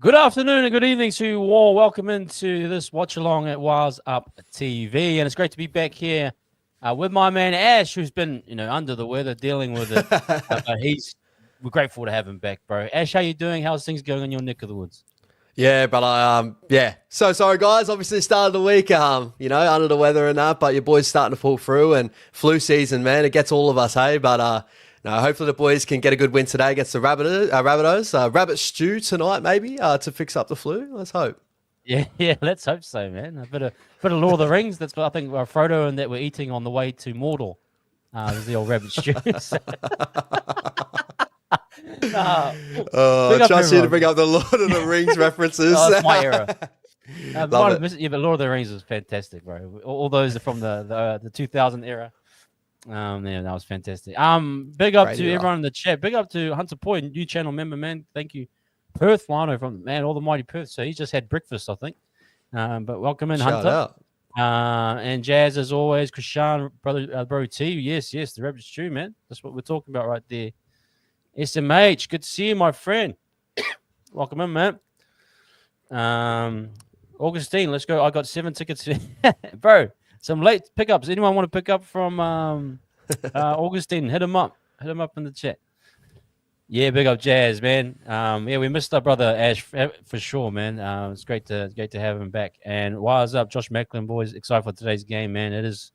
Good afternoon and good evening to you all. Welcome into this watch along at Waz Up TV, and it's great to be back here with my man Ash, who's been, under the weather, dealing with it. But we're grateful to have him back, bro. Ash, how you doing? How's things going in your neck of the woods? Yeah, but yeah. So sorry, guys. Obviously, start of the week, under the weather and that, but your boys starting to pull through and flu season, man. It gets all of us, hey. But no, hopefully the boys can get a good win today against the Rabbitohs. Rabbit stew tonight, maybe, to fix up the flu. Let's hope. Yeah, let's hope so, man. A bit of Lord of the Rings. That's what I think Frodo and that we're eating on the way to Mordor. There's the old rabbit stew. Trust you to bring up the Lord of the Rings references. That's my era. Yeah, but Lord of the Rings was fantastic, bro. All those are from the 2000 era. Yeah, that was fantastic. Big up to everyone in the chat. Big up to Hunter Poy, new channel member, man. Thank you. Perth Lano from all the mighty Perth. So he's just had breakfast, I think. But welcome in, Shout Hunter. Out. And Jazz as always. Krishan, bro T. Yes, the rabbit stew, man. That's what we're talking about right there. SMH, good to see you, my friend. Welcome in, man. Augustine, let's go. I got 7 tickets, bro. Some late pickups. Anyone want to pick up from Augustine? Hit him up. Hit him up in the chat. Yeah, big up Jazz, man. Yeah, we missed our brother Ash for sure, man. It's great to have him back. And what's up, Josh Macklin, boys? Excited for today's game, man. It is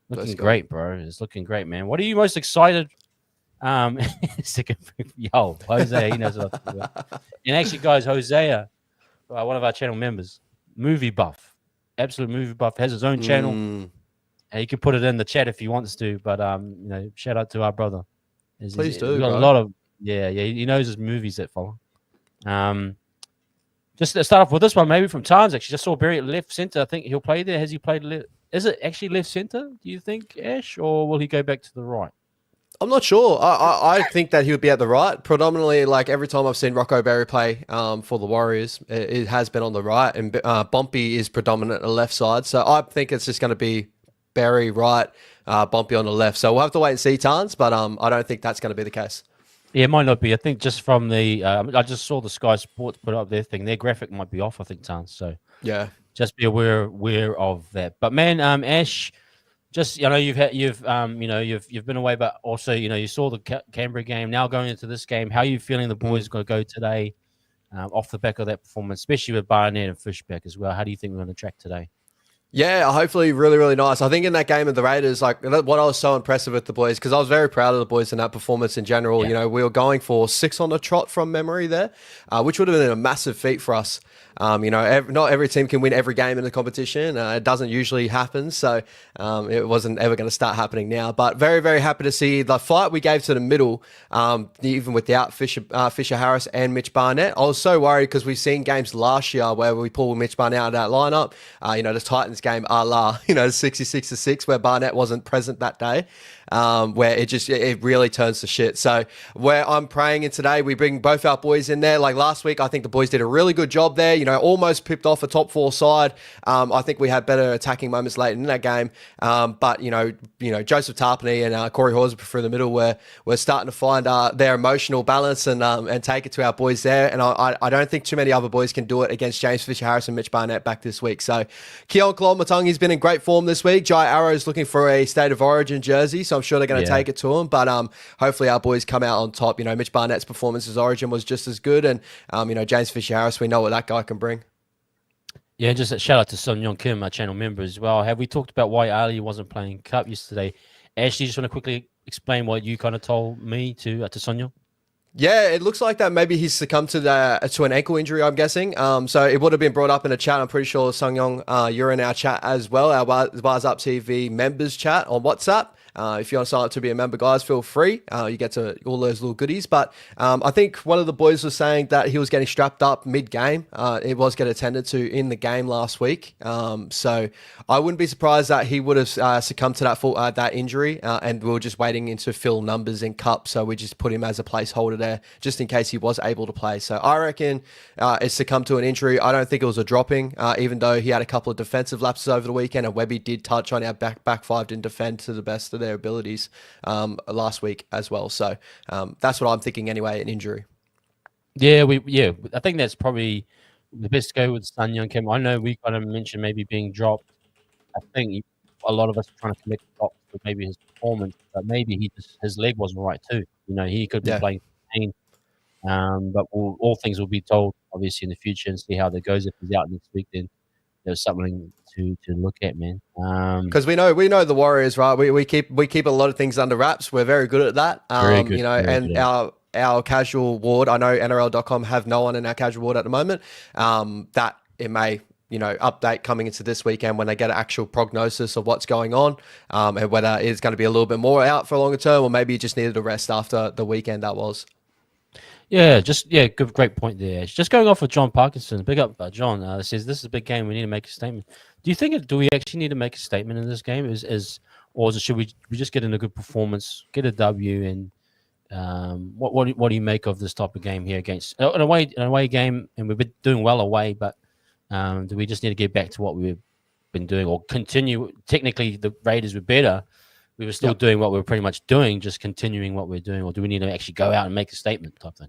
looking great, bro. It's looking great, man. What are you most excited? Yo, Hosea, he knows what I'm talking about. And actually, guys, Hosea, one of our channel members, movie buff. Absolute movie buff, has his own channel, and he can put it in the chat if he wants to. But shout out to our brother. Please do. Got a lot of he knows his movies that follow. Just to start off with this one, maybe from Times. Actually, just saw Barry at left center. I think he'll play there. Has he played left? Is it actually left center? Do you think, Ash, or will he go back to the right? I'm not sure. I think that he would be at the right. Predominantly, like every time I've seen Rocco Berry play for the Warriors, it has been on the right, and Bumpy is predominant on the left side. So I think it's just going to be Berry right, Bumpy on the left. So we'll have to wait and see, Tans, but I don't think that's going to be the case. Yeah, it might not be. I think just from the I just saw the Sky Sports put up their thing. Their graphic might be off, I think, Tans. So yeah, just be aware of that. But man, Ash. Just you've been away, but also you saw the Canberra game. Now going into this game, how are you feeling the boys going to go today, off the back of that performance, especially with Barnett and Fishback as well? How do you think we're going to track today? Yeah, hopefully really, really nice. I think in that game of the Raiders, like what I was so impressive with the boys, because I was very proud of the boys in that performance in general. Yeah. We were going for 6 on the trot from memory there, which would have been a massive feat for us. Not every team can win every game in the competition. It doesn't usually happen, so it wasn't ever going to start happening now. But very, very happy to see the fight we gave to the middle, even without Fisher Harris and Mitch Barnett. I was so worried because we've seen games last year where we pulled Mitch Barnett out of that lineup. The Titans game a la 66-6, where Barnett wasn't present that day. Where it really turns to shit. So where I'm praying in today, we bring both our boys in there. Like last week, I think the boys did a really good job there. Almost pipped off a top 4 side. I think we had better attacking moments late in that game. But Joseph Tarpany and Corey Horsburgh through the middle, we're starting to find their emotional balance and take it to our boys there. And I don't think too many other boys can do it against James Fisher-Harris and Mitch Barnett back this week. So Keon Claude-Matungi's been in great form this week. Jai Arrow's looking for a State of Origin jersey, so I'm sure they're going to take it to him. But hopefully our boys come out on top. Mitch Barnett's performance as Origin was just as good. And, James Fisher-Harris, we know what that guy can bring. Yeah, just a shout out to Son Young Kim, our channel member as well. Have we talked about why Ali wasn't playing Cup yesterday? Ashley, just want to quickly explain what you kind of told me to Son Young? Yeah, it looks like that maybe he's succumbed to an ankle injury, I'm guessing. So it would have been brought up in a chat. I'm pretty sure, Sung Yong, you're in our chat as well, our Bars Up TV members chat on WhatsApp. If you want to sign up to be a member, guys, feel free. You get to all those little goodies. But I think one of the boys was saying that he was getting strapped up mid-game. It was getting attended to in the game last week. So I wouldn't be surprised that he would have succumbed to that injury. And we were just waiting to fill numbers in Cup. So we just put him as a placeholder there just in case he was able to play. So I reckon it succumbed to an injury. I don't think it was a dropping, even though he had a couple of defensive lapses over the weekend. And Webby did touch on our back five, didn't defend to the best of their abilities last week as well. So that's what I'm thinking anyway, an injury. Yeah, I think that's probably the best go with Sun Young Kim. I know we kind of mentioned maybe being dropped. I think a lot of us are trying to connect the dots with maybe his performance, but maybe his leg wasn't right too. He could have been Yeah. playing 15. But all things will be told obviously in the future and see how that goes. If he's out next week, then there's something to look at, man. Because we know the Warriors, right? We keep a lot of things under wraps. We're very good at that. Very good, very And good. our casual ward, I know NRL.com have no one in our casual ward at the moment. That it may update coming into this weekend when they get an actual prognosis of what's going on, and whether it's going to be a little bit more out for a longer term, or maybe he just needed a rest after the weekend that was. Yeah, good, great point there. Just going off of John Parkinson, big up John. Says this is a big game. We need to make a statement. Do we actually need to make a statement in this game? Should we just get in a good performance, get a W, and what do you make of this type of game here against an away game? And we've been doing well away, but do we just need to get back to what we've been doing or continue? Technically, the Raiders were better. We were still doing what we were pretty much doing, just continuing what we're doing, or do we need to actually go out and make a statement type thing?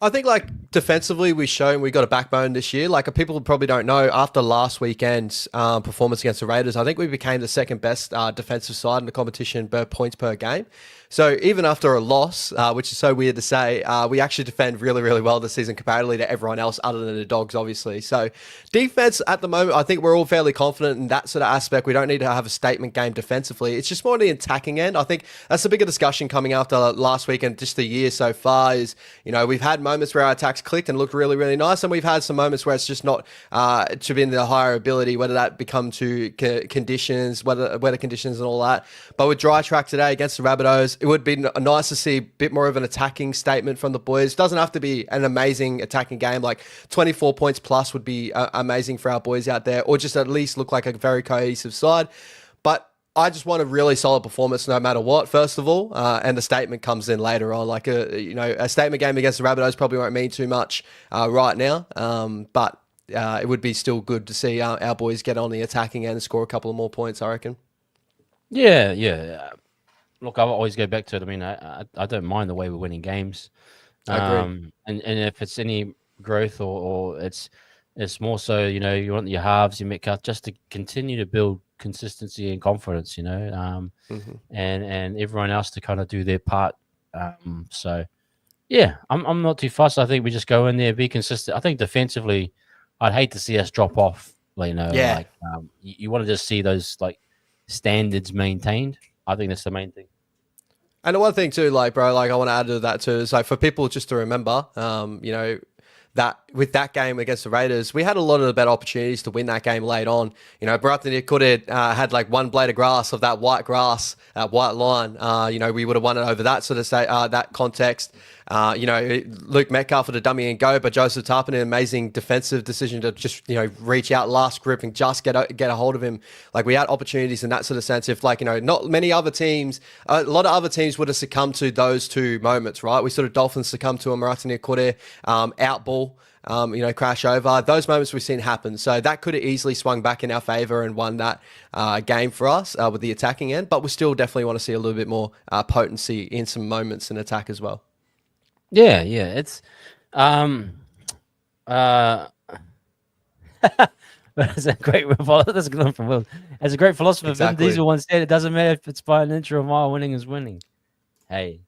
I think defensively, we've shown we got a backbone this year. People probably don't know, after last weekend's performance against the Raiders, I think we became the second best defensive side in the competition per points per game. So even after a loss, which is so weird to say, we actually defend really, really well this season comparatively to everyone else other than the Dogs, obviously. So defense at the moment, I think we're all fairly confident in that sort of aspect. We don't need to have a statement game defensively. It's just more the attacking end. I think that's the bigger discussion coming after last week and just the year so far is, we've had moments where our attacks clicked and looked really, really nice. And we've had some moments where it's just not to be in the higher ability, whether that become to conditions, weather conditions and all that. But with dry track today against the Rabbitohs, it would be nice to see a bit more of an attacking statement from the boys. Doesn't have to be an amazing attacking game. 24 points plus would be amazing for our boys out there, or just at least look like a very cohesive side. But I just want a really solid performance no matter what, first of all, and the statement comes in later on. A statement game against the Rabbitohs probably won't mean too much right now, but it would be still good to see our boys get on the attacking end and score a couple of more points, I reckon. Yeah. Look, I always go back to it. I mean, I don't mind the way we're winning games. I agree. And if it's any growth or it's more so, you want your halves, your Metcalf, just to continue to build consistency and confidence, and everyone else to kind of do their part. So, yeah, I'm not too fussed. I think we just go in there, be consistent. I think defensively, I'd hate to see us drop off. Yeah. You want to just see those standards maintained. I think that's the main thing. And the one thing too, I want to add to that too, is for people just to remember, that with that game against the Raiders, we had a lot of the better opportunities to win that game late on. Rabbitohs could have had one blade of grass of that white grass, that white line. We would have won it over that sort of that context. Luke Metcalf with a dummy and go, but Joseph Tarpon, an amazing defensive decision to just reach out last grip and just get a hold of him. We had opportunities in that sort of sense. If not many other teams, a lot of other teams would have succumbed to those two moments, right? We sort of Dolphins succumbed to a Maratini Kore out ball. Crash over. Those moments we've seen happen. So that could have easily swung back in our favour and won that game for us with the attacking end. But we still definitely want to see a little bit more potency in some moments in attack as well. Yeah. It's that's a great that's good from Will. As a great philosopher, Exactly. Vin Diesel once said, "It doesn't matter if it's by an inch or a mile. Winning is winning." Hey.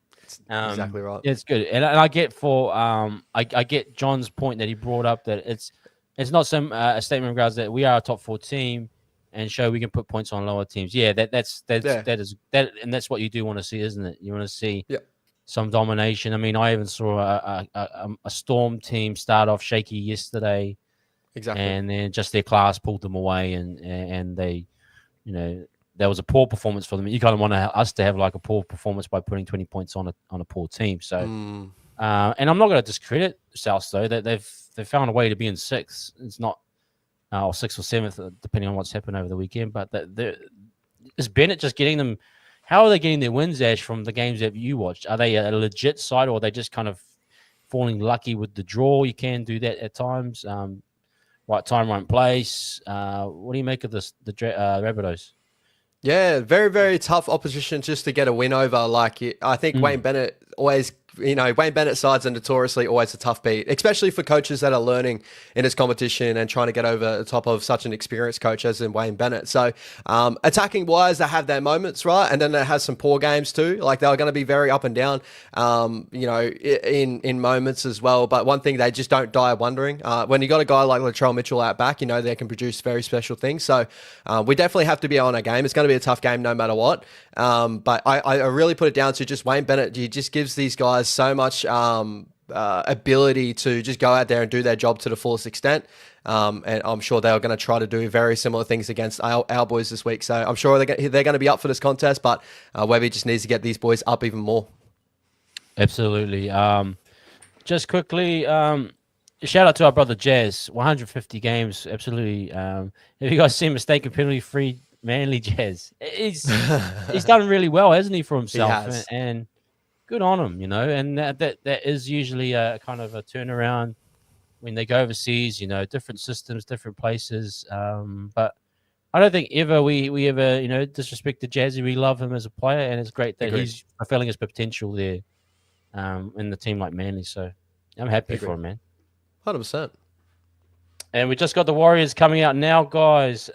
Exactly right. Yeah, it's good, and I get I get John's point that he brought up that it's not some a statement in regards that we are a top 4 team and show we can put points on lower teams. Yeah, that is and that's what you do want to see, isn't it? You want to see some domination. I mean, I even saw a Storm team start off shaky yesterday, exactly, and then just their class pulled them away, and they, there was a poor performance for them. You kind of want us to have a poor performance by putting 20 points on a poor team. So, and I'm not going to discredit South though. That they've found a way to be in 6th. It's not or 6th or 7th, depending on what's happened over the weekend. But is Bennett just getting them? How are they getting their wins, Ash, from the games that you watched? Are they a legit side, or are they just kind of falling lucky with the draw? You can do that at times. Right time, right place. What do you make of the Rabbitohs? Yeah, very, very tough opposition just to get a win over. I think Wayne Bennett always Wayne Bennett sides are notoriously always a tough beat, especially for coaches that are learning in this competition and trying to get over the top of such an experienced coach as in Wayne Bennett. So attacking wise, they have their moments, right? And then they have some poor games too. Like they're going to be very up and down, in moments as well. But one thing, they just don't die wondering. When you got a guy like Latrell Mitchell out back, they can produce very special things. So we definitely have to be on our game. It's going to be a tough game no matter what. But I really put it down to just Wayne Bennett. He just gives these guys so much ability to just go out there and do their job to the fullest extent. And I'm sure they're going to try to do very similar things against our boys this week. So I'm sure they're going to be up for this contest, but Webby just needs to get these boys up even more. Absolutely. Just quickly, shout out to our brother Jazz. 150 games. Absolutely. Have you guys seen mistaken penalty-free Manly Jazz? He's done really well, hasn't he, for himself? And good on him, And that is usually a kind of a turnaround when they go overseas. Different systems, different places. But I don't think ever we ever disrespected Jazzy. We love him as a player, and it's great that he's fulfilling his potential there in the team like Manly. So I'm happy for him, man. 100%. And we just got the Warriors coming out now, guys.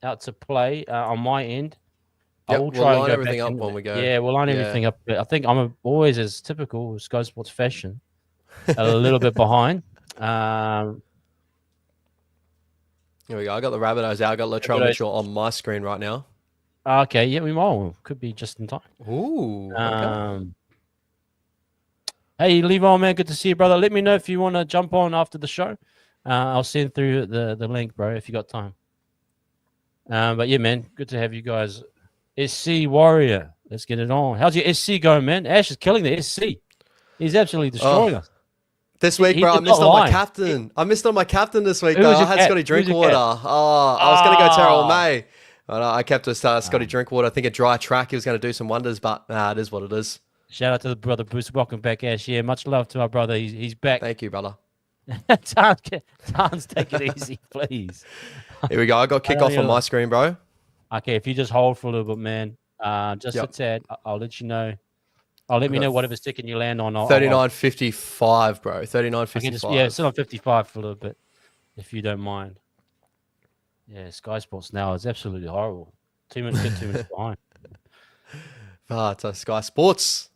Out to play on my end. Yep, I will try we'll line and go everything back up when we go. Yeah, we'll line everything up. I think I'm always, as typical Sky Sports fashion, a little bit behind. Here we go. I got the Rabbitohs out. I got Latrell Mitchell on my screen right now. Okay, yeah, we might. Could be just in time. Ooh. Okay. Hey, Levi, man, good to see you, brother. Let me know if you want to jump on after the show. I'll send through the link, bro, if you got time. But yeah, man, good to have you guys. SC Warrior, let's get it on. How's your SC going, man? Ash is killing the SC. He's absolutely destroying us. This week, bro, I missed on my captain. I missed on my captain this week, though. I had Scotty Drinkwater. I was going to go Terrell May. But I kept us Scotty Drinkwater. I think a dry track, he was going to do some wonders, but it is what it is. Shout out to the brother Bruce. Welcome back, Ash. Yeah, much love to our brother. He's back. Thank you, brother. Tans, take it easy, please. Here we go. I got kick off on my screen, bro. Okay, if you just hold for a little bit, man. Just a tad. I'll let you know. Let me know whatever stick you land on. 39.55, bro. 39.55. Yeah, still on 55 for a little bit, if you don't mind. Yeah, Sky Sports now is absolutely horrible. 2 minutes, 2 minutes behind. It's Sky Sports.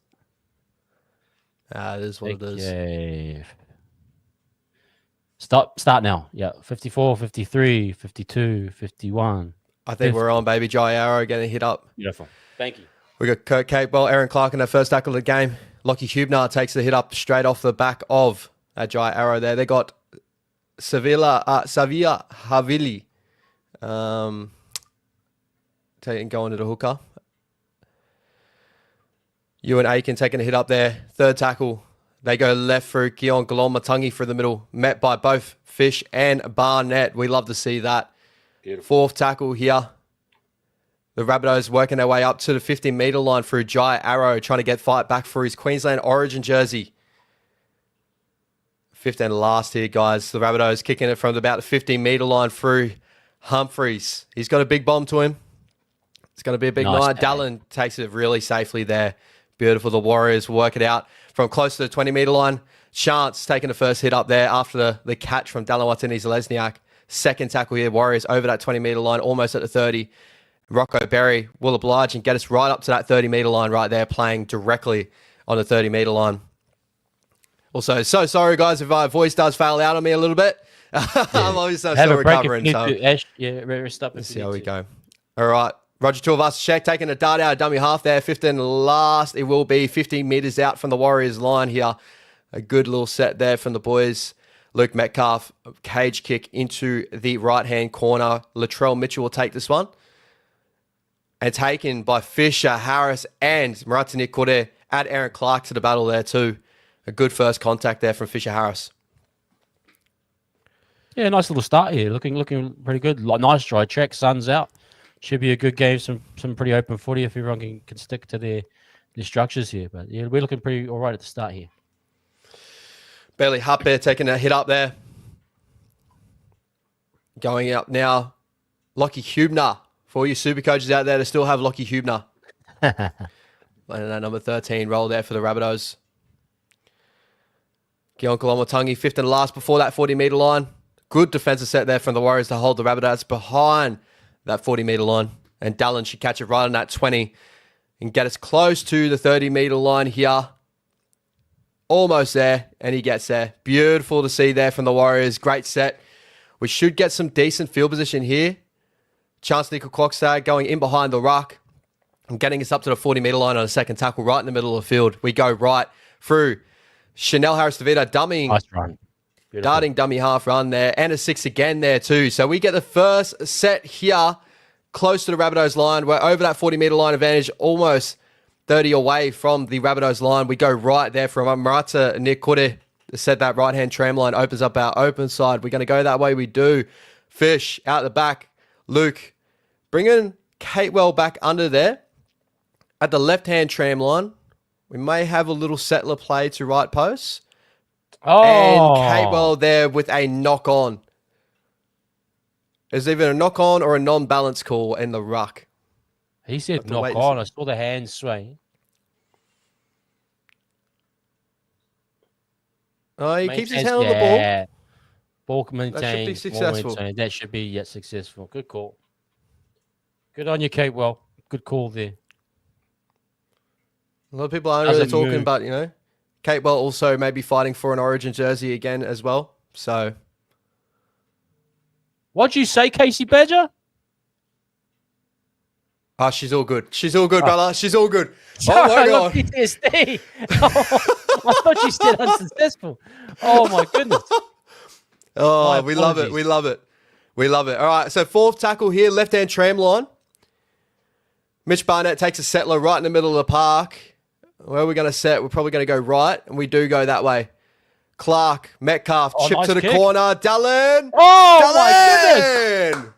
It is what it is. Start now. Yeah, 54, 53, 52, 51. I think 50. We're on, baby. Jai Arrow getting hit up. Beautiful. Thank you. We got Kurt Capewell, Aaron Clark in their first tackle of the game. Lockie Hubner takes the hit up straight off the back of Jai Arrow there. They got Savia Havili going to the hooker. Ewan Aiken taking a hit up there. Third tackle. They go left through Keon Galon-Matangi through the middle. Met by both Fish and Barnett. We love to see that. Beautiful. Fourth tackle here. The Rabbitohs working their way up to the 50-metre line through Jai Arrow, trying to get fight back for his Queensland Origin jersey. Fifth and last here, guys. The Rabbitohs kicking it from about the 50-metre line through Humphreys. He's got a big bomb to him. It's going to be a big night. Dallin takes it really safely there. Beautiful. The Warriors work it out from close to the 20-metre line. Chance taking the first hit up there after the catch from Dallin Watene-Zelezniak. Second tackle here. Warriors over that 20-metre line, almost at the 30. Rocco Berry will oblige and get us right up to that 30-metre line right there, playing directly on the 30-metre line. Also, so sorry, guys, if my voice does fail out on me a little bit. I'm obviously still recovering. Rest up. Let's see how we go. All right. Roger Tuivasa-Sheck taking a dart out of dummy half there. 15 last. It will be 15 metres out from the Warriors line here. A good little set there from the boys. Luke Metcalf, cage kick into the right-hand corner. Latrell Mitchell will take this one. And taken by Fisher, Harris, and Maratinik Kore. Add Aaron Clark to the battle there too. A good first contact there from Fisher Harris. Yeah, nice little start here. Looking pretty good. Nice dry check. Sun's out. Should be a good game. Some pretty open footy if everyone can stick to their structures here. But yeah, we're looking pretty all right at the start here. Bailey Hutbear taking a hit up there. Going up now, Lockie Hubner. For all you super coaches out there to still have Lockie Hubner. And that number 13 roll there for the Rabbitohs. Gionko Lomotangi, fifth and last before that 40-metre line. Good defensive set there from the Warriors to hold the Rabbitohs behind that 40-metre line. And Dallin should catch it right on that 20 and get us close to the 30-metre line here. Almost there, and he gets there. Beautiful to see there from the Warriors. Great set. We should get some decent field position here. Chance Nickel Clockstad going in behind the ruck and getting us up to the 40-metre line on a second tackle right in the middle of the field. We go right through Chanel Harris-DeVito dummying. Nice run. Beautiful. Darting dummy half run there, and a 6 again there too. So we get the first set here, close to the Rabbitohs line. We're over that 40-metre line advantage, almost 30 away from the Rabbitohs line. We go right there from Marata Nikure. Said that right-hand tram line opens up our open side. We're going to go that way. We do. Fish out the back. Luke bringing Catewell back under there. At the left-hand tram line, we may have a little settler play to right post. Oh. And Catewell there with a knock-on. There's either a knock-on or a non-balance call in the ruck. He said knock on. I saw the hand sway. Oh, he keeps his hand on the ball. Ball maintained. That should be successful. That should be successful. Good call. Good on you, Catewell. Good call there. A lot of people aren't really talking, but, you know, Catewell also may be fighting for an Origin jersey again as well. So, what'd you say, Casey Badger? Oh, she's all good. She's all good, brother. She's all good. Sorry, oh, my God. PTSD. I thought you said unsuccessful. Oh, my goodness. Oh, we love it. We love it. We love it. All right, so fourth tackle here, left-hand tram line. Mitch Barnett takes a settler right in the middle of the park. Where are we going to set? We're probably going to go right, and we do go that way. Clark, Metcalf, chip nice to the kick. corner. Dallin! Oh, my goodness.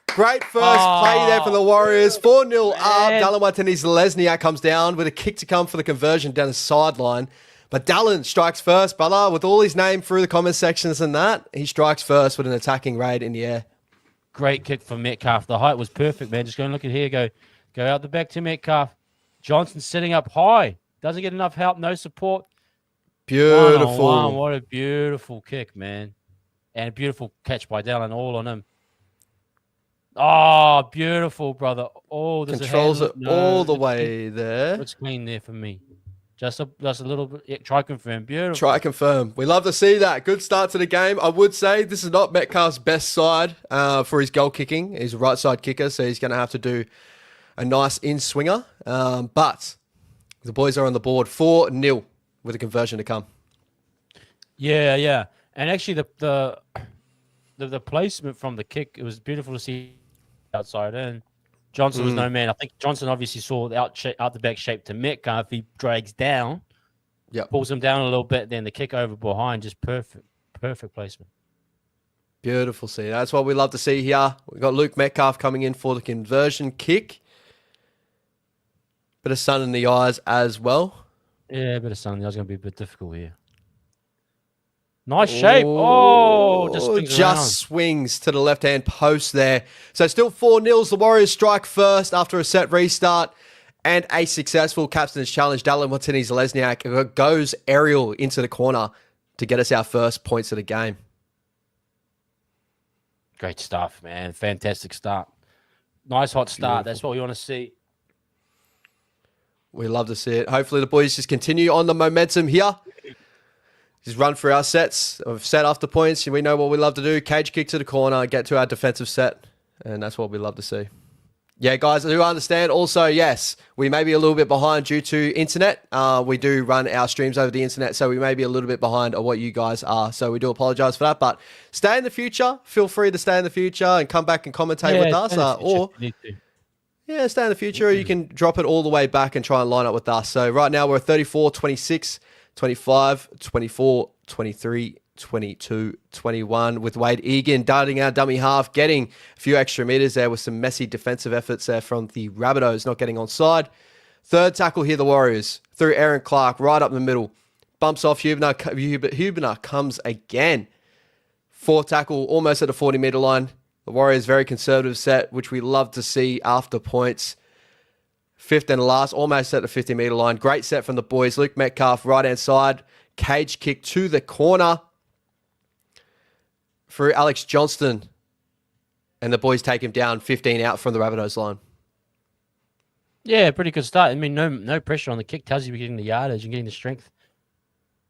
Great first play there for the Warriors. 4-0 up. Man. Dallin Martinez-Lesniak comes down with a kick to come for the conversion down the sideline. But Dallin strikes first, brother. With all his name through the comment sections and that, he strikes first with an attacking raid in the air. Great kick from Metcalf. The height was perfect, man. Just go and look at here. Go out the back to Metcalf. Johnson sitting up high. Doesn't get enough help. No support. Beautiful. 1-on-1. What a beautiful kick, man. And a beautiful catch by Dallin. All on him. Oh, beautiful, brother. Oh, controls it all the way there. It's clean there for me. Just a little bit. Yeah, try confirm. Beautiful. Try confirm. We love to see that. Good start to the game. I would say this is not Metcalf's best side for his goal kicking. He's a right side kicker, so he's going to have to do a nice in-swinger. But the boys are on the board 4-0 with a conversion to come. Yeah. And actually, the placement from the kick, it was beautiful to see outside in. Johnson was no man. I think Johnson obviously saw the out the back shape to Metcalf. He drags down, pulls him down a little bit, then the kick over behind, just perfect placement. Beautiful see. That's what we love to see here. We've got Luke Metcalf coming in for the conversion kick. Bit of sun in the eyes as well. Yeah, a bit of sun in the eyes. Going to be a bit difficult here. Nice shape. Oh, just swings to the left-hand post there. So still 4-0. The Warriors strike first after a set restart and a successful captain's challenge. Dallin Martinez-Lesniak goes aerial into the corner to get us our first points of the game. Great stuff, man. Fantastic start. Nice hot start. That's what we want to see. We love to see it. Hopefully the boys just continue on the momentum here. Just run through our sets. We've set after points. We know what we love to do. Cage kick to the corner, get to our defensive set. And that's what we love to see. Yeah, guys, I do understand. Also, yes, we may be a little bit behind due to internet. We do run our streams over the internet, so we may be a little bit behind on what you guys are. So we do apologize for that. But stay in the future. Feel free to stay in the future and come back and commentate with us. Stay in the future. Or you can drop it all the way back and try and line up with us. So right now we're 34, 26, 25, 24, 23, 22, 21 with Wade Egan darting our dummy half, getting a few extra meters there with some messy defensive efforts there from the Rabbitohs, not getting onside. Third tackle here, the Warriors, through Aaron Clark, right up the middle. Bumps off Huebner. Huebner comes again. Fourth tackle, almost at the 40-meter line. The Warriors, very conservative set, which we love to see after points. Fifth and last, almost at the 50-meter line. Great set from the boys. Luke Metcalf, right-hand side. Cage kick to the corner. Through Alex Johnston. And the boys take him down 15 out from the Rabbitohs line. Yeah, pretty good start. I mean, no pressure on the kick. Tells you we're getting the yardage and getting the strength.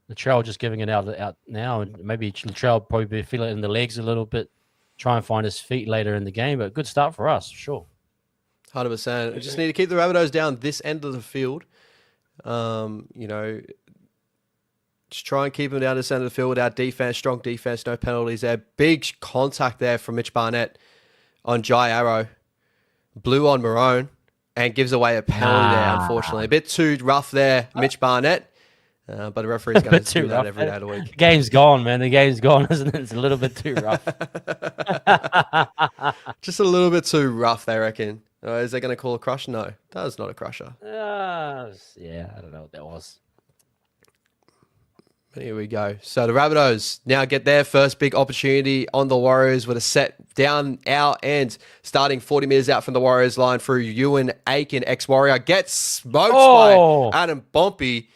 Latrell just giving it out now. And maybe Latrell probably be feeling it in the legs a little bit. Try and find his feet later in the game. But good start for us, sure. 100%. We just need to keep the Rabbitohs down this end of the field. Just try and keep them down this end of the field. Our defense, strong defense, no penalties there. Big contact there from Mitch Barnett on Jai Arrow. Blue on Maroon and gives away a penalty there, unfortunately. A bit too rough there, Mitch Barnett. But the referee's going to do that every day of the week. The game's gone, man. The game's gone, isn't it? It's a little bit too rough. Just a little bit too rough, they reckon. Is they going to call a crush? No, that was not a crusher. Yeah, I don't know what that was. Here we go. So the Rabbitohs now get their first big opportunity on the Warriors with a set down our end, starting 40 meters out from the Warriors line through Ewan Aiken, ex-Warrior. Gets smoked by Adam Pompey.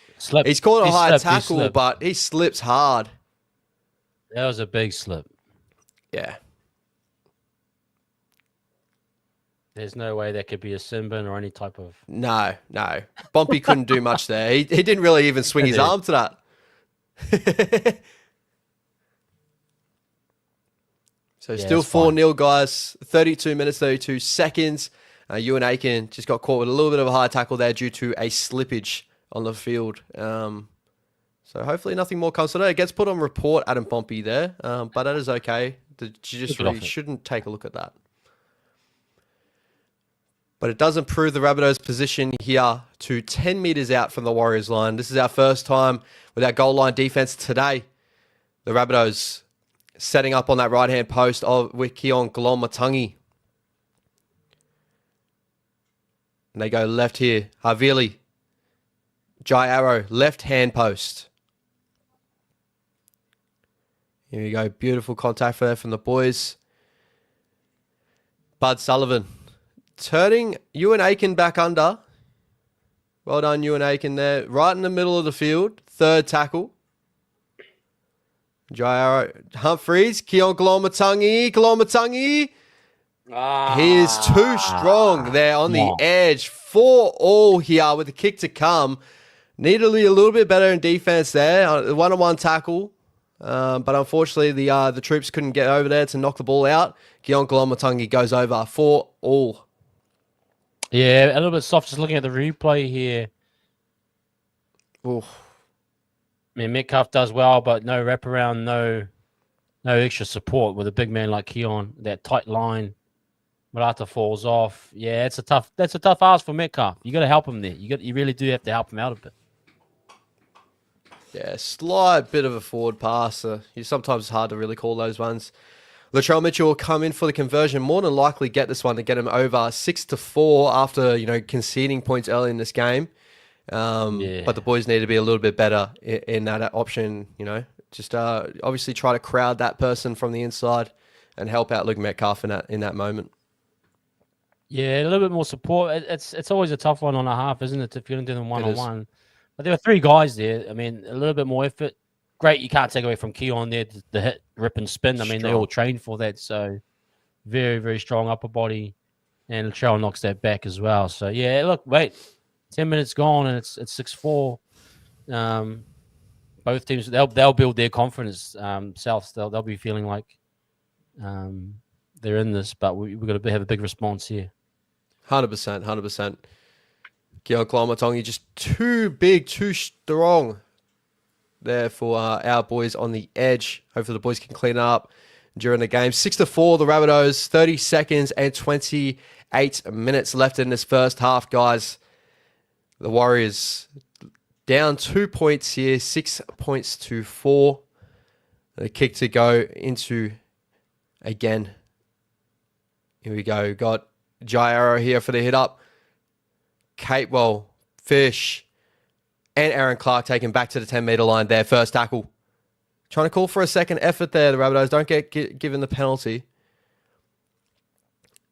He's caught a high tackle, but he slips hard. That was a big slip. Yeah. There's no way that could be a sin bin or any type of... No. Pompey couldn't do much there. He didn't really even swing his arm to that. So still 4-0, guys. 32 minutes, 32 seconds. Ewan Aiken just got caught with a little bit of a high tackle there due to a slippage on the field. So hopefully nothing more comes to that. It gets put on report, Adam Pompey there, but that is okay. You just really shouldn't take a look at that. But it does improve the Rabbitohs' position here to 10 meters out from the Warriors line. This is our first time with our goal line defense today. The Rabbitohs setting up on that right-hand post with Keon Glomatungi. And they go left here. Havili. Jai Arrow, left-hand post. Here we go. Beautiful contact there from the boys. Bud Sullivan. Turning Ewan Aiken back under. Well done, Ewan Aiken there. Right in the middle of the field. Third tackle. Jai Arrow. Humphreys. Keon Glomatungi. He is too strong there on the edge. 4-all here with the kick to come. Needed a little bit better in defense there. One-on-one tackle. But unfortunately, the troops couldn't get over there to knock the ball out. Keon Glomatungi goes over 4-all. Yeah, a little bit soft just looking at the replay here. Oof. I mean, Metcalf does well, but no wraparound, no extra support with a big man like Keon. That tight line. Marata falls off. Yeah, that's a tough ask for Metcalf. You got to help him there. You really do have to help him out a bit. Yeah, slight bit of a forward pass. Sometimes it's hard to really call those ones. Latrell Mitchell will come in for the conversion. More than likely get this one to get him over 6-4 after conceding points early in this game. But the boys need to be a little bit better in that option. Just obviously try to crowd that person from the inside and help out Luke Metcalf in that moment. Yeah, a little bit more support. It's always a tough one on a half, isn't it? If you're going to do them one-on-one. But there were 3 guys there. I mean, a little bit more effort. Great, you can't take away from Keon there, the hit, rip, and spin. I mean, they all trained for that. So, very, very strong upper body. And Latrell knocks that back as well. So, yeah, look, 10 minutes gone, and it's 6-4. Both teams, they'll build their confidence. South, they'll be feeling like they're in this, but we've got to have a big response here. 100%. Keon Glomatungi just too big, too strong there for our boys on the edge. Hopefully the boys can clean up during the game. 6-4, the Rabbitohs, 30 seconds and 28 minutes left in this first half, guys. The Warriors down 2 points here, 6 points to 4. The kick to go into again. Here we go. Got Jai Arrow here for the hit up. Catewell, Fish, and Aaron Clark taken back to the 10-meter line there. First tackle. Trying to call for a second effort there. The Rabbitohs don't get given the penalty.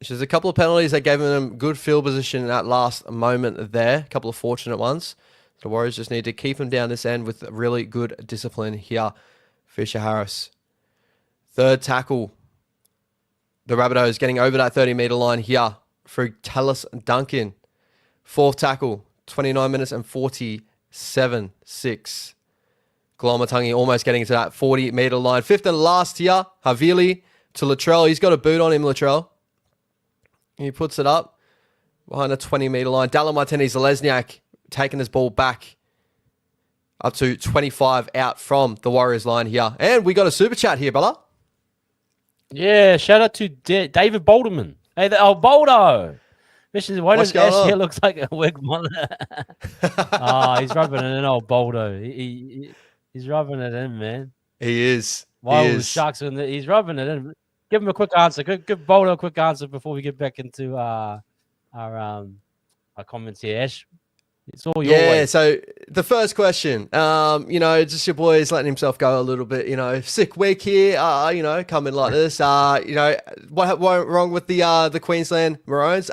which is a couple of penalties that gave them good field position in that last moment there. A couple of fortunate ones. The Warriors just need to keep them down this end with really good discipline here. Fisher Harris. Third tackle. The Rabbitohs getting over that 30-meter line here through Tallis Duncan. Fourth tackle. 29 minutes and 47.6. Golomatangi almost getting to that 40-meter line. Fifth and last here. Havili to Latrell. He's got a boot on him, Latrell. He puts it up behind the 20-meter line. Dallin Martinez-Lesniak taking his ball back up to 25 out from the Warriors line here. And we got a super chat here, brother. Yeah, shout out to David Bolderman. Hey, Boldo. Why does Ash here looks like a wig mother? He's rubbing it in, old Boldo. He's rubbing it in, man. He is. Why was Sharks in the, he's rubbing it in. Give him a quick answer. Give Boldo a quick answer before we get back into our comments here, Ash. It's all your way. So the first question, just your boy's letting himself go a little bit, sick week here, coming like this, what went wrong with the Queensland Maroons?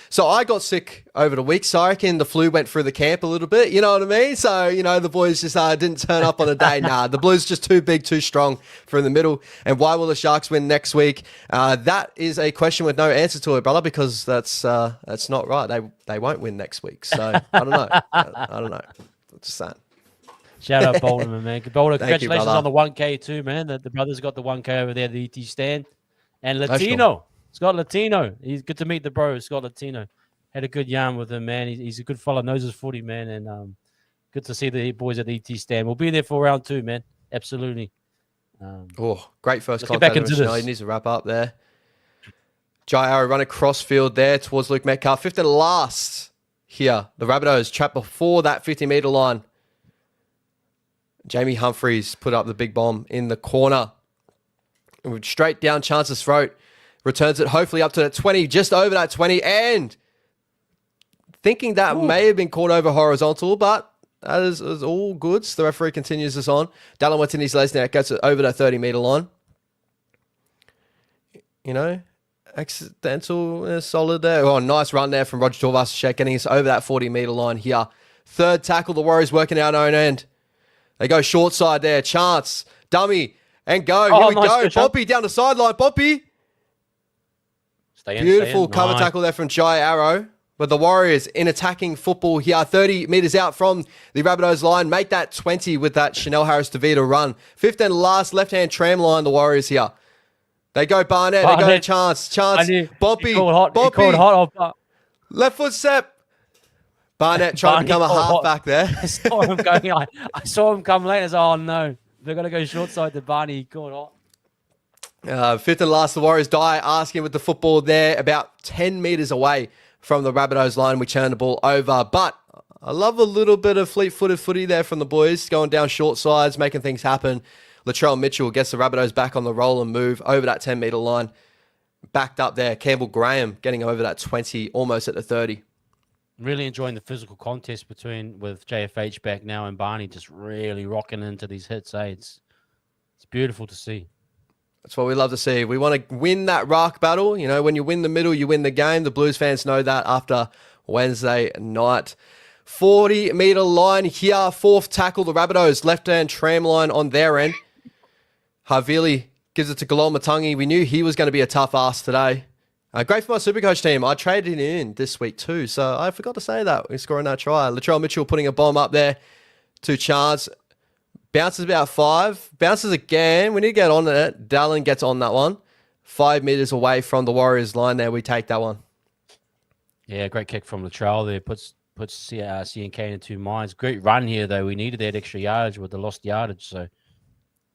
So I got sick over the week, so I reckon the flu went through the camp a little bit, you know what I mean? So, the boys just didn't turn up on the day. Nah, the Blues just too big, too strong for in the middle. And why will the Sharks win next week? That is a question with no answer to it, brother, because that's not right. They won't win next week. So I don't know. I don't know. Just saying. Shout out Bolderman, man. Bolder, congratulations you, on the 1K too, man. The brothers got the 1K over there at the ET stand. And Latino. Scott Latino. He's good to meet the bro, Scott Latino. Had a good yarn with him, man. He's a good fella, knows his footy, man. And good to see the boys at the ET stand. We'll be there for round 2, man. Absolutely. Great first let's contact. Get back into this. He needs to wrap up there. Jai Arrow run across field there towards Luke Metcalf. Fifth and last here. The Rabbitohs trapped before that 50-meter line. Jamie Humphries put up the big bomb in the corner. Straight down Chance's throat. Returns it hopefully up to that 20, just over that 20. And thinking that may have been caught over horizontal, but that is all good. So the referee continues this on. Dallin Martinez-Lesniak gets it over that 30-meter line. Accidental, solid there. Oh, nice run there from Roger Tuivasa-Sheck, getting us over that 40-meter line here. Third tackle, the Warriors working out own end. They go short side there. Chance, dummy, and go. Here we go. Poppy down the sideline. Poppy. Beautiful cover tackle there from Jai Arrow. But the Warriors in attacking football here, 30 metres out from the Rabbitohs line. Make that 20 with that Chanel Harris-DeVita run. Fifth and last left-hand tram line, the Warriors here. They go Barnett. They go to Chance. Bobby. He called hot. Left foot step. Barnett trying to become a halfback there. I saw him going. I saw him come late. I said, oh, no. They're going to go short side to Barney. He called hot. Fifth and last, the Warriors die asking with the football there about 10 metres away from the Rabbitohs line. We turn the ball over. But I love a little bit of fleet-footed footy there from the boys, going down short sides, making things happen. Latrell Mitchell gets the Rabbitohs back on the roll and move over that 10-metre line. Backed up there. Campbell Graham getting over that 20, almost at the 30. Really enjoying the physical contest with JFH back now and Barney just really rocking into these hits. It's beautiful to see. That's what we love to see. We want to win that rock battle. When you win the middle, you win the game. The Blues fans know that after Wednesday night. 40-metre line here. Fourth tackle, the Rabbitohs. Left-hand tram line on their end. Havili gives it to Golomatangi. We knew he was going to be a tough ass today. Great for my Supercoach team. I traded him in this week too, so I forgot to say that. We're scoring that try. Latrell Mitchell putting a bomb up there to Chance. Bounces about 5. Bounces again. We need to get on it. Dallin gets on that one. 5 metres away from the Warriors line there. We take that one. Yeah, great kick from Latrell there. Puts CNK in 2 minds. Great run here, though. We needed that extra yardage with the lost yardage, so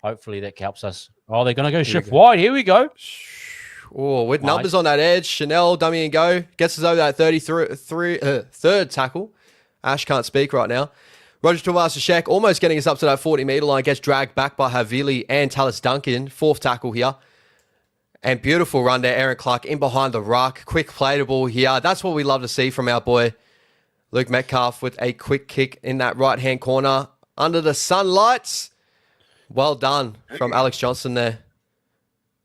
hopefully that helps us. Oh, they're going to go shift wide. Here we go. Oh, with numbers on that edge. Chanel, dummy and go. Gets us over that third tackle. Ash can't speak right now. Roger Tuivasa-Sheck almost getting us up to that 40-metre line. Gets dragged back by Havili and Tallis Duncan. Fourth tackle here. And beautiful run there. Aaron Clark in behind the ruck. Quick play to ball here. That's what we love to see from our boy Luke Metcalf with a quick kick in that right-hand corner. Under the sunlights. Well done from Alex Johnson there.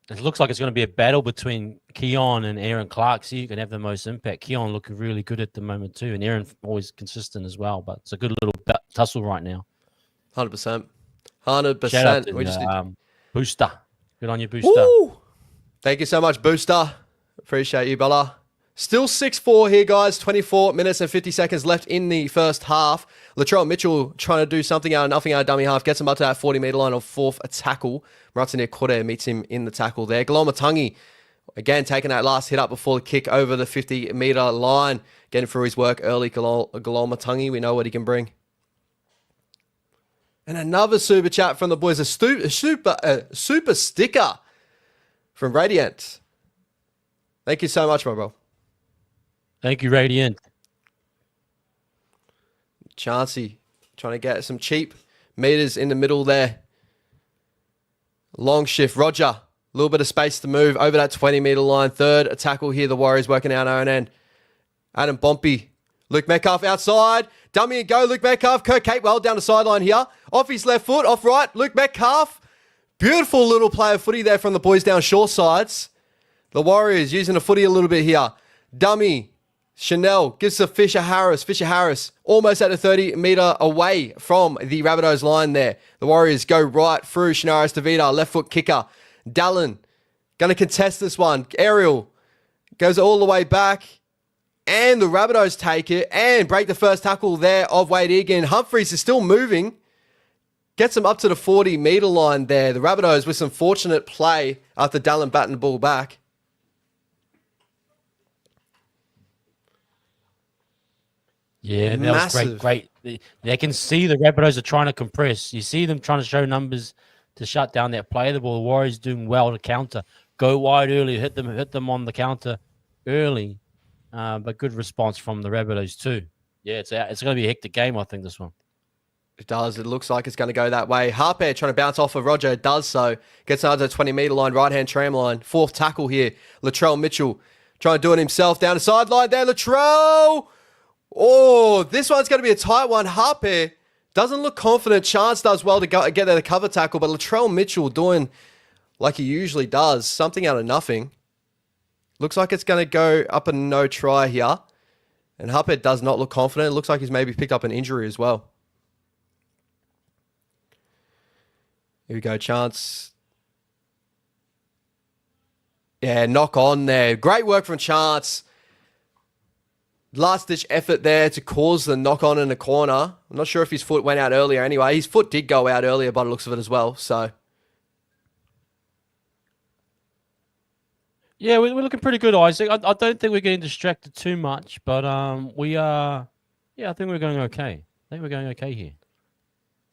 It looks like it's going to be a battle between Keon and Aaron Clark. See, you can have the most impact. Keon looking really good at the moment too, and Aaron always consistent as well. But it's a good little tussle right now. 100%. Shout out 100%. to We just Booster. Good on you, Booster. Woo! Thank you so much, Booster. Appreciate you, Bella. Still 6-4 here, guys. 24 minutes and 50 seconds left in the first half. Latrell Mitchell trying to do something out of nothing out of dummy half. Gets him up to that 40-meter line on fourth tackle. Martinez Kore meets him in the tackle there. Galomatangi, again, taking that last hit up before the kick over the 50-meter line. Getting through his work early. Galomatangi, we know what he can bring. And another super chat from the boys. A super sticker from Radiant. Thank you so much, my bro. Thank you, Radiant. Chancey trying to get some cheap meters in the middle there. Long shift. Roger. A little bit of space to move over that 20-meter line. Third tackle here. The Warriors working out own end. Adam Bompey. Luke Metcalf outside. Dummy and go. Luke Metcalf. Kirk Capewell down the sideline here. Off his left foot. Off right. Luke Metcalf. Beautiful little play of footy there from the boys down short sides. The Warriors using the footy a little bit here. Dummy. Chanel gives to Fisher Harris. Fisher Harris almost at the 30-meter away from the Rabbitohs line there. The Warriors go right through Shinaris DeVita. Left foot kicker. Dallin going to contest this one. Ariel goes all the way back. And the Rabbitohs take it and break the first tackle there of Wade Egan. Humphreys is still moving. Gets him up to the 40-meter line there. The Rabbitohs with some fortunate play after Dallin batting the ball back. Yeah, that was great. They can see the Rabbitohs are trying to compress. You see them trying to show numbers to shut down that play. The ball. The Warriors doing well to counter. Go wide early, hit them on the counter early. But good response from the Rabbitohs too. Yeah, it's going to be a hectic game, I think, this one. It does. It looks like it's going to go that way. Harper trying to bounce off of Roger. It does so. Gets under the 20-meter line, right-hand tram line. Fourth tackle here. Latrell Mitchell trying to do it himself down the sideline there. Latrell! Oh, this one's going to be a tight one. Harper doesn't look confident. Chance does well to get there to cover tackle, but Latrell Mitchell doing like he usually does. Something out of nothing. Looks like it's going to go up a no try here. And Harper does not look confident. It looks like he's maybe picked up an injury as well. Here we go, Chance. Yeah, knock on there. Great work from Chance. Last-ditch effort there to cause the knock-on in the corner. I'm not sure if his foot went out earlier anyway. His foot did go out earlier by the looks of it as well, so... Yeah, we're looking pretty good, Isaac. I don't think we're getting distracted too much, but we are. Yeah, I think we're going okay. I think we're going okay here.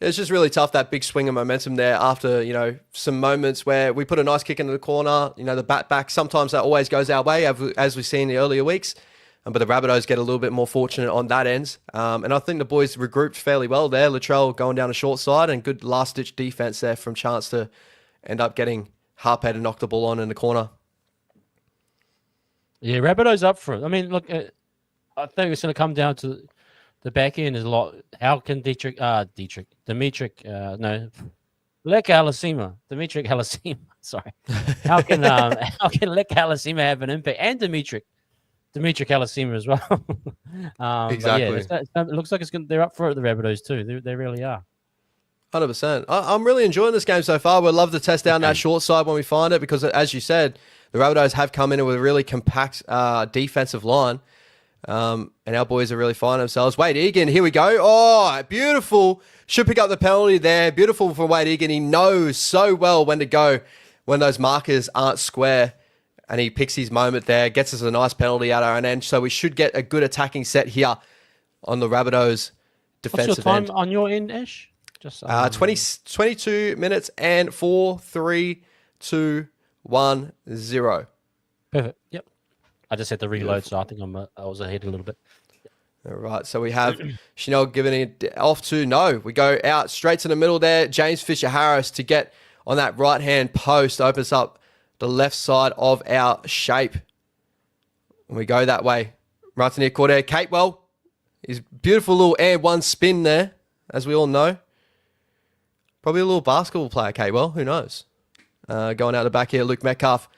It's just really tough, that big swing of momentum there after, some moments where we put a nice kick into the corner, the bat back. Sometimes that always goes our way, as we've seen in the earlier weeks. But the Rabbitohs get a little bit more fortunate on that end. And I think the boys regrouped fairly well there. Latrell going down the short side and good last-ditch defense there from Chance to end up getting Harper to knock the ball on in the corner. Yeah, Rabbitohs up for it. I mean, look, I think it's going to come down to the back end is a lot. How can Dimitri Halasima, sorry. How can Leka Halasima have an impact? And Dimitri Halasima as well. Exactly. Yeah, it looks like they're up for it, the Rabbitohs too. They really are. 100%. I'm really enjoying this game so far. We'd love to test down that short side when we find it because, as you said, the Rabbitohs have come in with a really compact defensive line. And our boys are really finding themselves. Wade Egan, here we go. Oh, beautiful. Should pick up the penalty there. Beautiful for Wade Egan. He knows so well when to go when those markers aren't square. And he picks his moment there. Gets us a nice penalty out our own end. So we should get a good attacking set here on the Rabbitohs defensive What's your time end. on your end, Ash? Just 22 minutes and 4, 3, 2, 1, 0. Perfect. Yep. I just had to reload, so I think I was ahead a little bit. All right, so we have Chanel giving it off to no. We go out straight to the middle there. James Fisher-Harris to get on that right-hand post. Opens up the left side of our shape. And we go that way. Right near Cordair. Capewell. His beautiful little air one spin there, as we all know. Probably a little basketball player, Capewell. Who knows? Going out the back here, Luke Metcalf.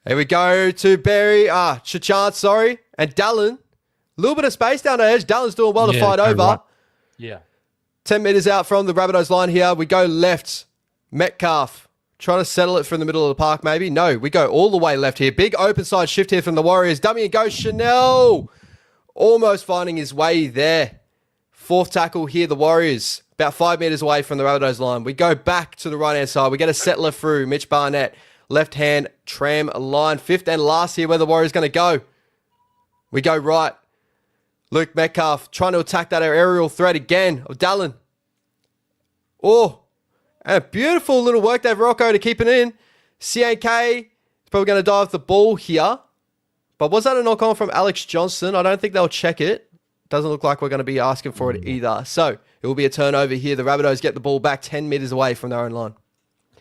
Here we go to Barry. Chachant, sorry. And Dallin. A little bit of space down the edge. Dallin's doing well to fight over. Right. Yeah. 10 metres out from the Rabbitohs line here. We go left. Metcalf. Trying to settle it from the middle of the park, maybe. No, we go all the way left here. Big open side shift here from the Warriors. Dummy and go Chanel. Almost finding his way there. Fourth tackle here, the Warriors. About 5 metres away from the Rabbitohs line. We go back to the right-hand side. We get a settler through. Mitch Barnett. Left-hand tram line. Fifth and last here where the Warriors going to go. We go right. Luke Metcalf trying to attack that aerial threat again of Dallin. Oh, and a beautiful little work there, Rocco, to keep it in. CNK is probably going to dive the ball here. But was that a knock-on from Alex Johnson? I don't think they'll check it. Doesn't look like we're going to be asking for it either. So it will be a turnover here. The Rabbitohs get the ball back 10 metres away from their own line.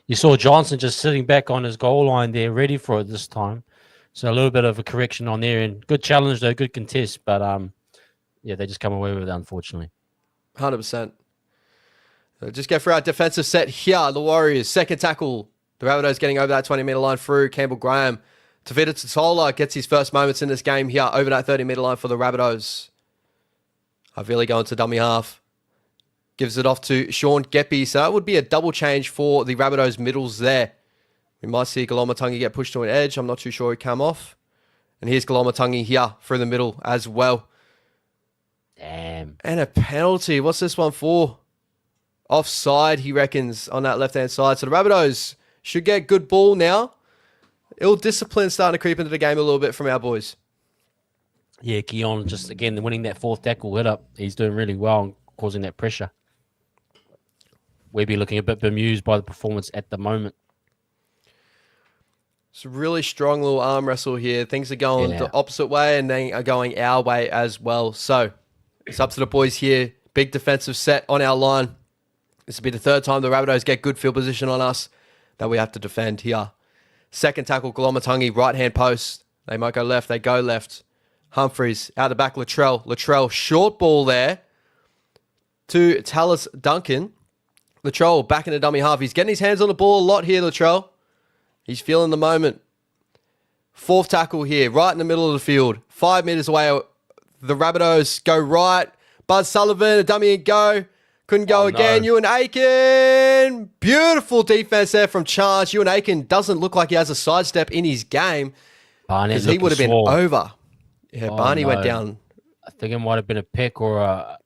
You saw Johnson just sitting back on his goal line there, ready for it this time. So a little bit of a correction on there. And good challenge, though. Good contest. But, yeah, they just come away with it, unfortunately. 100%. Just get through our defensive set here. The Warriors, second tackle. The Rabbitohs getting over that 20-metre line through. Campbell Graham. Tavita Totola gets his first moments in this game here over that 30-metre line for the Rabbitohs. Havili going to dummy half. Gives it off to Sean Geppy. So that would be a double change for the Rabbitohs middles there. We might see Galomatungi get pushed to an edge. I'm not too sure he come off. And here's Galomatungi here through the middle as well. Damn. And a penalty. What's this one for? Offside, he reckons, on that left-hand side. So the Rabbitohs should get good ball now. Ill discipline starting to creep into the game a little bit from our boys. Yeah, Keon just, again, winning that fourth tackle hit up. He's doing really well and causing that pressure. We'll be looking a bit bemused by the performance at the moment. It's a really strong little arm wrestle here. Things are going the opposite way and they are going our way as well. So it's up to the boys here. Big defensive set on our line. This will be the third time the Rabbitohs get good field position on us that we have to defend here. Second tackle, Galomatungi, right-hand post. They might go left. They go left. Humphreys, out the back, Latrell, short ball there to Tallis Duncan. Latrell back in the dummy half. He's getting his hands on the ball a lot here, Latrell. He's feeling the moment. Fourth tackle here, right in the middle of the field. 5 metres away. The Rabbitohs go right. Bud Sullivan, a dummy and go. Couldn't go again. No. Ewan Aiken. Beautiful defense there from Charge. Ewan Aiken doesn't look like he has a sidestep in his game. Because he would have been over. Yeah, Barney went down. I think it might have been a pec or a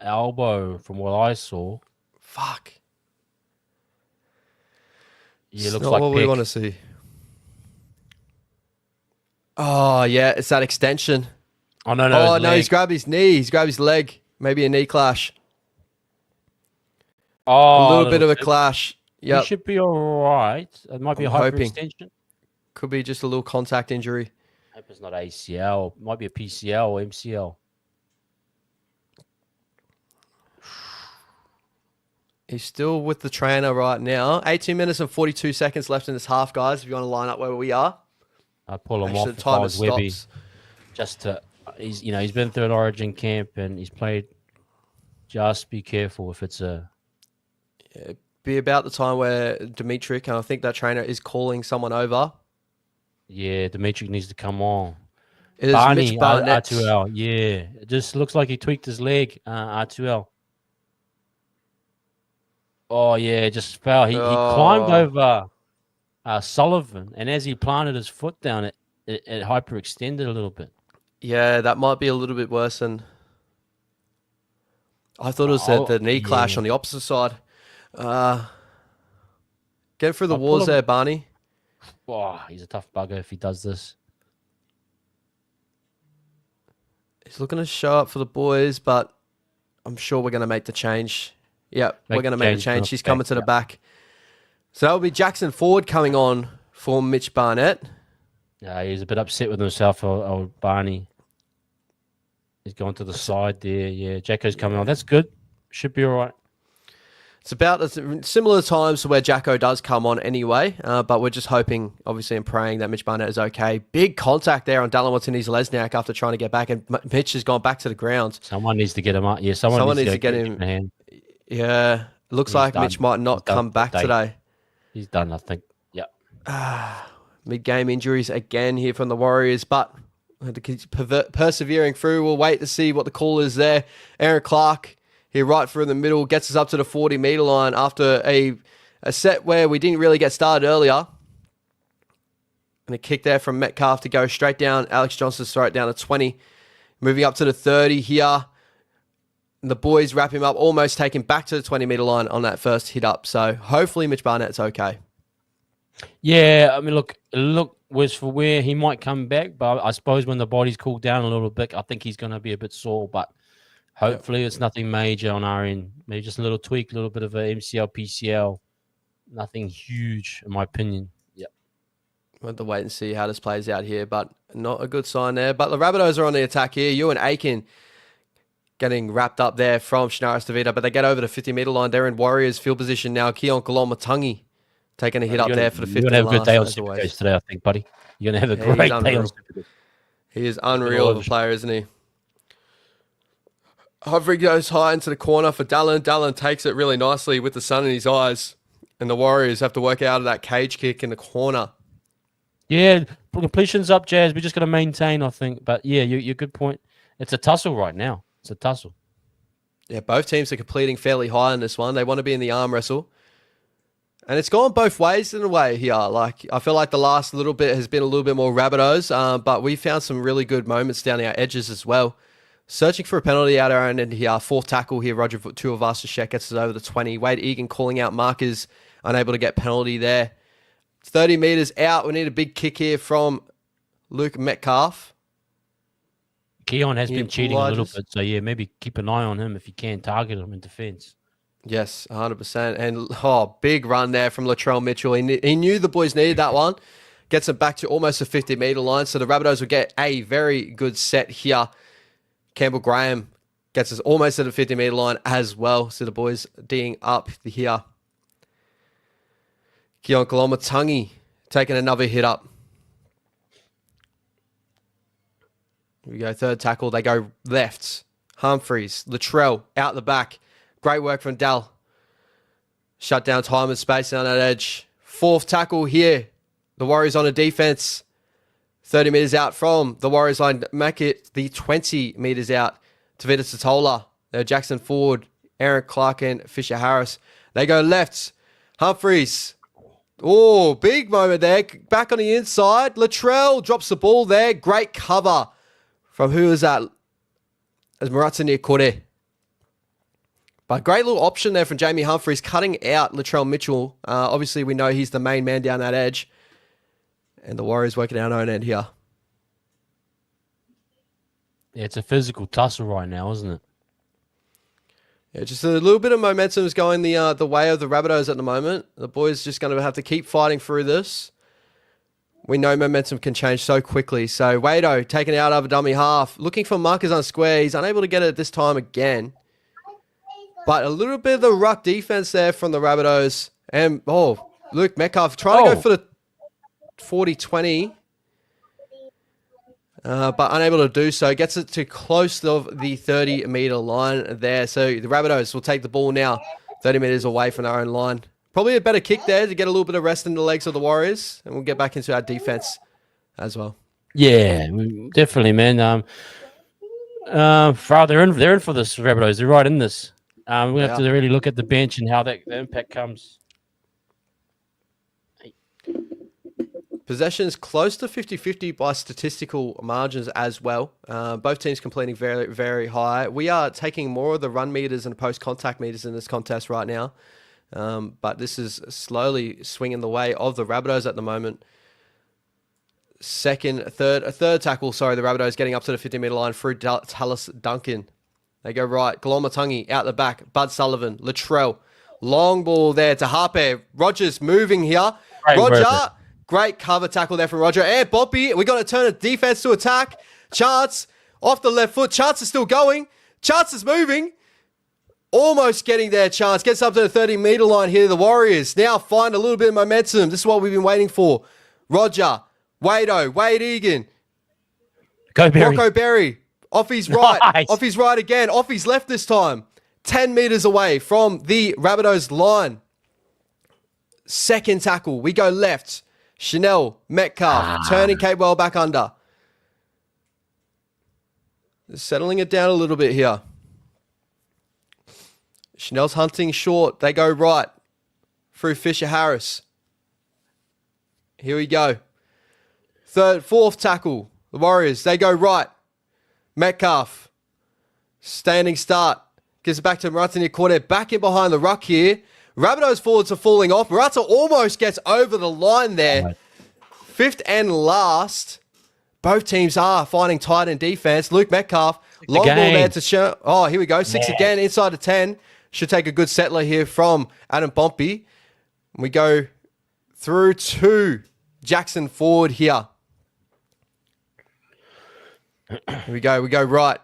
elbow from what I saw. Fuck. Yeah, looks not like what pick. We want to see. Oh, yeah, it's that extension. Oh, no, no, he's grabbed his knee. He's grabbed his leg. Maybe a knee clash. Oh, a little bit of a clash. Yeah, he should be all right. It might be a hyperextension. Could be just a little contact injury. I hope it's not ACL. It might be a PCL or MCL. He's still with the trainer right now. 18 minutes and 42 seconds left in this half, guys. If you want to line up where we are, I'd pull him off if I was Webby. Just to, he's been through an Origin camp and he's played. Just be careful if it's a. Yeah, be about the time where Dimitri, and I think that trainer is calling someone over. Yeah, Dimitri needs to come on. It is Mitch Barnett. R2L. Yeah, it just looks like he tweaked his leg. R2L. Oh, yeah, just fell. He climbed over Sullivan, and as he planted his foot down, it hyperextended a little bit. Yeah, that might be a little bit worse than... I thought it was the knee clash on the opposite side. Get through the walls there, Barney. Oh, he's a tough bugger if he does this. He's looking to show up for the boys, but I'm sure we're going to make the change. Yeah, we're going to make the change. He's coming to the back. So that'll be Jackson Ford coming on for Mitch Barnett. Yeah, he's a bit upset with himself, old Barney. He's gone to the side there. Yeah, Jacko's coming on. That's good. Should be all right. It's about similar times to where Jacko does come on anyway, but we're just hoping, obviously, and praying that Mitch Barnett is okay. Big contact there on Dallin Watson-Lesniak after trying to get back, and Mitch has gone back to the ground. Someone needs to get him up. Yeah, someone needs to get him in hand. Yeah, looks like Mitch might not come back today. He's done, I think. Mid-game injuries again here from the Warriors, but persevering through. We'll wait to see what the call is there. Aaron Clark here right through the middle gets us up to the 40-meter line after a set where we didn't really get started earlier. And a kick there from Metcalf to go straight down Alex Johnson's throat down to 20. Moving up to the 30 here. And the boys wrap him up, almost take him back to the 20-meter line on that first hit up. So hopefully Mitch Barnett's okay. Yeah, I mean, look was for where he might come back, but I suppose when the body's cooled down a little bit, I think he's going to be a bit sore, but hopefully it's nothing major on our end. Maybe just a little tweak, a little bit of a MCL, PCL. Nothing huge, in my opinion. Yep. We'll have to wait and see how this plays out here, but not a good sign there. But the Rabbitohs are on the attack here. Ewan Aiken getting wrapped up there from Shnaris Davida, but they get over the 50-meter line. They're in Warriors field position now. Keon Kolomatangi taking a hit up there for the 50. You're going to have a good day on Supercoach today, I think, buddy. You're going to have a great day on Supercoach. He is unreal of a player, isn't he? Humphrey goes high into the corner for Dallin. Dallin takes it really nicely with the sun in his eyes. And the Warriors have to work out of that cage kick in the corner. Yeah, completion's up, Jazz. We're just going to maintain, I think. But yeah, you're good point. It's a tussle right now. It's a tussle. Yeah, both teams are completing fairly high in this one. They want to be in the arm wrestle. And it's gone both ways in a way here. Like, I feel like the last little bit has been a little bit more Rabbitohs, but we found some really good moments down our edges as well. Searching for a penalty out our own end here. Fourth tackle here. Roger Tuivasa-Sheck gets us over the 20. Wade Egan calling out markers. Unable to get penalty there. 30 meters out. We need a big kick here from Luke Metcalf. Keon has been cheating a little bit. So, yeah, maybe keep an eye on him if you can. Target him in defense. Yes, 100%. And, big run there from Latrell Mitchell. He knew the boys needed that one. Gets it back to almost a 50-meter line. So the Rabbitohs will get a very good set here. Campbell Graham gets us almost at the 50-meter line as well. So the boys D'ing up here. Keon Kolomatangi taking another hit up. Here we go, third tackle. They go left. Humphreys, Latrell out the back. Great work from Dell. Shut down time and space on that edge. Fourth tackle here. The Warriors on a defense. 30 meters out from the Warriors line. Make it the 20 meters out. Tavita Satola. Jackson Ford, Aaron Clark, and Fisher Harris. They go left. Humphreys. Oh, big moment there. Back on the inside. Latrell drops the ball there. Great cover from who is that? As Maratsani Kore. But great little option there from Jamie Humphreys, cutting out Latrell Mitchell. Obviously, we know he's the main man down that edge. And the Warriors working out our own end here. Yeah, it's a physical tussle right now, isn't it? Yeah, just a little bit of momentum is going the way of the Rabbitohs at the moment. The boys just going to have to keep fighting through this. We know momentum can change so quickly. So Wado taken out of a dummy half. Looking for markers on square. He's unable to get it this time again. But a little bit of the ruck defense there from the Rabbitohs. And, Luke Metcalf trying to go for the 40-20. But unable to do so. Gets it to close to the 30-meter line there. So the Rabbitohs will take the ball now 30 meters away from our own line. Probably a better kick there to get a little bit of rest in the legs of the Warriors. And we'll get back into our defense as well. Yeah, definitely, man. They're in for this, Rabbitohs. They're right in this. We have to really look at the bench and how the impact comes. Possessions close to 50-50 by statistical margins as well. Both teams completing very, very high. We are taking more of the run meters and post-contact meters in this contest right now. But this is slowly swinging the way of the Rabbitohs at the moment. Third tackle, the Rabbitohs getting up to the 50-meter line through Tallis Duncan. They go right. Kolomatangi out the back. Bud Sullivan. Latrell. Long ball there to Harpe. Rogers moving here. Roger. Great cover tackle there from Roger. And Bobby. We got to turn the defense to attack. Chance off the left foot. Chance is still going. Chance is moving. Almost getting there, Chance. Gets up to the 30-meter line here. The Warriors now find a little bit of momentum. This is what we've been waiting for. Roger. Wade Egan. Rocco Berry. Off his right. Nice. Off his right again. Off his left this time. 10 meters away from the Rabbitohs line. Second tackle. We go left. Chanel, Metcalf, turning Capewell back under. Settling it down a little bit here. Chanel's hunting short. They go right through Fisher-Harris. Here we go. Fourth tackle. The Warriors, they go right. Metcalf, standing start. Gives it back to Marata near quarter. Back in behind the ruck here. Rabbitohs forwards are falling off. Marata almost gets over the line there. Fifth and last. Both teams are fighting tight in defense. Luke Metcalf, long ball there to show. Oh, here we go. 6 again, inside the 10. Should take a good settler here from Adam Pompey. We go through to Jackson Ford here. Here we go. We go right.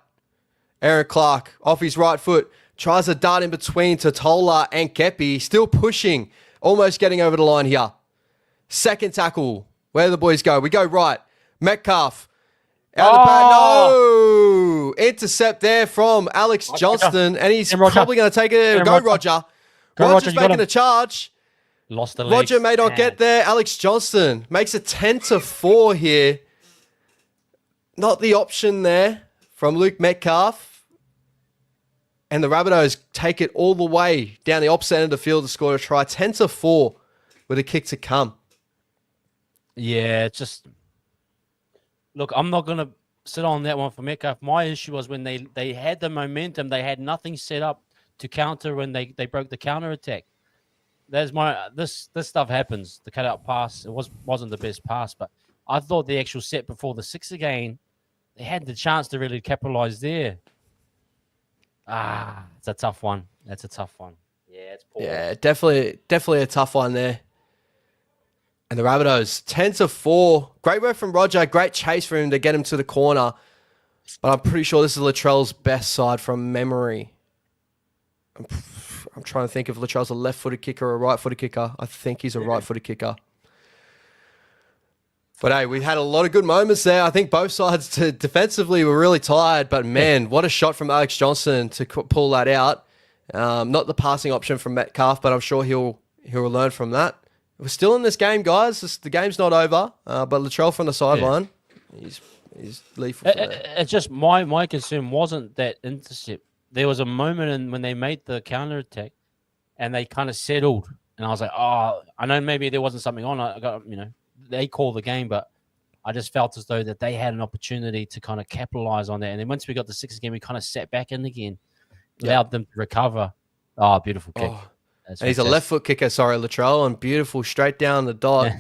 Aaron Clark off his right foot. Tries to dart in between Totola and Kepi. Still pushing. Almost getting over the line here. Second tackle. Where do the boys go? We go right. Metcalf. Out the back. No! Intercept there from Alex Johnston. And he's probably going to take it. Go, Roger. Roger's making a charge. Lost the legs. Roger may not get there. Alex Johnston makes it 10-4 here. Not the option there from Luke Metcalf. And the Rabbitohs take it all the way down the opposite end of the field to score a try. 10-4 with a kick to come. Yeah, it's just... Look, I'm not going to sit on that one for Metcalf. My issue was when they had the momentum, they had nothing set up to counter when they broke the counter attack. That's this stuff happens. The cutout pass, it wasn't the best pass, but I thought the actual set before the 6 again, they had the chance to really capitalize there. It's a tough one. That's a tough one. Yeah, it's poor. Yeah, definitely a tough one there. And the Rabbitohs, 10-4. Great work from Roger. Great chase for him to get him to the corner. But I'm pretty sure this is Latrell's best side from memory. I'm trying to think if Latrell's a left-footed kicker or a right-footed kicker. I think he's a right-footed kicker. But hey, we had a lot of good moments there. I think both sides defensively were really tired. But man, what a shot from Alex Johnson to pull that out. Not the passing option from Metcalf, but I'm sure he'll learn from that. We're still in this game, guys. The game's not over. But Latrell from the sideline, he's lethal. It's just my concern wasn't that intercept. There was a moment when they made the counter attack, and they kind of settled. And I was like, I know maybe there wasn't something on. I got they called the game, but I just felt as though that they had an opportunity to kind of capitalize on that. And then once we got the 6 again, we kind of sat back in again, allowed them to recover. Oh, beautiful kick. And he's a left foot kicker, Latrell, and beautiful straight down the dot.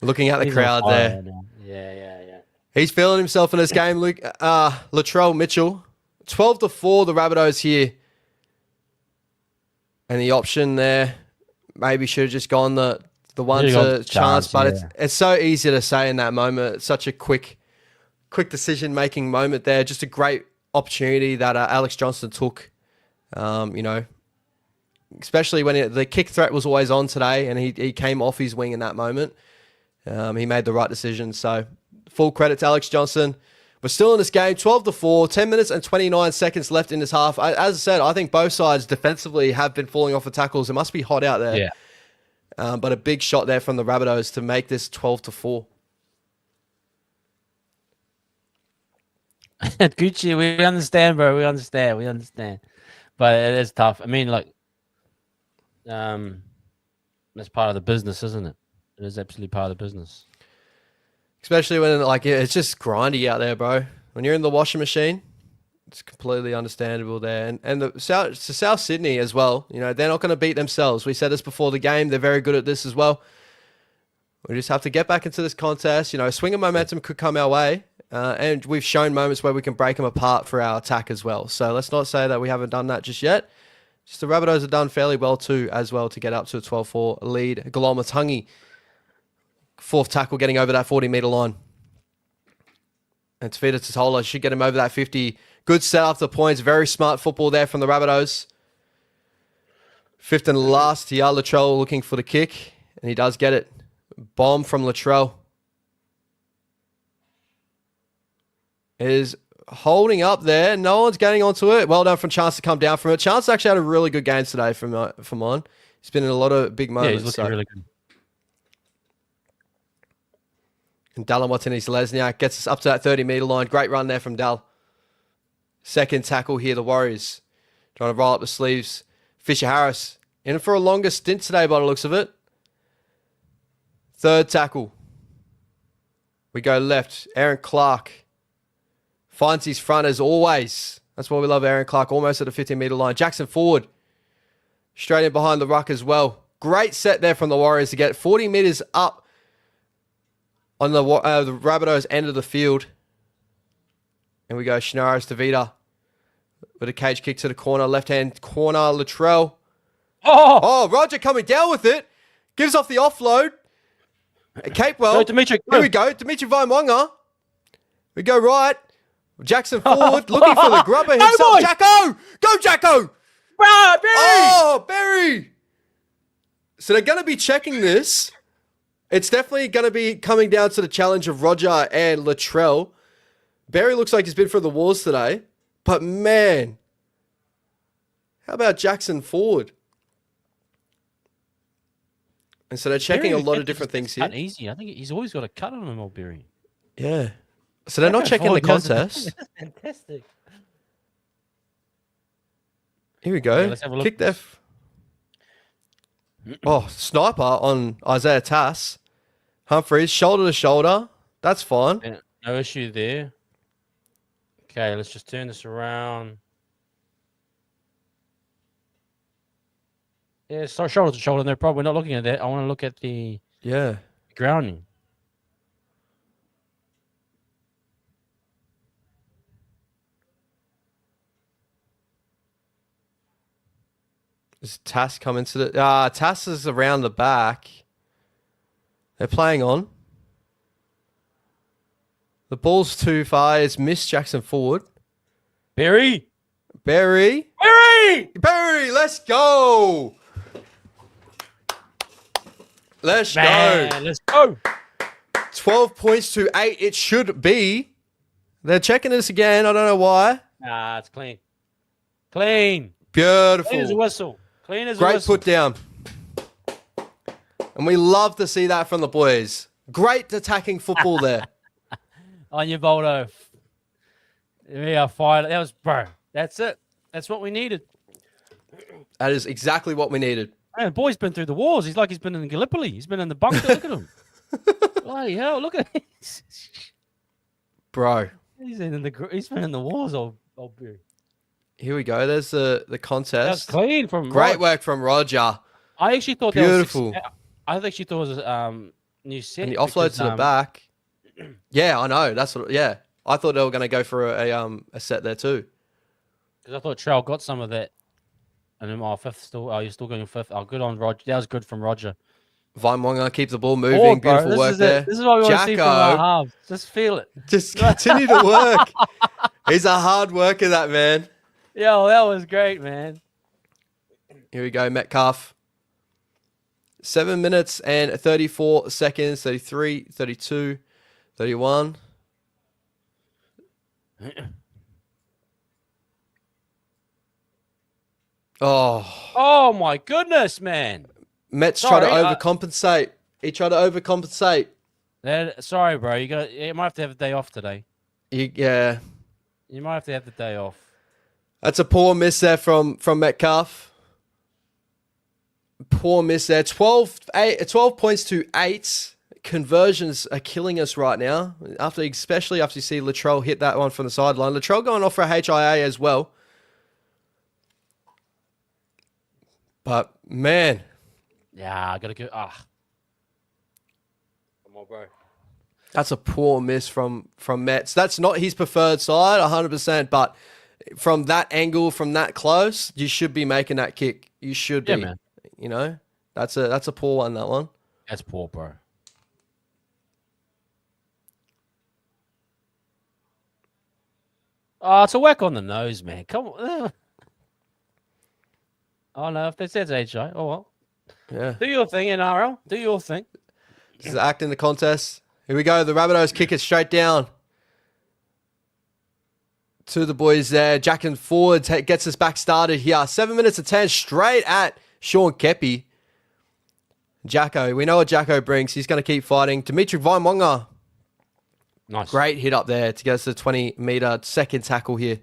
Looking at the crowd there. Yeah. He's feeling himself in this game, Luke. Latrell Mitchell, 12-4, the Rabbitohs here. And the option there, maybe should have just gone the one to chance, but it's so easy to say in that moment. It's such a quick decision-making moment there. Just a great opportunity that Alex Johnston took, especially when the kick threat was always on today, and he came off his wing in that moment. He made the right decision. So full credit to Alex Johnston. We're still in this game, 12-4, 10 minutes and 29 seconds left in this half. As I said, I think both sides defensively have been falling off the tackles. It must be hot out there. Yeah. But a big shot there from the Rabbitohs to make this 12-4. Gucci, we understand, bro. We understand. But it is tough. I mean, like, that's part of the business, isn't it? It is absolutely part of the business. Especially when it's just grindy out there, bro. When you're in the washing machine, it's completely understandable there. And the South Sydney as well, they're not going to beat themselves. We said this before the game. They're very good at this as well. We just have to get back into this contest. Swing of momentum could come our way. And we've shown moments where we can break them apart for our attack as well. So let's not say that we haven't done that just yet. Just the Rabbitohs have done fairly well too, as well, to get up to a 12-4 lead. Galamatungi, fourth tackle, getting over that 40-metre line. And Tavita Totola should get him over that 50. Good set after points. Very smart football there from the Rabbitohs. Fifth and last here, Latrell looking for the kick. And he does get it. Bomb from Latrell. Is holding up there. No one's getting onto it. Well done from Chance to come down from it. Chance actually had a really good game today from on. He's been in a lot of big moments. Yeah, he's looking really good. And Dallin Martinez-Lesniak gets us up to that 30-meter line. Great run there from Dal. Second tackle here, the Warriors. Trying to roll up the sleeves. Fisher-Harris in for a longer stint today by the looks of it. Third tackle. We go left. Aaron Clark finds his front as always. That's why we love Aaron Clark, almost at the 15-meter line. Jackson forward. Straight in behind the ruck as well. Great set there from the Warriors to get 40 meters up on the Rabbitohs end of the field. And we go Shinaris Davida with a cage kick to the corner. Left-hand corner, Latrell. Oh, Roger coming down with it. Gives off the offload. Capewell. Go, Dimitri. Here we go. Dimitri Vaimwanga. We go right. Jackson forward, looking for the grubber himself. Jacko! Go, Jacko! Barry! Oh, Barry! So they're going to be checking this. It's definitely going to be coming down to the challenge of Roger and Latrell. Barry looks like he's been for the wars today. But man, how about Jackson forward? And so they're checking a lot of different things here. Easy. I think he's always got a cut on him, old Barry. Yeah. So they're not checking the contest. That's fantastic. Here we go. Yeah, let's have a look. Kick def. Oh, sniper on Isaiah Tass. Humphreys, shoulder to shoulder. That's fine. Yeah, no issue there. Okay, let's just turn this around. Yeah, so shoulder to shoulder, no problem. We're not looking at that. I want to look at the grounding. Does Tass come into the... Tass is around the back. They're playing on. The ball's too far. It's missed Jackson forward. Barry! Barry, let's go! Let's go! 12 points to 8. It should be. They're checking this again. I don't know why. It's clean. Clean. Beautiful. Clean as a whistle. Clean as a Great whistle. put down. And we love to see that from the boys. Great attacking football there. On your Voldo. We are fired. That was, bro. That's it. That's what we needed. That is exactly what we needed. Man, the boy's been through the wars. He's like he's been in Gallipoli. He's been in the bunker. Look at him. Bloody hell, look at him. Bro. He's been in the wars, old Barry. Here we go. There's the contest. That's clean from Great work from Roger. I actually thought beautiful. I actually thought it was new set. And the offload to the back. Yeah, I know. That's what. Yeah, I thought they were going to go for a set there too. Because I thought Trell got some of that. And then fifth still. Oh, you're still going fifth. Oh, good on Roger. That was good from Roger. Vaimwanga keep the ball moving. Beautiful work there. This is what we want to see from our halves. Just feel it. Just continue to work. He's a hard worker, that man. Yo, that was great, man. Here we go, Metcalf. 7 minutes and 34 seconds. 33, 32, 31. Oh my goodness, man. Met's trying to overcompensate. He tried to overcompensate. Sorry, bro. You might have to have a day off today. Yeah. You might have to have the day off. That's a poor miss there from Metcalf. Poor miss there. 12 points to 8. Conversions are killing us right now. Especially after you see Latrell hit that one from the sideline. Latrell going off for a HIA as well. But, man. Yeah, I got to go. Come on, bro. That's a poor miss from Mets. That's not his preferred side, 100%. But from that angle, from that close, you should be making that kick. You should be. Man. You know, that's a poor one, that one. That's poor, bro. Oh, it's a whack on the nose, man. Come on. Oh, no, if that says HI, oh, well. Yeah. Do your thing, NRL. Do your thing. This is act in the contest. Here we go. The Rabbitohs kick it straight down to the boys there. Jackson forward gets us back started here. 7 minutes of 10 straight at Sean Kepi. Jacko. We know what Jacko brings. He's going to keep fighting. Dimitri Vaimwanga Nice. Great hit up there to get us to the 20-meter second tackle here.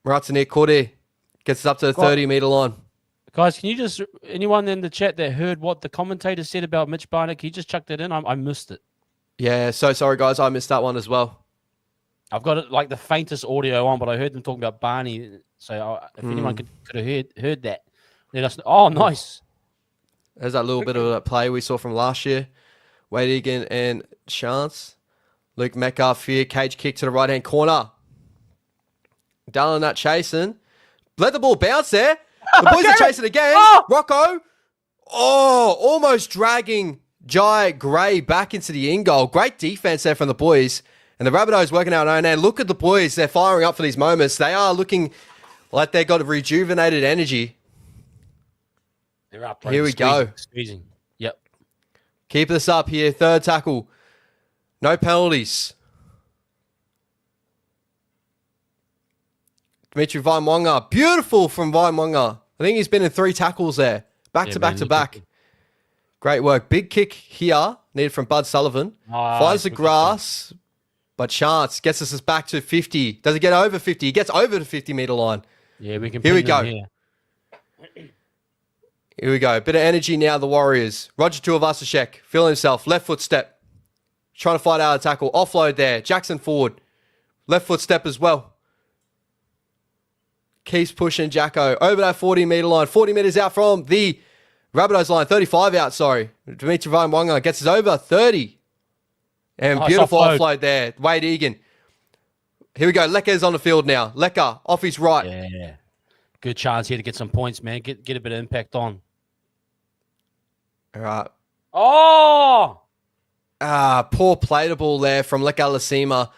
Rabbitohs Kore gets us up to the 30-meter line. Guys, can you just, anyone in the chat that heard what the commentator said about Mitch Barnett, can you just chuck that in? I missed it. Yeah, so sorry, guys. I missed that one as well. I've got it like the faintest audio on, but I heard them talking about Barney. So if anyone could have heard that, let us know. Oh, nice. There's that little bit of that play we saw from last year. Wade Egan and Chance. Luke Metcalf here. Cage kick to the right-hand corner. Dallin that chasing. Let the ball bounce there. The boys are chasing again. Oh! Rocco. Oh, almost dragging Jai Gray back into the in goal. Great defense there from the boys. And the Rabbitohs working out on own. Look at the boys. They're firing up for these moments. They are looking like they've got rejuvenated energy. They're up, bro. Here we go. Squeezing. Yep. Keep this up here. Third tackle. No penalties. Dimitri Vaimonga. Beautiful from Vaimonga. I think he's been in 3 tackles there. Back to back. Great work. Big kick here. Needed from Bud Sullivan. Finds the grass. But Chance gets us back to 50. Does it get over 50? He gets over the 50-meter line. Yeah, we can. Here we go. Here we go. Bit of energy now, the Warriors. Roger Tuivasa-Sheck. Feel himself. Left foot step. Trying to fight out of tackle. Offload there. Jackson forward. Left foot step as well. Keeps pushing Jacko. Over that 40-meter line. 40 meters out from the Rabbitohs line. 35 out, sorry. Dimitri Vaimonga gets us over 30. And beautiful offload there. Wade Egan. Here we go. Lecker's on the field now. Lecker off his right. Yeah. Good chance here to get some points, man. Get a bit of impact on. All right. Oh! Poor play the ball there from Leka Lasima.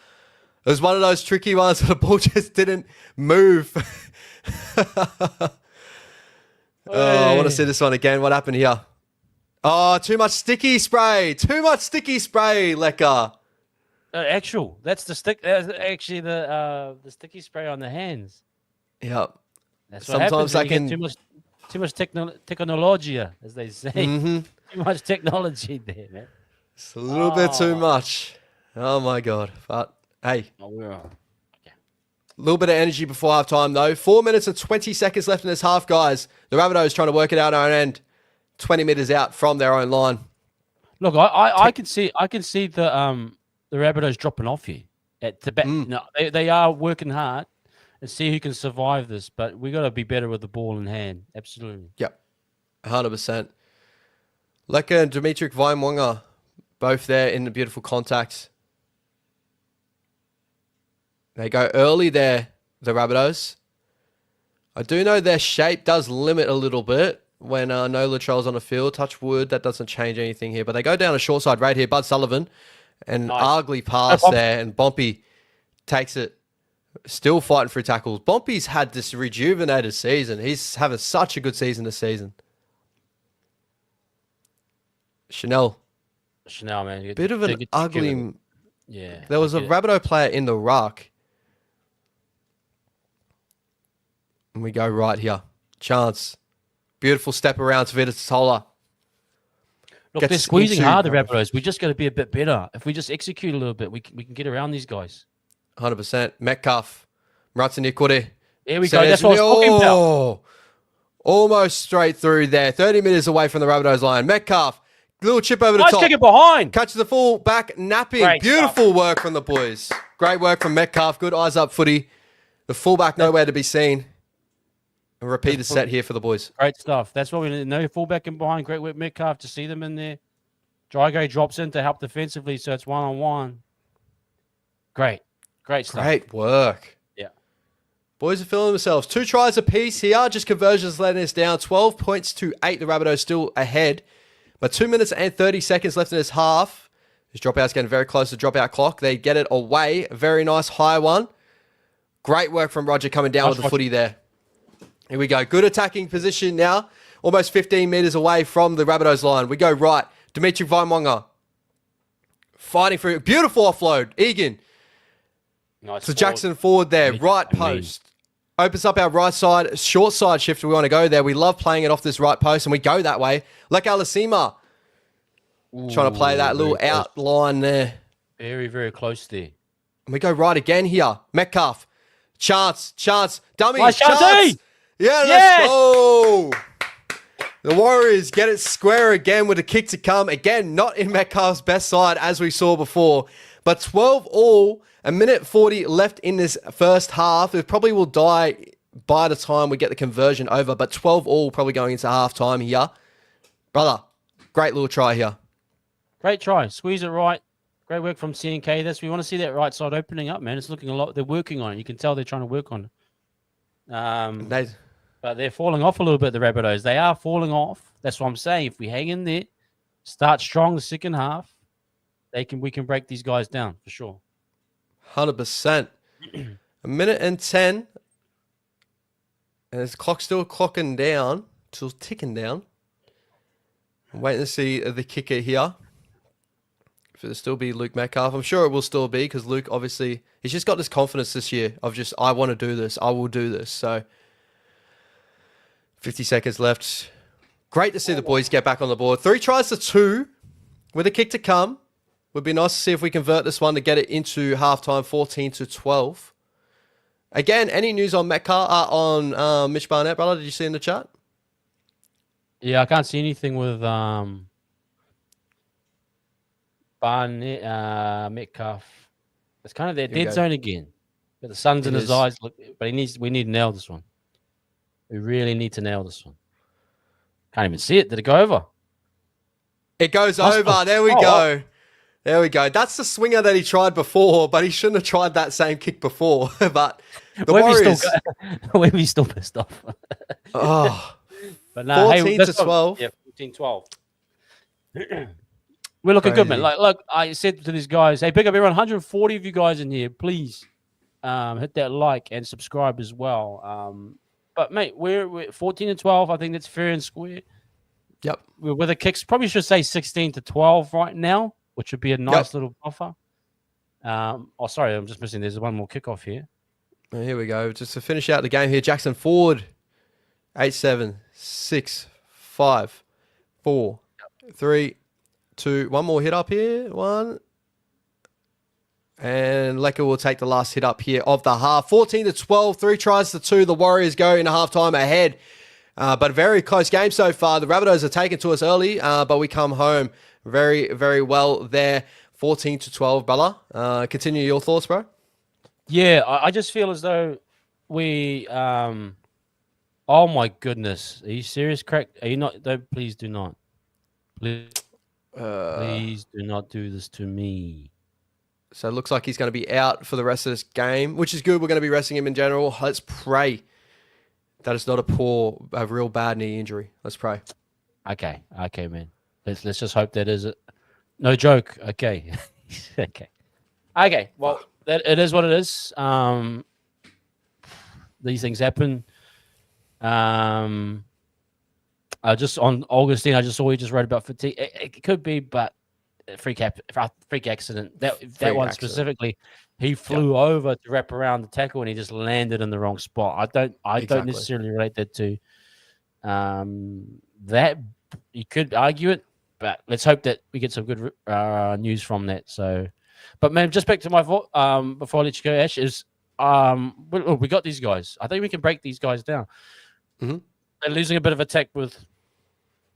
It was one of those tricky ones where the ball just didn't move. I want to see this one again. What happened here? Oh, too much sticky spray. Leka. That's the stick. That's actually the sticky spray on the hands. Yep. That's what happens when you get too much technology, as they say. Too much technology there, man. It's a little bit too much. Oh my god! But hey, a little bit of energy before half time though. 4 minutes and 20 seconds left in this half, guys. The Rabbitohs trying to work it out on our end. 20 meters out from their own line. Look, I can see the Rabbitohs dropping off here at the back. No, they are working hard and see who can survive this, but we got to be better with the ball in hand. Absolutely. Yep, 100%. Leka and Dimitri Vaimonga, both there in the beautiful contact. They go early there, the Rabbitohs. I do know their shape does limit a little bit when no Latrell's on the field. Touch wood, that doesn't change anything here. But they go down a short side right here. Bud Sullivan, an ugly pass there, and Bompy takes it. Still fighting for tackles. Bompy's had this rejuvenated season. He's having such a good season this season. Chanel, man. Bit of an ugly... Yeah. There was a Rabbitoh player in the ruck. And we go right here. Chance. Beautiful step around to Vitatola. Look, they're squeezing hard, the Rabbitohs. We just got to be a bit better. If we just execute a little bit, we can get around these guys. 100%. Metcalf. Rabbitohs Kore. There we go. That's what I was talking about. Almost straight through there. 30 meters away from the Rabbitohs line. Metcalf. Little chip over the top. Nice kick it behind. Catches the full back napping. Great Beautiful work from the boys. Great work from Metcalf. Good eyes up footy. The fullback nowhere to be seen. And repeat the set here for the boys. Great stuff. That's what we need. No fullback in behind. Great work, Metcalf, to see them in there. Drygo drops in to help defensively, so it's one-on-one. Great stuff. Great work. Yeah. Boys are feeling themselves. 2 tries apiece here. Just conversions letting us down. 12 points to 8. The Rabbitohs still ahead. But 2 minutes and 30 seconds left in this half. This dropout's getting very close to the dropout clock. They get it away. Very nice high one. Great work from Roger coming down with the footy there. Here we go. Good attacking position now. Almost 15 meters away from the Rabbitohs line. We go right. Dimitri Vaimonga. Fighting for it. Beautiful offload. Egan. Nice. So Jackson forward there. Right post. Opens up our right side. Short side shift we want to go there. We love playing it off this right post, and we go that way. Leka Lasima. Trying to play that Very little close. outline there. Very, very close there. And we go right again here. Metcalf. Chance. Dummy. Nice chance. Chance. Yeah, Yes! let's go. The Warriors get it square again with a kick to come. Again, not in Metcalf's best side as we saw before. But 12 all, a minute 40 left in this first half. It probably will die by the time we get the conversion over. But 12 all probably going into half time here. Brother, great little try here. Great try. Squeeze it right. Great work from CNK. We want to see that right side opening up, man. It's looking a lot. They're working on it. You can tell they're trying to work on it. But they're falling off a little bit, the Rabbitohs. They are falling off. That's what I'm saying. If we hang in there, start strong the second half, we can break these guys down for sure. 100%. A minute and 10. And this clock's still clocking down. Still ticking down. I'm waiting to see the kicker here. If it'll still be Luke Metcalf. I'm sure it will still be because Luke, obviously, he's just got this confidence this year of just, I want to do this. I will do this. So, 50 seconds left. Great to see the boys get back on the board. 3 tries to 2 with a kick to come. Would be nice to see if we convert this one to get it into halftime, 14-12. Again, any news on Metcalf, on Mitch Barnett, brother? Did you see in the chat? Yeah, I can't see anything with Barnett, Metcalf. It's kind of their dead zone again. But the sun's in his eyes. Look, but we need to nail this one. We really need to nail this one. Can't even see it. Did it go over? It goes over. There we go. There we go. That's the swinger that he tried before, but he shouldn't have tried that same kick before. But the Warriors... We're still pissed off. Oh. But no, 14-12. Yeah, 14-12. We're looking good, man. Look, I said to these guys, hey, pick up everyone, 140 of you guys in here. Please hit that like and subscribe as well. But, mate, we're 14-12. I think that's fair and square. Yep. We're with the kicks. Probably should say 16-12 right now, which would be a nice little buffer. Sorry, I'm just missing. There's one more kickoff here. Here we go. Just to finish out the game here, Jackson Ford. 8-7, 6, 5, 4, 3, 2. One more hit up here. 1. And Lecker will take the last hit up here of the half. 14-12, 3 tries to 2. The Warriors go into halftime ahead. But a very close game so far. The Rabbitohs are taken to us early, but we come home very, very well there. 14-12, brother. Continue your thoughts, bro. Yeah, I just feel as though we... oh, my goodness. Are you serious, Craig? Are you not... Don't, please do not. Please do not do this to me. So it looks like he's going to be out for the rest of this game, which is good. We're going to be resting him in general. Let's pray that it's not a real bad knee injury. Let's pray. Okay, man. Let's just hope that is it. No joke. Okay. Okay. Well, it is what it is. These things happen. Just on Augustine, I just saw he just wrote about fatigue. It could be, but freak accident. That one specifically, he flew over to wrap around the tackle and he just landed in the wrong spot. I don't necessarily relate that to that. You could argue it, but let's hope that we get some good news from that. So, but man, just back to my thought before I let you go, Ash, is we got these guys. I think we can break these guys down. Mm-hmm. They're losing a bit of attack with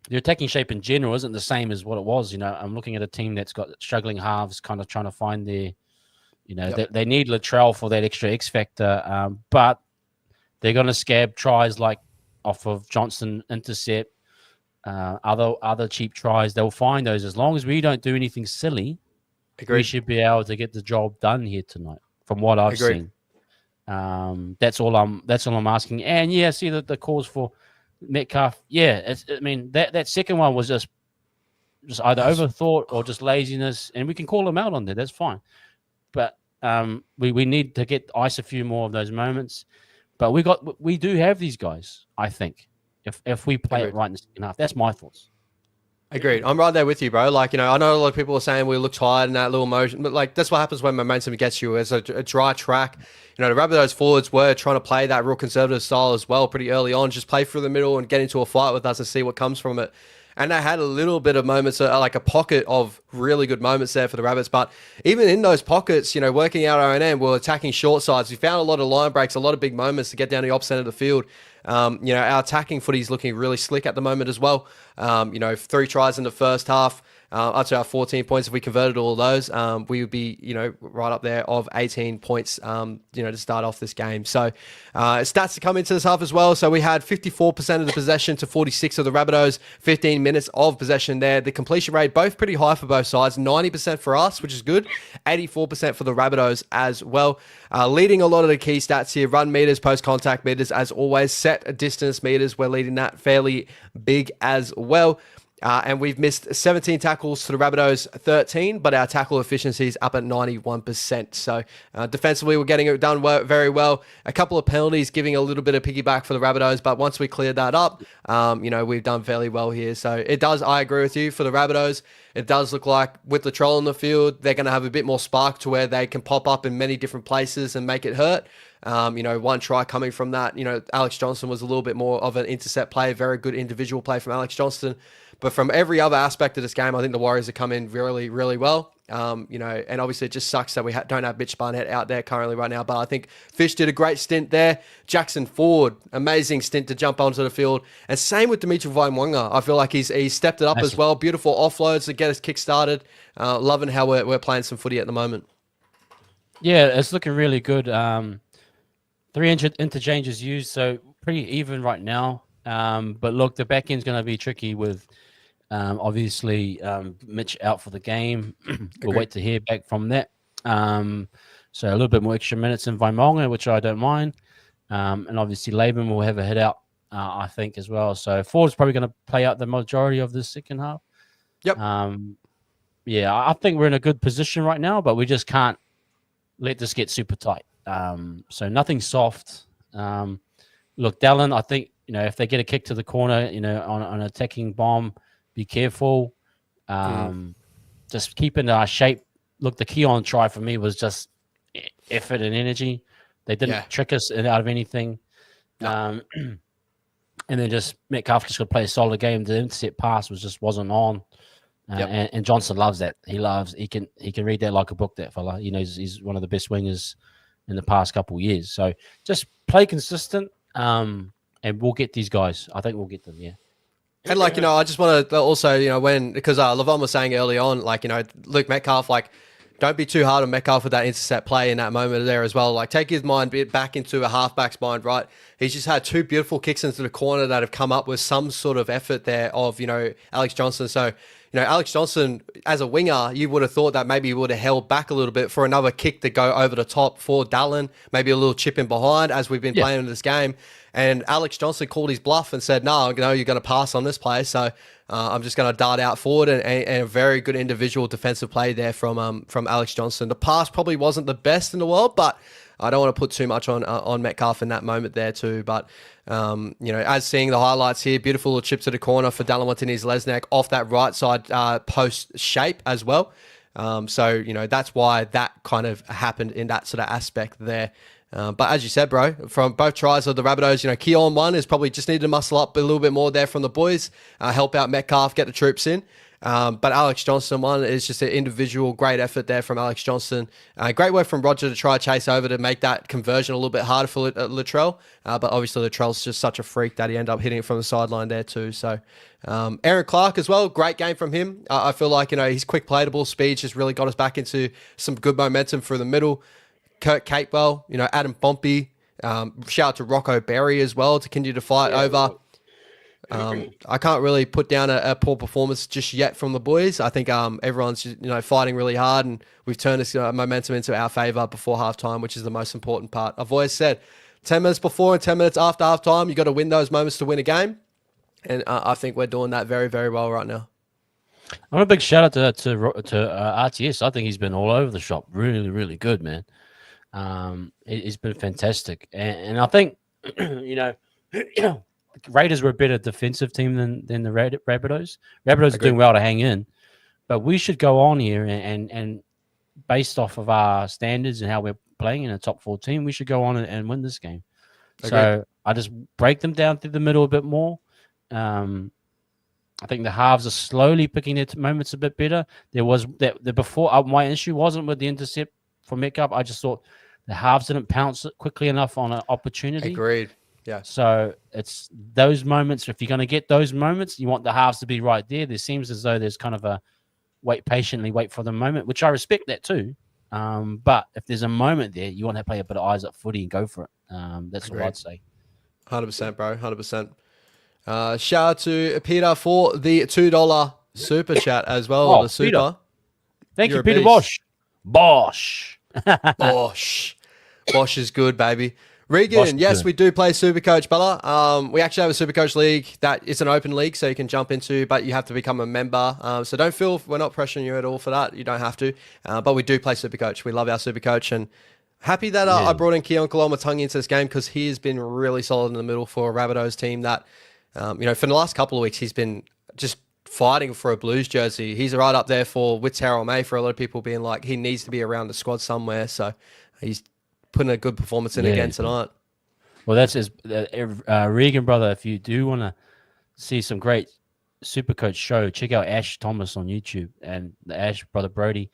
their attacking shape in general isn't the same as what it was. You know, I'm looking at a team that's got struggling halves, kind of trying to find their, they need Latrell for that extra X factor, but they're going to scab tries like off of Johnson intercept, other cheap tries. They'll find those as long as we don't do anything silly. Agreed. We should be able to get the job done here tonight, from what I've seen. That's all I'm asking. And yeah, see the cause for Metcalf. Yeah, that second one was just either overthought or just laziness, and we can call him out on that. That's fine. But we need to ice a few more of those moments. But we do have these guys. I think if we play it right in the second half, that's my thoughts. Agreed. I'm right there with you, bro. Like, I know a lot of people are saying we look tired in that little motion, but like that's what happens when momentum gets you. As a dry track, the Rabbitohs forwards were trying to play that real conservative style as well pretty early on. Just play through the middle and get into a fight with us and see what comes from it. And they had a little bit of moments, like a pocket of really good moments there for the Rabbits. But even in those pockets, working out our own end, we're attacking short sides. We found a lot of line breaks, a lot of big moments to get down the opposite end of the field. Our attacking footy is looking really slick at the moment as well. 3 tries in the first half. Up to our 14 points. If we converted all of those, we would be, right up there of 18 points, to start off this game. So stats to come into this half as well. So we had 54% of the possession to 46 of the Rabbitohs, 15 minutes of possession there. The completion rate, both pretty high for both sides, 90% for us, which is good, 84% for the Rabbitohs as well. Leading a lot of the key stats here, run meters, post-contact meters, as always, set distance meters, we're leading that fairly big as well. And we've missed 17 tackles to the Rabbitohs, 13, but our tackle efficiency is up at 91%. So defensively, we're getting it done very well. A couple of penalties giving a little bit of piggyback for the Rabbitohs, but once we cleared that up, we've done fairly well here. So it does, I agree with you, for the Rabbitohs, it does look like with Latrell on the field, they're going to have a bit more spark to where they can pop up in many different places and make it hurt. One try coming from that, Alex Johnston was a little bit more of an intercept play, very good individual play from Alex Johnston. But from every other aspect of this game, I think the Warriors have come in really, really well. And obviously it just sucks that we don't have Mitch Barnett out there currently right now. But I think Fish did a great stint there. Jackson Ford, amazing stint to jump onto the field. And same with Dimitri Vaimwanga. I feel like he's stepped it up as well. Beautiful offloads to get us kick-started. Loving how we're playing some footy at the moment. Yeah, it's looking really good. 3 interchanges used, so pretty even right now. But look, the back end's going to be tricky with... obviously, Mitch out for the game. We'll wait to hear back from that. So a little bit more extra minutes in Vaimonga, which I don't mind. And obviously, Laban will have a hit out, I think, as well. So Ford's probably going to play out the majority of the second half. Yep. I think we're in a good position right now, but we just can't let this get super tight. So nothing soft. Look, Dallin, I think, if they get a kick to the corner, on an attacking bomb, be careful. Just keeping our shape. Look, the Keon try for me was just effort and energy. They didn't trick us out of anything. No. And then just Metcalf just could play a solid game. The intercept pass wasn't on. And Johnson loves that. He can read that like a book, that fella. He's one of the best wingers in the past couple of years. So just play consistent, and we'll get these guys. I think we'll get them, yeah. And I just want to also, because Levon was saying early on, Luke Metcalf, don't be too hard on Metcalf with that intercept play in that moment there as well. Take his mind back into a halfback's mind, right? He's just had 2 beautiful kicks into the corner that have come up with some sort of effort there of, Alex Johnston. So, Alex Johnston, as a winger, you would have thought that maybe he would have held back a little bit for another kick to go over the top for Dallin, maybe a little chip in behind as we've been playing in this game. And Alex Johnston called his bluff and said, no, you're going to pass on this play. So I'm just going to dart out forward, and a very good individual defensive play there from Alex Johnston. The pass probably wasn't the best in the world, but I don't want to put too much on Metcalf in that moment there too. But, as seeing the highlights here, beautiful little chip to the corner for Dallin Martinez-Lesniak off that right side post shape as well. So that's why that kind of happened in that sort of aspect there. But as you said, bro, from both tries of the Rabbitohs, Keon one is probably just needed to muscle up a little bit more there from the boys, help out Metcalf, get the troops in. But Alex Johnston one is just an individual great effort there from Alex Johnston. Great work from Roger to try chase over to make that conversion a little bit harder for Latrell. But obviously Latrell's just such a freak that he ended up hitting it from the sideline there too. So Aaron Clark as well, great game from him. I feel like, his quick playable speed just really got us back into some good momentum through the middle. Kurt Capewell, Adam Pompey, shout out to Rocco Berry as well to continue to fight over. I can't really put down a poor performance just yet from the boys. I think everyone's fighting really hard, and we've turned this momentum into our favour before halftime, which is the most important part. I've always said 10 minutes before and 10 minutes after halftime, you got to win those moments to win a game, and I think we're doing that very, very well right now. I'm a big shout out to RTS. I think he's been all over the shop. Really, really good, man. It's been fantastic, and I think the Raiders were a better defensive team than the Rabbitohs. Rabbitohs are doing well to hang in, but we should go on here and based off of our standards and how we're playing in a top 4 team, we should go on and win this game. So I just break them down through the middle a bit more, and I think the halves are slowly picking their moments a bit better. There was that the before my issue wasn't with the intercept for Metcalf. I just thought the halves didn't pounce it quickly enough on an opportunity. Agreed. Yeah. So it's those moments. If you're going to get those moments, you want the halves to be right there. There seems as though there's kind of a wait for the moment, which I respect that too. But if there's a moment there, you want to play a bit of eyes up footy and go for it. That's Agreed. what I'd say. 100%, bro. 100%. Shout out to Peter for the $2 super chat as well. Oh, the super. Peter. Thank You're you, a Peter beast. Bosch. Bosch. Bosch is good, baby. Regan, Bosch is yes, good. we do play Supercoach, brother. We actually have a Supercoach league that is an open league, so you can jump into, but you have to become a member. So don't feel we're not pressuring you at all for that. You don't have to. But we do play Supercoach. We love our Supercoach, and happy that I brought in Keon Kalamatangi into this game because he has been really solid in the middle for a Rabbitohs team that, for the last couple of weeks, he's been just fighting for a Blues jersey. He's right up there for with Terrell May for a lot of people being like, he needs to be around the squad somewhere. So he's putting a good performance in again tonight. Well, that's his Regan, brother. If you do want to see some great Supercoach show, check out Ash Thomas on YouTube and the Ash brother Brody.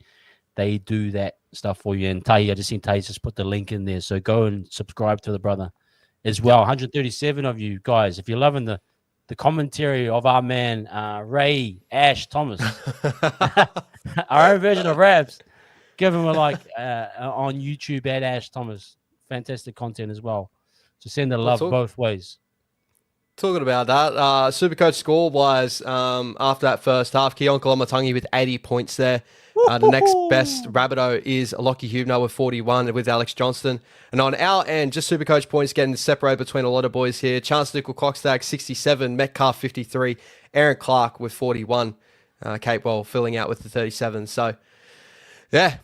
They do that stuff for you. And Tahi, I just seen Tahi just put the link in there. So go and subscribe to the brother as well. 137 of you guys. If you're loving the commentary of our man, Ray Ash Thomas, our own version of Rabs, give him a like on YouTube at Ash Thomas. Fantastic content as well. So send the love both ways. Talking about that, Supercoach score-wise, after that first half, Keon Kalamatangi with 80 points there. The next best Rabbitoh is Lockie Hubner with 41 with Alex Johnston. And on our end, just Supercoach points getting separated between a lot of boys here. Chance Nickel-Cockstag, 67. Metcalf, 53. Aaron Clark with 41. Capewell filling out with the 37. So, yeah.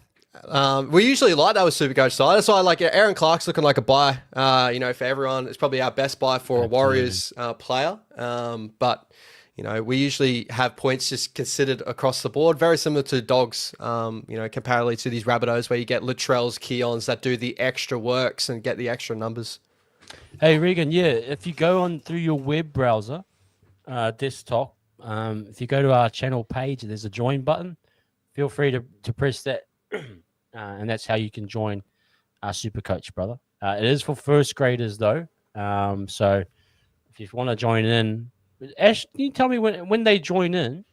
We usually like that with Supercoach side. That's why I like Aaron Clark's looking like a buy, for everyone. It's probably our best buy for a Warriors player. But we usually have points just considered across the board, very similar to Dogs, comparatively to these Rabbitohs where you get Latrells, Keons that do the extra works and get the extra numbers. Hey, Regan, if you go on through your web browser, desktop, if you go to our channel page, there's a join button. Feel free to press that. And that's how you can join our Supercoach, brother. It is for first graders, though. So if you want to join in, Ash, can you tell me when they join in,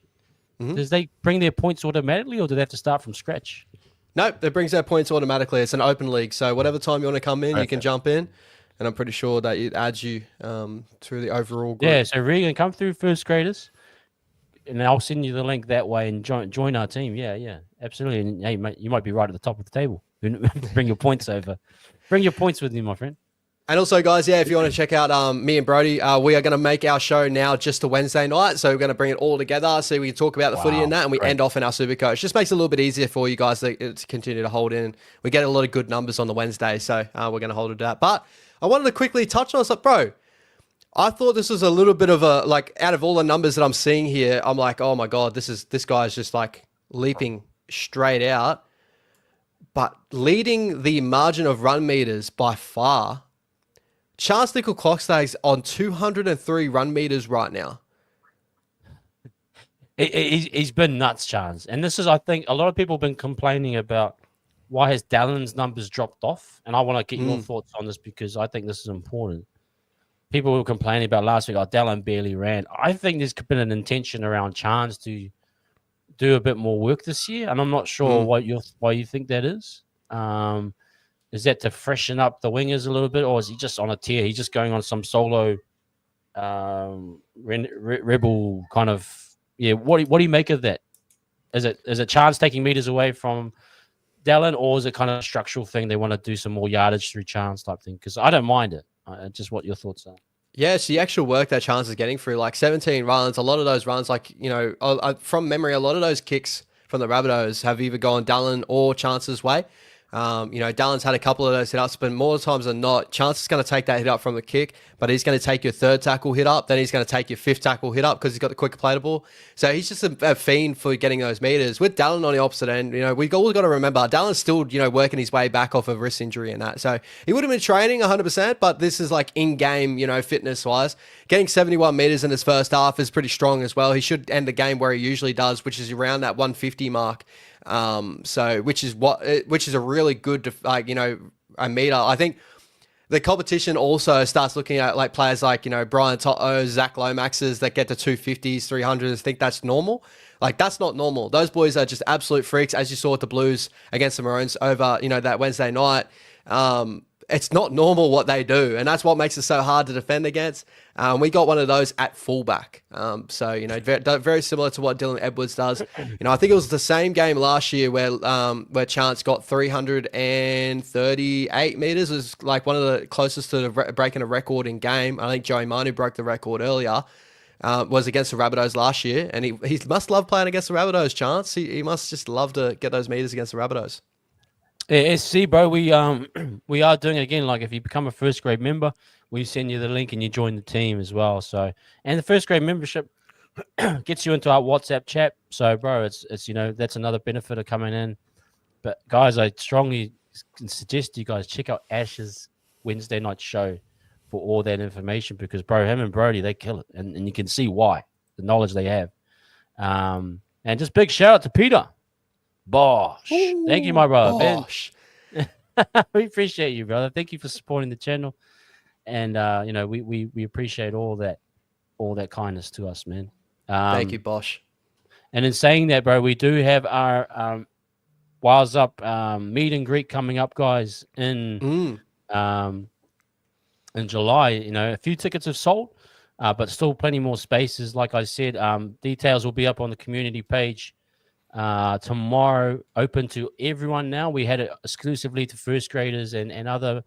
does they bring their points automatically or do they have to start from scratch? Nope, it brings their points automatically. It's an open league. So whatever time you want to come in, you can jump in. And I'm pretty sure that it adds you through the overall group. Yeah, so Regan, come through first graders. And I'll send you the link that way and join our team. Yeah, absolutely. And hey, mate, you might be right at the top of the table. Bring your points over. Bring your points with you, my friend. And also, guys, if you want to check out me and Brody, we are going to make our show now just a Wednesday night. So we're going to bring it all together so we can talk about the footy and that, and we end off in our Supercoach. Just makes it a little bit easier for you guys to continue to hold in. We get a lot of good numbers on the Wednesday, so we're going to hold it to that. But I wanted to quickly touch on something, bro. I thought this was a little bit of a, out of all the numbers that I'm seeing here, I'm like, oh my God, this guy's just leaping straight out. But leading the margin of run meters by far, Chance Nickel-Cockstag's on 203 run meters right now. He's been nuts, Chance. And this is, I think, a lot of people have been complaining about why has Dallin's numbers dropped off. And I want to get your thoughts on this because I think this is important. People were complaining about last week, Dallin barely ran. I think there's been an intention around Chance to do a bit more work this year, and I'm not sure why you think that is. Is that to freshen up the wingers a little bit, or is he just on a tear? He's just going on some solo rebel kind of What do you make of that? Is it Chance taking meters away from Dallin, or is it kind of a structural thing? They want to do some more yardage through Chance type thing? Because I don't mind it. Just what your thoughts are. Yeah, it's the actual work that Chance is getting through, 17 runs. A lot of those runs, from memory, a lot of those kicks from the Rabbitohs have either gone Dallin or Chance's way. Dallin's had a couple of those hit ups, but more times than not, Chance is going to take that hit up from the kick, but he's going to take your third tackle hit up, then he's going to take your fifth tackle hit up because he's got the quicker play the ball. So he's just a fiend for getting those meters. With Dallin on the opposite end, we've all got to remember Dallin's still, working his way back off of wrist injury and that. So he would have been training 100%, but this is like in-game, fitness wise. Getting 71 meters in his first half is pretty strong as well. He should end the game where he usually does, which is around that 150 mark. Which is a really good, a meter. I think the competition also starts looking at like players like, Brian Toto, Zach Lomaxes that get to 250s, 300s. I think that's normal. Like, that's not normal. Those boys are just absolute freaks, as you saw with the Blues against the Maroons over, that Wednesday night. It's not normal what they do, and that's what makes it so hard to defend against. We got one of those at fullback. Very similar to what Dylan Edwards does. I think it was the same game last year where Chance got 338 meters. It was like one of the closest to breaking a record in game. I think Joey Manu broke the record earlier. Was against the Rabbitohs last year, and he must love playing against the Rabbitohs, Chance. He must just love to get those meters against the Rabbitohs. Yeah, SC, bro, we are doing it again. Like, if you become a first grade member, we send you the link and you join the team as well. So, and the first grade membership gets you into our WhatsApp chat. So, bro, it's that's another benefit of coming in. But guys, I strongly suggest you guys check out Ash's Wednesday night show for all that information, because, bro, him and Brody, they kill it, and you can see why, the knowledge they have. And just big shout out to Peter. Bosh. Ooh, thank you, my brother. Bosh. We appreciate you, brother. Thank you for supporting the channel. And we appreciate all that kindness to us, man. Thank you, Bosh. And in saying that, bro, we do have our Wires Up meet and greet coming up, guys, in July. A few tickets have sold, but still plenty more spaces. Like I said, details will be up on the community page tomorrow, open to everyone now. We had it exclusively to first graders and other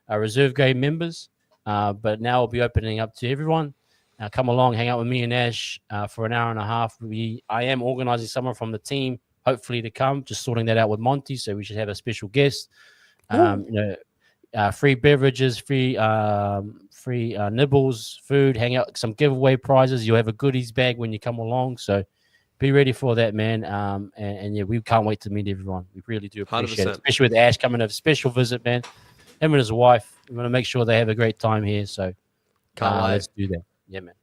reserve grade members, but now we'll be opening up to everyone. Come along, hang out with me and Ash for an hour and a half. I am organizing someone from the team, hopefully, to come, just sorting that out with Monty, so we should have a special guest. Free beverages, free nibbles, food, hang out, some giveaway prizes. You'll have a goodies bag when you come along, so be ready for that, man. And yeah, we can't wait to meet everyone. We really do appreciate 100%. It, especially with Ash coming, a special visit, man. Him and his wife. We want to make sure they have a great time here. So let's do that. Yeah, man.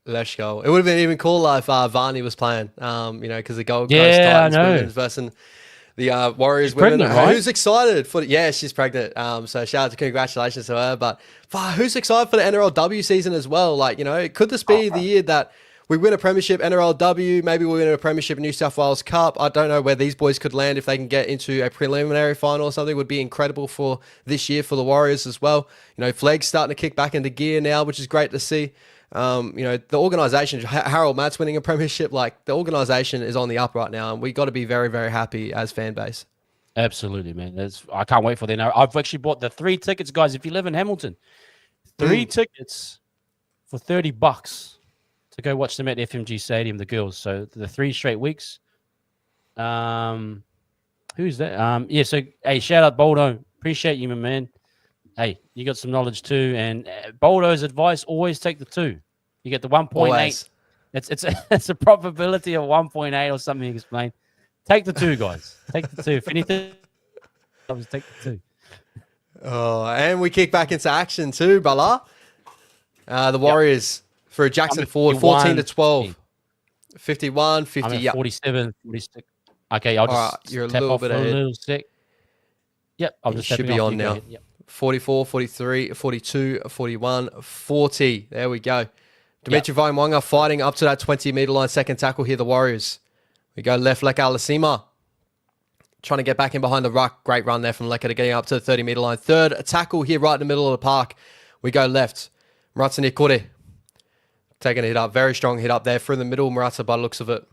Let's go. It would have been even cooler if Varney was playing. Because the Gold Coast Titans women versus the Warriors women. Pregnant, right? Who's excited for? Yeah, she's pregnant. So shout out to congratulations to her. But who's excited for the NRLW season as well? Like, could this be the year that we win a premiership NRLW, maybe we win a premiership New South Wales Cup? I don't know where these boys could land if they can get into a preliminary final or something. It would be incredible for this year for the Warriors as well. Fleg's starting to kick back into gear now, which is great to see. The organisation, Harold Matt's winning a premiership, like the organisation is on the up right now, and we got to be very, very happy as fan base. Absolutely, man. I can't wait for them. I've actually bought the 3 tickets, guys. If you live in Hamilton, 3 tickets for $30 to go watch them at FMG Stadium, the girls. So the 3 straight weeks. Who's that? So hey, shout out Boldo. Appreciate you, my man. Hey, you got some knowledge too. And Boldo's advice: always take the 2. You get the 1.8. It's a probability of 1.8 or something. He explained. Take the 2, guys. Take the 2. If anything, just take the 2. Oh, and we kick back into action too, Bala. The Warriors. For Jackson Ford, 14-12. 51, 50. Yeah. 47, 46. Okay, I'll just you're tap a little off bit for ahead. a little sec. Yep, I'll just should be on now. Yep. 44, 43, 42, 41, 40. There we go. Dimitri Vaimonga fighting up to that 20-meter line. Second tackle here, the Warriors. We go left, Leka Alasima. Trying to get back in behind the ruck. Great run there from Leka to getting up to the 30-meter line. Third tackle here right in the middle of the park. We go left. Muratsani Kore. Taking a hit up. Very strong hit up there through the middle, Murata, by the looks of it.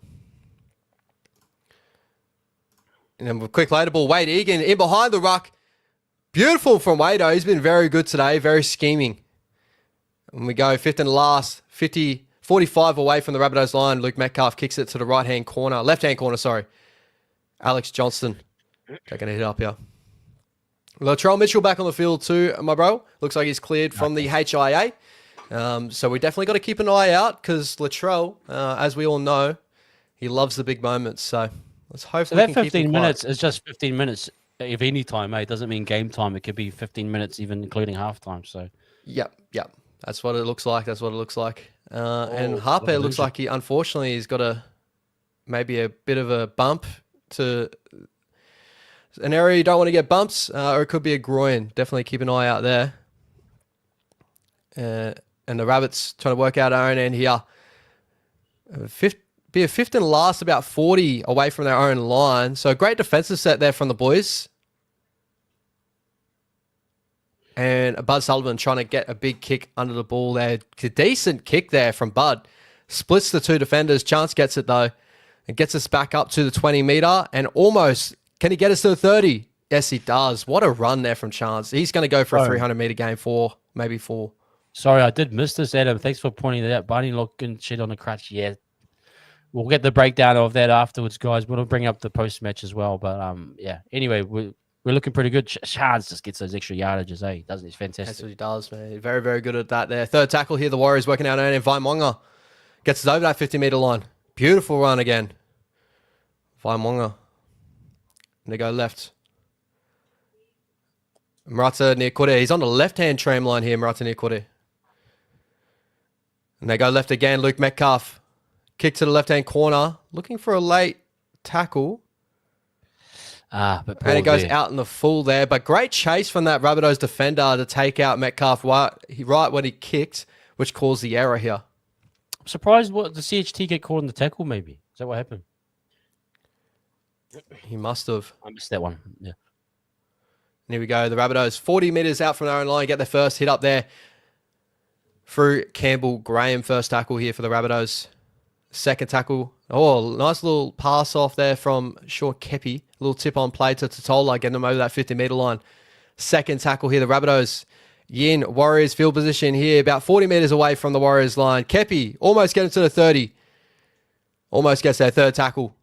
And then with quick later ball, Wade Egan in behind the ruck. Beautiful from Wado. He's been very good today. Very scheming. And we go fifth and last. 45 away from the Rabbitohs line. Luke Metcalf kicks it to the left-hand corner, sorry. Alex Johnston taking a hit up here. Latrell Mitchell back on the field too, my bro. Looks like he's cleared from the HIA. So we definitely got to keep an eye out because Latrell, as we all know, he loves the big moments. So let's hope So that 15 minutes is just 15 minutes of any time, mate. It doesn't mean game time. It could be 15 minutes, even including halftime. So Yep. That's what it looks like. And Harper looks like he's got maybe a bit of a bump to an area you don't want to get bumps, or it could be a groin. Definitely keep an eye out there. And the Rabbits trying to work out our own end here. Be a fifth and last, about 40 away from their own line. So great defensive set there from the boys. And Bud Sullivan trying to get a big kick under the ball there. A decent kick there from Bud. Splits the two defenders. Chance gets it though. And gets us back up to the 20 meter. And almost, can he get us to the 30? Yes, he does. What a run there from Chance. He's going to go for a 300 meter game, maybe four. Sorry, I did miss this, Adam. Thanks for pointing that out. Bunny looking shit on the crutch. Yeah. We'll get the breakdown of that afterwards, guys. We'll bring up the post-match as well. But, yeah. Anyway, we're looking pretty good. Chance just gets those extra yardages, eh? Doesn't he? It's fantastic. That's what he does, man. Very, very good at that there. Third tackle here. The Warriors working out on Vaimonga. Gets us over that 50-meter line. Beautiful run again. Vaimonga. And they go left. Murata Niakore. He's on the left-hand tram line here, Murata Niakore. And they go left again. Luke Metcalf. Kick to the left-hand corner. Looking for a late tackle. And it goes out in the full there. But great chase from that Rabbitohs defender to take out Metcalf right when he kicked, which caused the error here. I'm surprised what the CHT get caught in the tackle, maybe. Is that what happened? He must have. I missed that one. Yeah. And here we go. The Rabbitohs 40 metres out from their own line. Get their first hit up there. Through Campbell Graham. First tackle here for the Rabbitohs. Second tackle. Oh, nice little pass off there from Sean Kepi. A little tip on play to Totola, getting them over that 50-metre line. Second tackle here. The Rabbitohs. Yin, Warriors field position here. About 40 metres away from the Warriors line. Kepi almost getting to the 30. Almost gets their third tackle.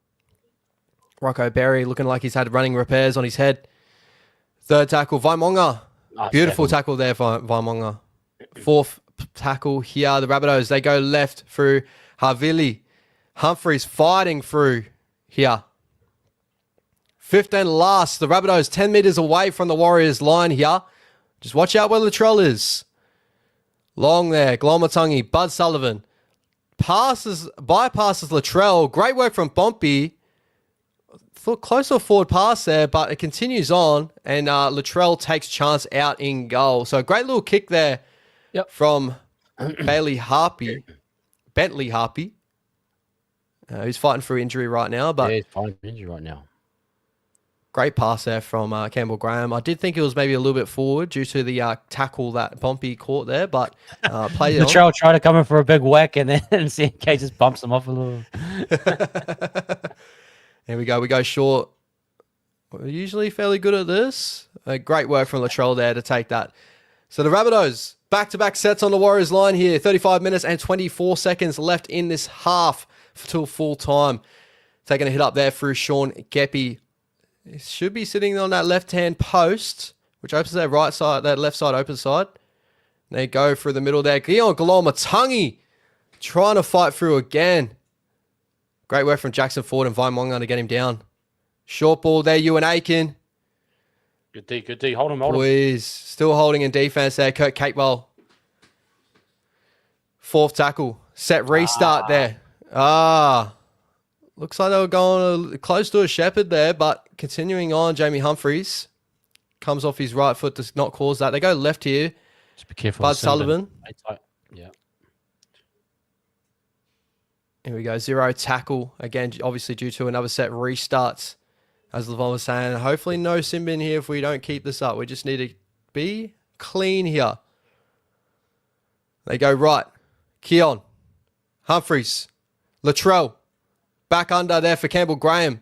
Rocco Berry looking like he's had running repairs on his head. Third tackle. Vaimonga. Beautiful tackle there for Vaimonga. Fourth tackle here. The Rabbitohs, they go left through Havili. Humphreys fighting through here. Fifth and last. The Rabbitohs 10 metres away from the Warriors line here. Just watch out where Latrell is. Long there. Glomatungi. Bud Sullivan. Bypasses Latrell. Great work from Pompey. Close to a forward pass there, but it continues on. And Latrell takes Chance out in goal. So a great little kick there from Bentley Harpy. Who's fighting through injury right now. But yeah, he's fighting through injury right now. Great pass there from Campbell Graham. I did think it was maybe a little bit forward due to the tackle that Pompey caught there, but played it on. Latrell tried to come in for a big whack, and then CNK just bumps him off a little. Here we go. We go short. We're usually fairly good at this. Great work from Latrell there to take that. So the Rabbitohs, back-to-back sets on the Warriors line here. 35 minutes and 24 seconds left in this half till full time. Taking a hit up there through Sean Kepi. He should be sitting on that left-hand post, which opens that right side, that left side open side. They go through the middle there. Gion Glomatungi trying to fight through again. Great work from Jackson Ford and Vaimonga to get him down. Short ball there, Ewan Aiken. Good D. Hold him. Boys, still holding in defense there. Kurt Catewell. Fourth tackle. Set restart there. Looks like they were going close to a shepherd there, but continuing on, Jamie Humphreys comes off his right foot to not cause that. They go left here. Just be careful. Bud Sullivan. Yeah. Here we go. Zero tackle. Again, obviously due to another set restarts. As Levon was saying, hopefully no sin bin here if we don't keep this up. We just need to be clean here. They go right. Keon. Humphreys. Latrell. Back under there for Campbell Graham.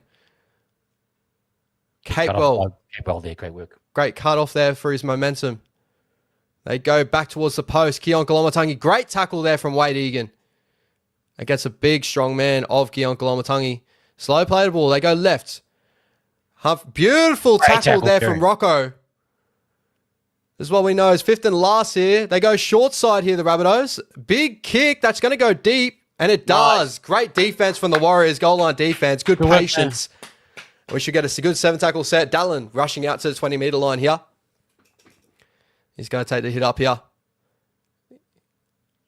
Catewell. Catewell there, great work. Great cut off there for his momentum. They go back towards the post. Keon Glomatungi. Great tackle there from Wade Egan. Against a big, strong man of Keon Glomatungi. Slow play the ball. They go left. Beautiful tackle there from Rocco. This is what we know is fifth and last here. They go short side here, the Rabbitohs. Big kick. That's going to go deep. And it does. Nice. Great defense from the Warriors. Goal line defense. Good patience. We should get a good 7-tackle set. Dallin rushing out to the 20-meter line here. He's going to take the hit up here.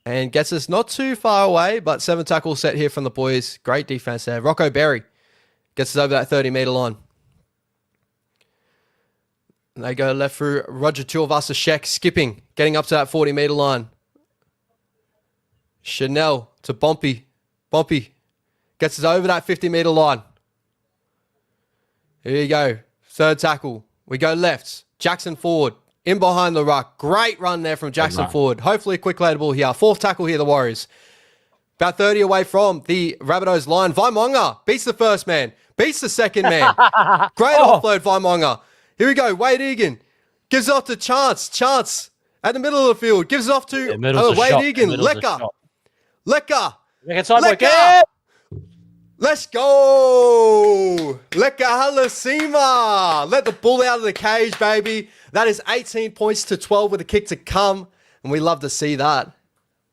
And gets us not too far away, but 7-tackle set here from the boys. Great defense there. Rocco Berry gets us over that 30-meter line. And they go left through Roger Tuivasa-Sheck, skipping, getting up to that 40-meter line. Chanel to Bumpy. Bumpy gets us over that 50-meter line. Here you go. Third tackle. We go left. Jackson forward. In behind the ruck. Great run there from Jackson forward. Hopefully a quick later ball here. Fourth tackle here, the Warriors. About 30 away from the Rabbitohs line. Vaimonga beats the first man. Beats the second man. Great offload, Vaimonga. Here we go. Wade Egan gives it off to Chance. Chance at the middle of the field. Gives it off to Wade Egan. Lecker. Lecker. Lecker. Let's go. Lecker Halasima. Let the bull out of the cage, baby. That is 18 points to 12 with a kick to come. And we love to see that.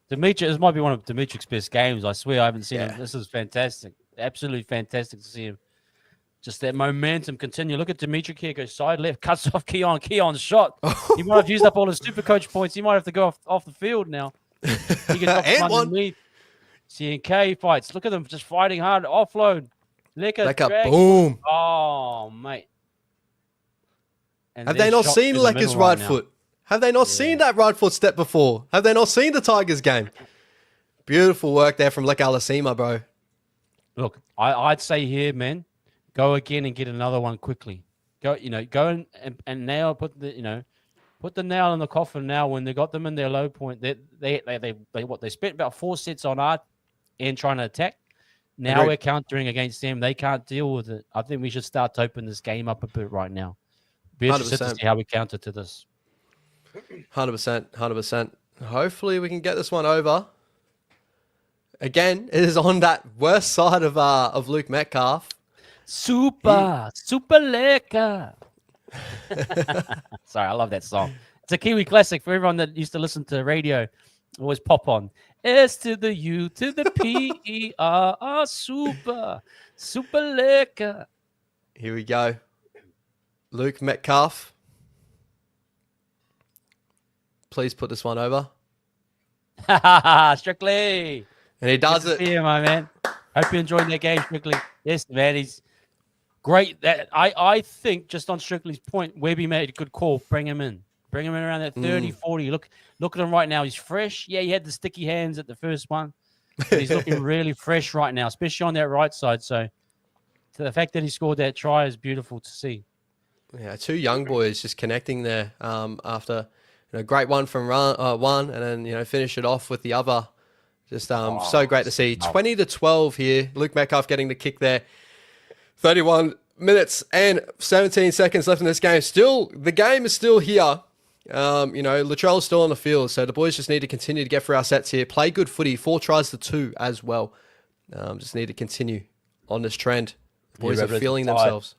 Dimitri, this might be one of Dimitri's best games. I swear I haven't seen him. This is fantastic. Absolutely fantastic to see him. Just that momentum continue. Look at Dimitri here, goes side left, cuts off Keon. Keon's shot. He might have used up all his super coach points. He might have to go off the field now. He gets off underneath. CNK fights. Look at them just fighting hard. Offload. Lecker. Boom. Oh, mate. And have they not seen Lecker's right foot? Have they not seen that right foot step before? Have they not seen the Tigers game? Beautiful work there from Lecker Halasima, bro. Look, I'd say here, man, go again and get another one quickly. Go and nail, put the nail in the coffin now. When they got them in their low point, they spent about 4 sets on art and trying to attack. Now we're countering against them. They can't deal with it. I think we should start to open this game up a bit right now. Be interested to see how we counter to this. 100%. Hopefully we can get this one over. Again, it is on that worst side of Luke Metcalf. Super lekker. Sorry, I love that song. It's a Kiwi classic for everyone that used to listen to radio. Always pop on. S to the U to the P-E-R. Super lekker. Here we go. Luke Metcalf. Please put this one over. Strictly. And he does it. Here, my man. Hope you enjoyed that game, Strictly. Yes, man. He's great. I think, just on Strictly's point, Webby made a good call. Bring him in. Bring him in around that 30, 40. Look at him right now. He's fresh. Yeah, he had the sticky hands at the first one. But he's looking really fresh right now, especially on that right side. So the fact that he scored that try is beautiful to see. Yeah, 2 young boys just connecting there after great one from one, and then finish it off with the other. Just so great to see. 20-12 here. Luke Metcalf getting the kick there. 31 minutes and 17 seconds left in this game. Still, the game is still here. Latrell's still on the field, so the boys just need to continue to get through our sets here. Play good footy. 4 tries to 2 as well. Just need to continue on this trend. The boys are feeling themselves.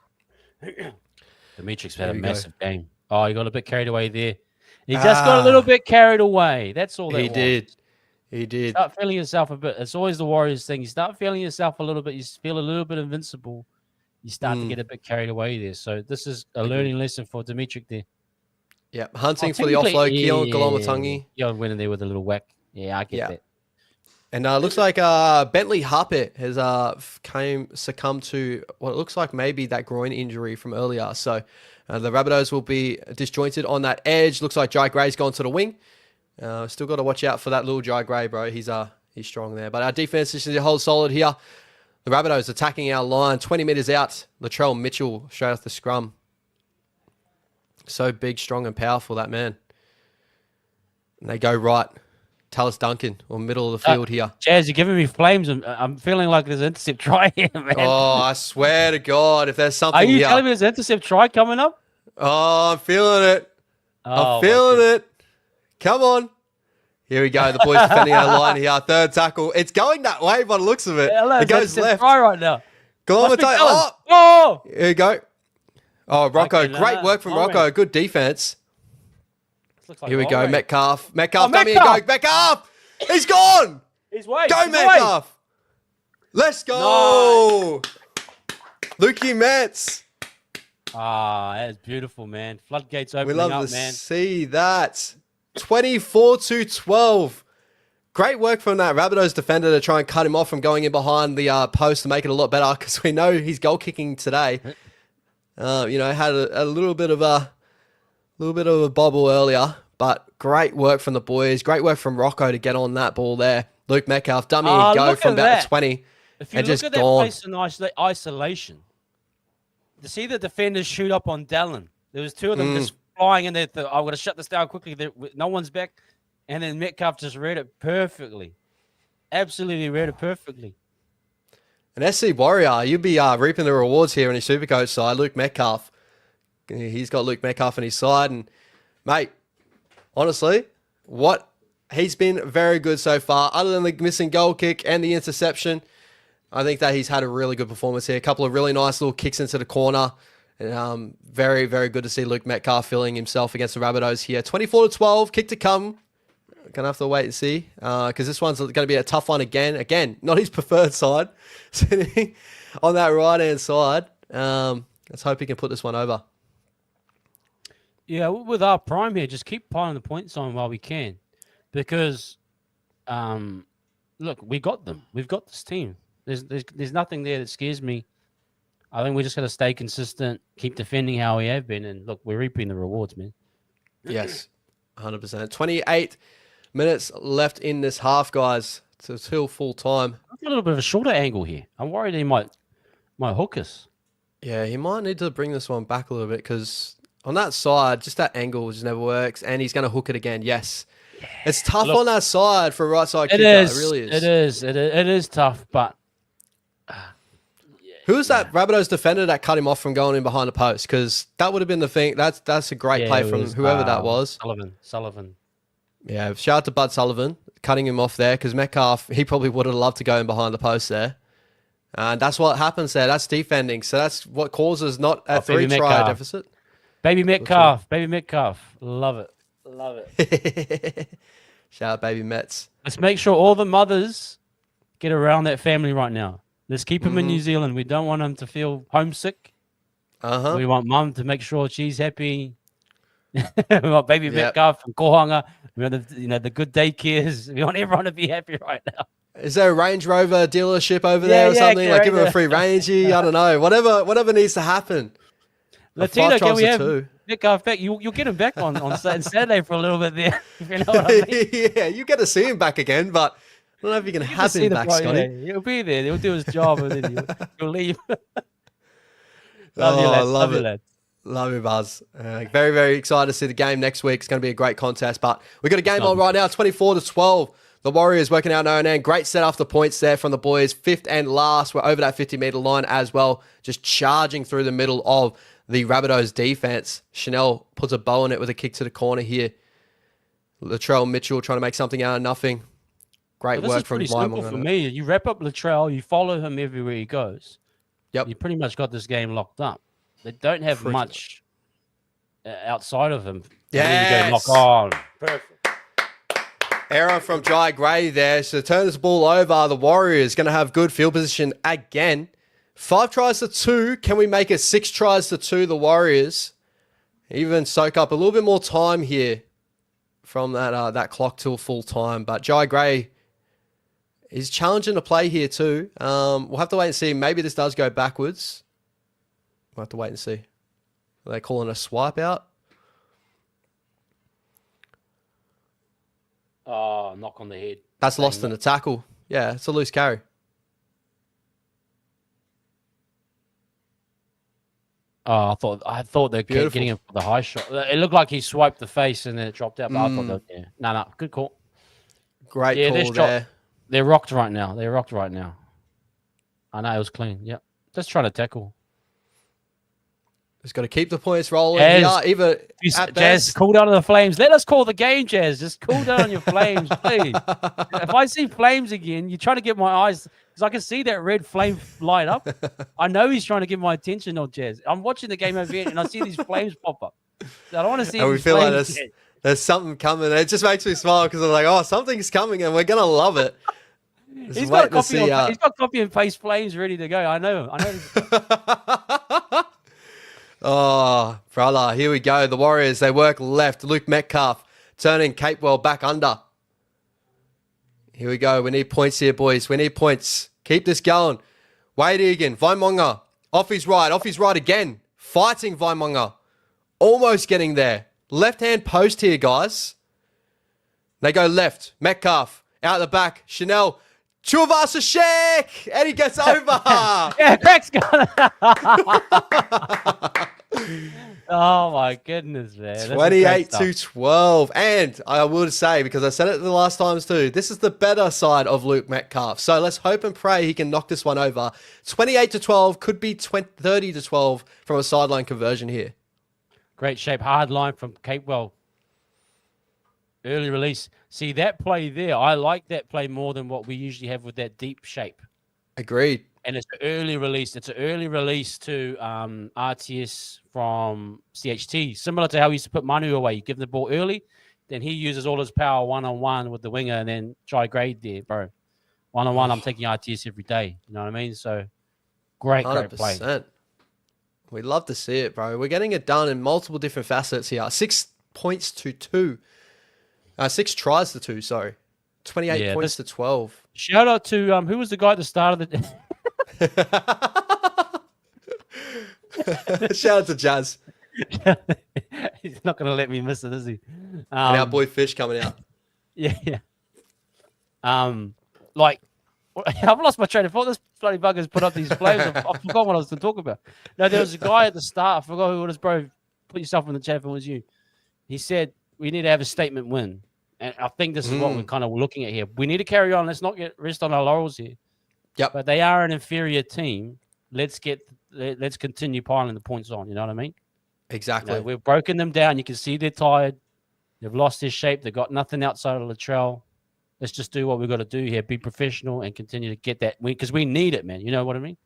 Dimitri's had a massive game. Oh, he got a bit carried away there. He just got a little bit carried away. That's all that he did. He did. Start feeling yourself a bit. It's always the Warriors thing. You start feeling yourself a little bit. You feel a little bit invincible. You start to get a bit carried away there. So this is a learning lesson for Dimitri there. Yeah, hunting for the offload. Keon Galamatangi. Keon went in there with a little whack. Yeah, I get that. And looks like Bentley Harpet has succumbed to what it looks like maybe that groin injury from earlier. So the Rabbitohs will be disjointed on that edge. Looks like Jai Gray's gone to the wing. Still got to watch out for that little Jai Gray, bro. He's strong there. But our defense is to hold solid here. The Rabbitohs attacking our line. 20 meters out. Latrell Mitchell straight off the scrum. So big, strong, and powerful, that man. And they go right. Tallis Duncan, or middle of the field here. Jazz, you're giving me flames. I'm feeling like there's an intercept try here, man. Oh, I swear to God, if there's something here. Are you here. telling me there's an intercept try coming up? Oh, I'm feeling it. I'm feeling it. Come on. Here we go. The boys defending our line here. Third tackle. It's going that way by the looks of it. Yeah, it goes left. Try right now. Here you go. Oh, Rocco. Great work from Rocco. Good defense. Looks like Here we a go, lottery. Metcalf. Metcalf, Oh, dummy and Metcalf! go. Metcalf! He's gone! He's away. Go, He's away. Metcalf! Let's go! Lukey Mets. Ah, that's beautiful, man. Floodgates We opening love up, to man. see that. 24-12. Great work from that Rabbitohs defender to try and cut him off from going in behind the post to make it a lot better because we know he's goal kicking today. Had a little bit of a bobble earlier, but great work from the boys. Great work from Rocco to get on that ball there. Luke Metcalf, dummy and go look from at about that. the 20 If you and look just at that gone. place in isolation, to see the defenders shoot up on Dallin, there was two of them just flying in there. I'm going to shut this down quickly. No one's back. And then Metcalf just read it perfectly. Absolutely read it perfectly. An SC Warrior, you'd be reaping the rewards here on his Supercoach side. Luke Metcalf. He's got Luke Metcalf on his side. And, mate, honestly, he's been very good so far. Other than the missing goal kick and the interception, I think that he's had a really good performance here. A couple of really nice little kicks into the corner. And, very, very good to see Luke Metcalf filling himself against the Rabbitohs here. 24-12, kick to come. Gonna have to wait and see because this one's going to be a tough one again. Again, not his preferred side, sitting on that right-hand side. Let's hope he can put this one over. Yeah, with our prime here, just keep piling the points on while we can because, look, we got them. We've got this team. There's nothing there that scares me. I think we just got to stay consistent, keep defending how we have been, and look, we're reaping the rewards, man. Yes, 100%. 28 minutes left in this half, guys. It's till full time. I've got a little bit of a shorter angle here. I'm worried he might hook us. Yeah, he might need to bring this one back a little bit because on that side, just that angle just never works, and he's going to hook it again. Yes. Yeah. It's tough on that side for a right side kicker. It really is. It is tough, but who's that Rabbitohs defender that cut him off from going in behind the post? Because that would have been the thing. That's a great play from whoever that was. Sullivan. Yeah, shout out to Bud Sullivan cutting him off there because Metcalf, he probably would have loved to go in behind the post there. And that's what happens there. That's defending. So that's what causes not a 3-try deficit. Baby Metcalf. Love it. Shout out Baby Mets. Let's make sure all the mothers get around that family right now. Let's keep them in New Zealand. We don't want them to feel homesick. We want mum to make sure she's happy. We want baby Metcalf from Kohanga. We want the good daycares. We want everyone to be happy right now. Is there a Range Rover dealership over there or something? Like give him a free Rangey? I don't know. Whatever needs to happen. Latino, can we have Metcalf back? You'll get him back on Saturday for a little bit there. If you know what I mean. Yeah, you get to see him back again, but I don't know if you can have him back, Scotty. Yeah, he'll be there. He'll do his job and then he'll leave. Love it. Love you, Buzz. Very, very excited to see the game next week. It's going to be a great contest, but we've got a game on right now, 24-12. The Warriors working out now and then. Great set off the points there from the boys. 5th and last. We're over that 50-meter line as well. Just charging through the middle of the Rabbitohs defense. Chanel puts a bow on it with a kick to the corner here. Latrell Mitchell trying to make something out of nothing. Great work from This is pretty simple for me. You wrap up Latrell. You follow him everywhere he goes. Yep. You pretty much got this game locked up. They don't have much outside of him. Yeah. Lock on. Perfect. Error from Jai Gray there. So turn this ball over. The Warriors going to have good field position again. 5 tries to 2. Can we make it 6 tries to 2? The Warriors even soak up a little bit more time here from that clock till full time. But Jai Gray is challenging to play here too. We'll have to wait and see. Maybe this does go backwards. We'll have to wait and see. Are they calling a swipe out? Oh, knock on the head. That's lost in the tackle. Yeah, it's a loose carry. Oh, I thought they kept getting him for the high shot. It looked like he swiped the face and then it dropped out. But I thought no, good call. Great call there. They're rocked right now. I know it was clean. Yep. Just trying to tackle. Just got to keep the points rolling. Jazz, cool down on the flames. Let us call the game, Jazz. Just cool down on your flames, please. If I see flames again, you're trying to get my eyes, because I can see that red flame light up. I know he's trying to get my attention on Jazz. I'm watching the game over here, and I see these flames pop up. I don't want to see. And we feel like There's something coming. It just makes me smile because I'm like, oh, something's coming and we're going to love it. He's got copy and paste flames ready to go. I know. Oh, brother, here we go. The Warriors, they work left. Luke Metcalf turning Capewell back under. Here we go. We need points here, boys. We need points. Keep this going. Wade Egan, Vaimonga, off his right again. Fighting Vaimonga. Almost getting there. Left-hand post here, guys. They go left. Metcalf, out the back. Chanel, Chuvasashek, and he gets over. Yeah, Crack's got it. Oh my goodness, man. 28-12. And I would say, because I said it the last times too, this is the better side of Luke Metcalf. So let's hope and pray he can knock this one over. 28-12, could be 30-12 from a sideline conversion here. Great shape, hard line from Capewell. Early release. See that play there? I like that play more than what we usually have with that deep shape. Agreed. And it's an early release. It's an early release to RTS from CHT, similar to how he used to put Manu away. You give him the ball early, then he uses all his power one-on-one with the winger and then try grade there, bro. One-on-one, I'm taking RTS every day. You know what I mean? So, great play. We'd love to see it, bro. We're getting it done in multiple different facets here. 6 points to 2. 6 tries to 2, sorry. 28 points to 12. Shout out to, who was the guy at the start of the... Shout out to Jazz. He's not going to let me miss it, is he? And our boy Fish coming out. Yeah. Like, I've lost my train of thought. This bloody bugger's put up these plays. I forgot what I was going to talk about. No, there was a guy at the start. I forgot who it was, bro. Put yourself in the chat if it was you. He said, we need to have a statement win. And I think this is what we're kind of looking at here. We need to carry on. Let's not rest on our laurels here. Yep. But they are an inferior team. Let's continue piling the points on. You know what I mean? Exactly. You know, we've broken them down. You can see they're tired. They've lost their shape. They've got nothing outside of Latrell. Let's just do what we've got to do here. Be professional and continue to get that win because we need it, man. You know what I mean?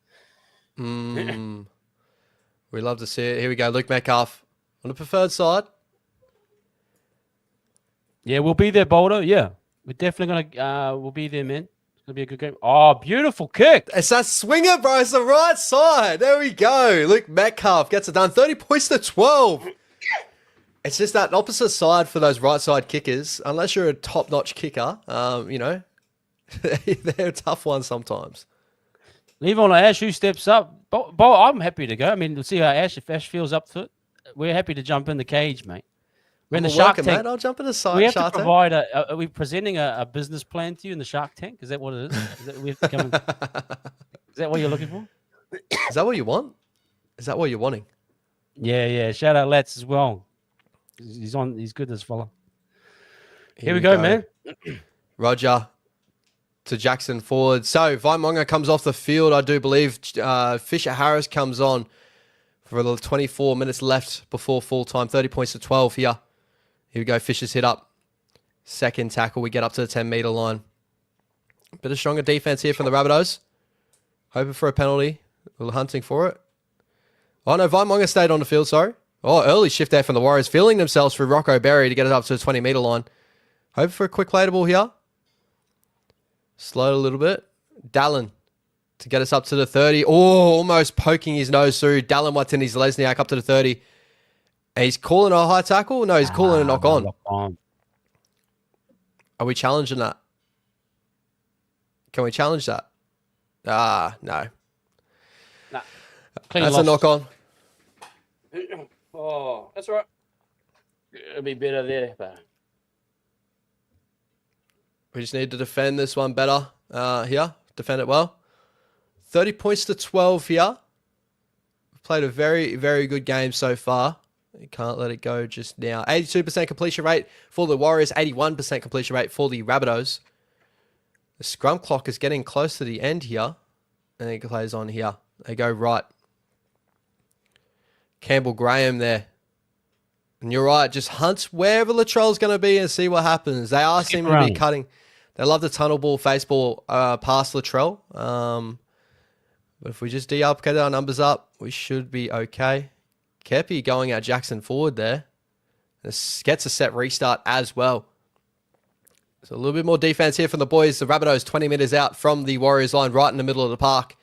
We love to see it. Here we go. Luke Metcalf on the preferred side. Yeah, we'll be there, Boulder. Yeah, we're definitely gonna. We'll be there, man. It's gonna be a good game. Oh, beautiful kick! It's that swinger, bro. It's the right side. There we go. Luke Metcalf gets it done. 30 points to 12. It's just that opposite side for those right side kickers. Unless you're a top-notch kicker, you know, they're a tough one sometimes. Leave on Ash, who steps up. Bo, I'm happy to go. I mean, we'll see how if Ash feels up to it. We're happy to jump in the cage, mate. We're in the Shark Tank. Mate. I'll jump in the side. We have to provide are we presenting a business plan to you in the Shark Tank? Is that what it is? Is that, we have to come in, is that what you're looking for? Is that what you want? Is that what you're wanting? Yeah. Shout out Lats as well. He's good, this fella. Here we go, man. Roger to Jackson forward. So Vaimonga comes off the field, I do believe. Fisher Harris comes on for the 24 minutes left before full time. 30 points to 12 here. Here we go. Fisher's hit up. Second tackle. We get up to the 10-meter line. A bit of stronger defense here from the Rabbitohs. Hoping for a penalty. We're hunting for it. Oh, no. Vaimonga stayed on the field, sorry. Oh, early shift there from the Warriors. Feeling themselves through Rocco Berry to get it up to the 20-meter line. Hoping for a quick play ball here. Slowed a little bit. Dallin to get us up to the 30. Oh, almost poking his nose through. Dallin Martinez Lesniak up to the 30. And he's calling a high tackle? No, he's calling a knock on. Are we challenging that? Can we challenge that? No. Nah. That's a knock on. Oh, that's all right. It'll be better there, but we just need to defend this one better here. Defend it well. 30 points to 12 here. We've played a very, very good game so far. You can't let it go just now. 82% completion rate for the Warriors. 81% completion rate for the Rabbitohs. The scrum clock is getting close to the end here. And it plays on here. They go right. Campbell Graham there. And you're right. Just hunt wherever Latrell's going to be and see what happens. They are seeming to be cutting. They love the tunnel ball, face ball past Latrell. But if we just get our numbers up, we should be okay. Kepi going at Jackson forward there. This gets a set restart as well. So a little bit more defense here from the boys. The Rabbitohs 20 meters out from the Warriors line, right in the middle of the park.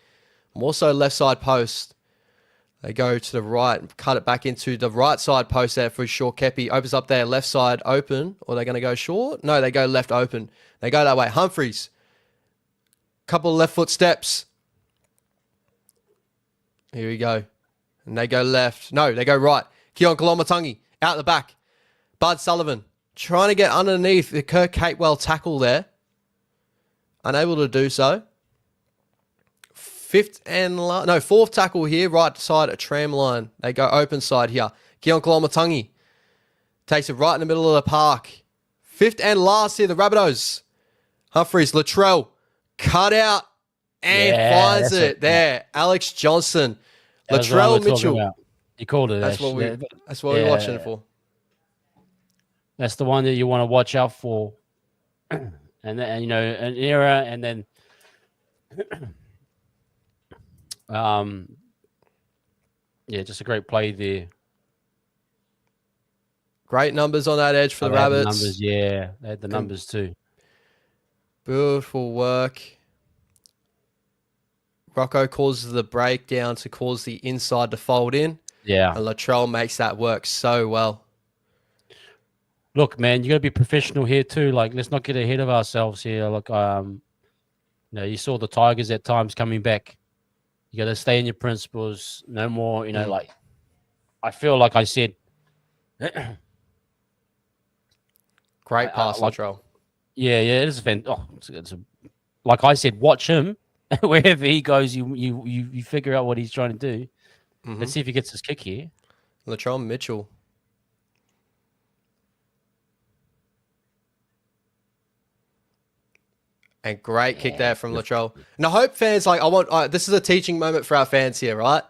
More so left side post. They go to the right, cut it back into the right side post there for short. Kepi opens up there, left side open. Or they're going to go short? No, they go left open. They go that way. Humphreys. Couple of left foot steps. Here we go. And they go left. No, they go right. Keon Kolomatangi out the back. Bud Sullivan trying to get underneath the Kirk Catewell tackle there. Unable to do so. Fourth tackle here, right side at tram line. They go open side here. Keon Kolomatangi takes it right in the middle of the park. Fifth and last here, the Rabbitohs. Humphreys, Latrell, cut out and finds it there. Alex Johnson, Latrell Mitchell. You called it. That's what we're watching it for. That's the one that you want to watch out for. And then, an era, and then just a great play there. Great numbers on that edge for the Rabbits. They had the numbers too. Beautiful work. Rocco causes the breakdown to cause the inside to fold in. Yeah. And Latrell makes that work so well. Look, man, you got to be professional here too. Like, let's not get ahead of ourselves here. Look, you saw the Tigers at times coming back. You got to stay in your principles. No more, like, I feel like I said. Great pass, Latrell. Yeah, it is like I said, watch him. Wherever he goes, you figure out what he's trying to do. Mm-hmm. Let's see if he gets his kick here. Latrell Mitchell. And great kick there from Latrell. And I hope fans, this is a teaching moment for our fans here, right?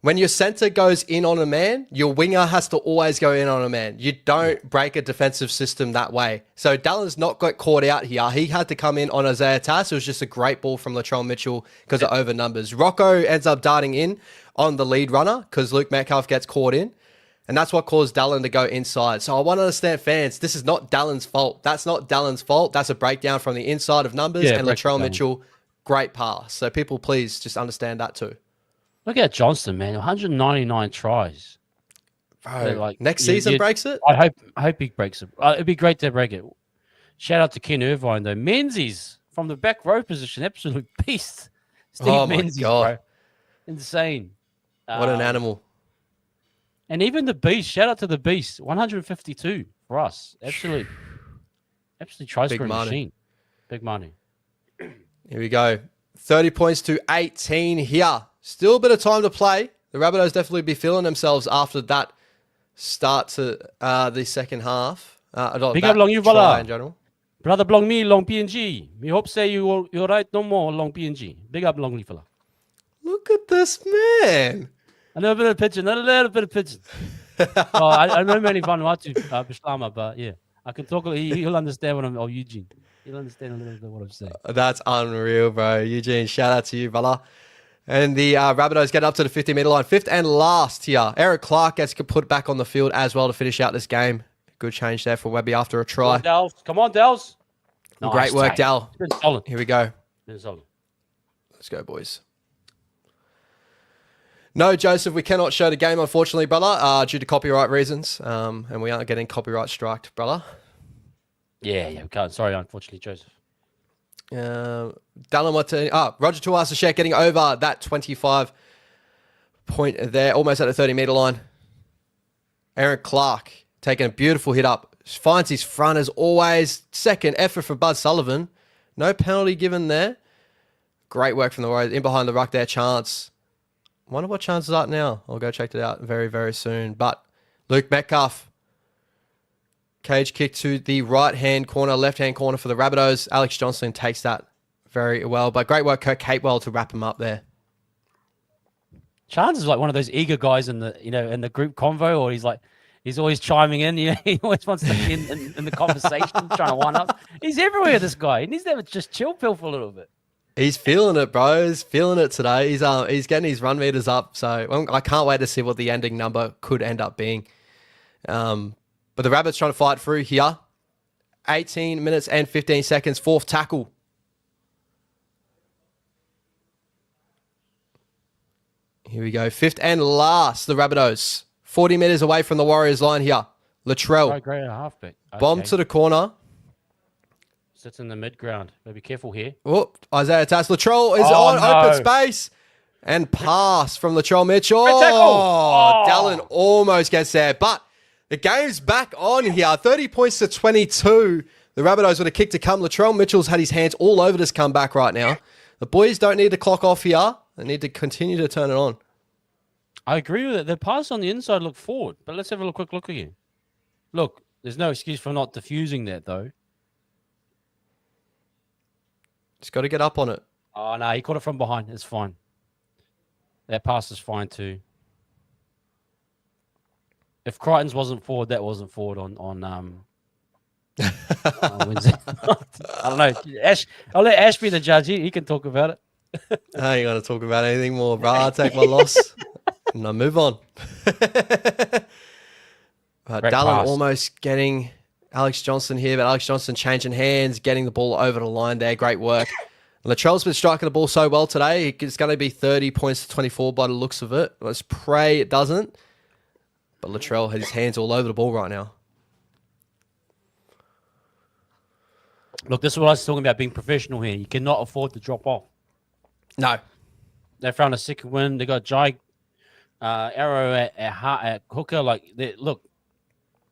When your center goes in on a man, your winger has to always go in on a man. You don't break a defensive system that way. So Dallon's not got caught out here. He had to come in on Isaiah Tass. It was just a great ball from Latrell Mitchell because of over numbers. Rocco ends up darting in on the lead runner because Luke Metcalf gets caught in. And that's what caused Dallon to go inside. So I want to understand, fans, this is not Dallon's fault. That's not Dallon's fault. That's a breakdown from the inside of numbers. And Latrell Mitchell, great pass. So people, please just understand that too. Look at Johnston, man. 199 tries. Bro, next season breaks it? I hope he breaks it. It'd be great to break it. Shout out to Ken Irvine, though. Menzies from the back row position. Absolute beast. Steve Menzies, bro. Insane. What an animal. And even the beast. Shout out to the beast. 152 for us. Absolute try-scoring machine. Big money. Here we go. 30 points to 18 here. Still a bit of time to play. The Rabbitohs definitely be feeling themselves after that start to the second half. Big up long you, in general. Brother belong me, long PNG. We hope say you're right no more, long PNG. Big up long fella. Look at this man. A little bit of pigeon. I know many Vanuatu, Bishlama, but yeah. I can talk, he'll understand what I'm, Eugene. He'll understand a little bit what I'm saying. That's unreal, bro. Eugene, shout out to you, brother. And the Rabbitohs get up to the 50-meter line. Fifth and last here. Eric Clark gets put back on the field as well to finish out this game. Good change there for Webby after a try. Come on, Dells. Nice. Great work, Dal. It's been solid. Here we go. Been solid. Let's go, boys. No, Joseph, we cannot show the game, unfortunately, brother, due to copyright reasons. And we aren't getting copyright striked, brother. Yeah, we can't. Sorry, unfortunately, Joseph. Roger Tuasashek getting over that 25 point there, almost at the 30-meter line. Aaron Clark taking a beautiful hit up. Finds his front as always. Second effort for Bud Sullivan. No penalty given there. Great work from the Warriors. In behind the ruck there, Chance. Wonder what Chance is at now. I'll go check it out very, very soon. But Luke Metcalf. Cage kick to the right-hand corner, left-hand corner for the Rabbitohs. Alex Johnson takes that very well. But great work, Kirk Catewell, to wrap him up there. Chance is like one of those eager guys in the group convo, or he's always chiming in. He always wants to be in the conversation, trying to wind up. He's everywhere, this guy. He needs to just chill pill for a little bit. He's feeling it, bro. He's feeling it today. He's getting his run meters up. So I can't wait to see what the ending number could end up being. But the Rabbits trying to fight through here. 18 minutes and 15 seconds. Fourth tackle. Here we go. Fifth and last, the Rabbitohs. 40 metres away from the Warriors line here. Latrell. Oh, great halfback. Okay. Bomb to the corner. Sits in the mid-ground. Better be careful here. Oh, Isaiah Tass. Latrell is on open space. And pass from Latrell Mitchell. Oh, Dallin almost gets there. But the game's back on here. 30 points to 22. The Rabbitohs with a kick to come. Latrell Mitchell's had his hands all over this comeback right now. The boys don't need to clock off here. They need to continue to turn it on. I agree with it. The pass on the inside look forward. But let's have a quick look again. Look, there's no excuse for not diffusing that, though. Just got to get up on it. Oh, no, he caught it from behind. It's fine. That pass is fine, too. If Crichton's wasn't forward, that wasn't forward on Wednesday. I don't know. I'll let Ash be the judge. He can talk about it. I ain't going to talk about anything more, bro. I'll take my loss and I move on. Dallin almost getting Alex Johnson here, but Alex Johnson changing hands, getting the ball over the line there. Great work. Latrell's been striking the ball so well today. It's going to be 30 points to 24 by the looks of it. Let's pray it doesn't. But Latrell has his hands all over the ball right now. Look, this is what I was talking about, being professional here. You cannot afford to drop off. No. They found a second win. They got Jai Arrow at hooker. Look,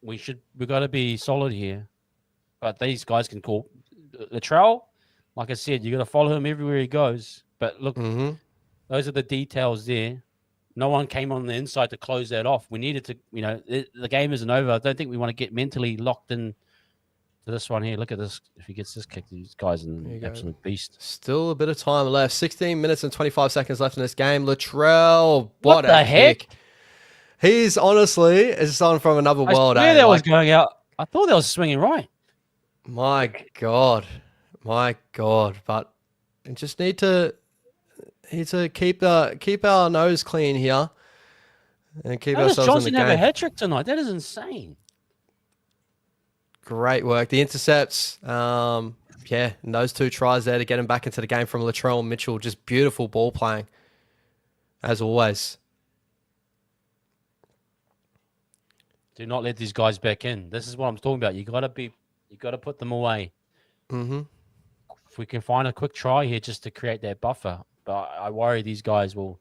we got to be solid here. But these guys can call. Latrell, like I said, you got to follow him everywhere he goes. But look, those are the details there. No one came on the inside to close that off. We needed to, the game isn't over. I don't think we want to get mentally locked in to this one here. Look at this. If he gets this kick, these guys are an absolute beast. Still a bit of time left. 16 minutes and 25 seconds left in this game. Latrell, what the heck? Kick. He's honestly, it's on from another world. I that was going out. I thought that was swinging right. My God. But we just need to keep our nose clean here and keep ourselves in the Johnson game. have a hat trick tonight? That is insane. Great work. The intercepts, and those two tries there to get him back into the game from Latrell Mitchell. Just beautiful ball playing, as always. Do not let these guys back in. This is what I'm talking about. You got to put them away. Mm-hmm. If we can find a quick try here just to create that buffer, but I worry these guys will.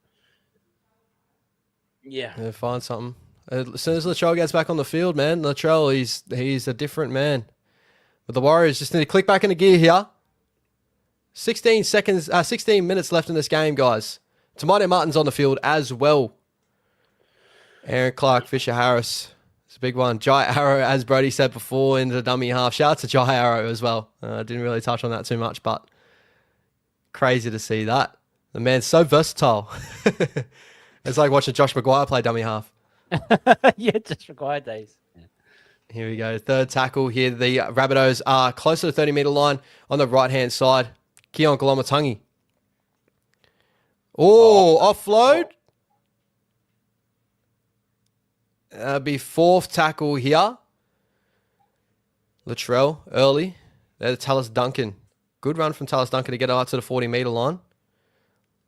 Yeah, find something. As soon as Latrell gets back on the field, man, Latrell, he's a different man. But the Warriors just need to click back into gear here. 16 minutes left in this game, guys. Tamati Martin's on the field as well. Aaron Clark, Fisher Harris. It's a big one. Jai Arrow, as Brody said before, in the dummy half. Shout out to Jai Arrow as well. I didn't really touch on that too much, but crazy to see that. The man's so versatile. It's like watching Josh McGuire play dummy half. Yeah, just McGuire days. Yeah. Here we go. Third tackle here. The Rabbitohs are close to the 30-meter line on the right-hand side. Keon Kolomatangi. Offload. Be fourth tackle here. Latrell early. There's Tallis Duncan. Good run from Tallis Duncan to get out to the 40-meter line.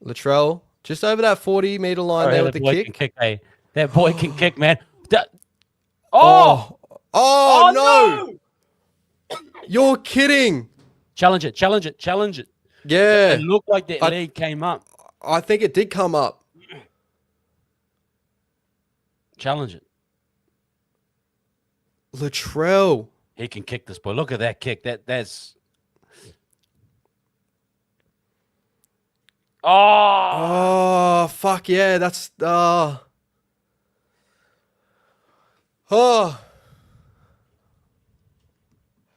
Latrell just over that 40-meter line there with the kick. That boy can kick, man. Oh, no! You're kidding. Challenge it. Yeah. It looked like that leg came up. I think it did come up. Challenge it. Latrell. He can kick this boy. Look at that kick. That's. Oh, fuck yeah. That's.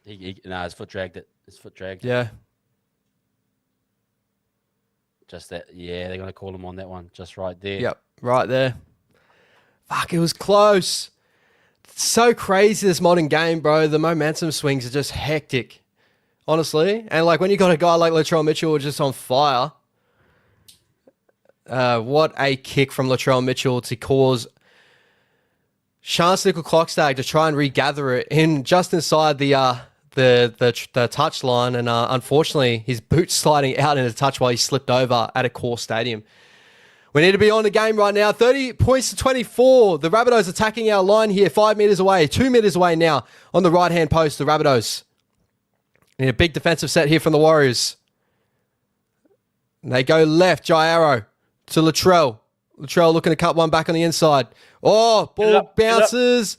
His foot dragged it. Yeah. Just that. Yeah, they're going to call him on that one. Just right there. Yep, right there. Fuck, it was close. It's so crazy, this modern game, bro. The momentum swings are just hectic, honestly. And like when you got a guy like Latrell Mitchell just on fire, what a kick from Latrell Mitchell to cause Chance Nickel Clockstag to try and regather it in just inside the touch line, and unfortunately his boot sliding out into touch while he slipped over at a core stadium. We need to be on the game right now. 30 points to 24. The Rabbitohs attacking our line here, 5 meters away, 2 meters away now on the right-hand post. The Rabbitohs need a big defensive set here from the Warriors. And they go left, Jai Arrow to Latrell. Latrell looking to cut one back on the inside. Oh, ball bounces.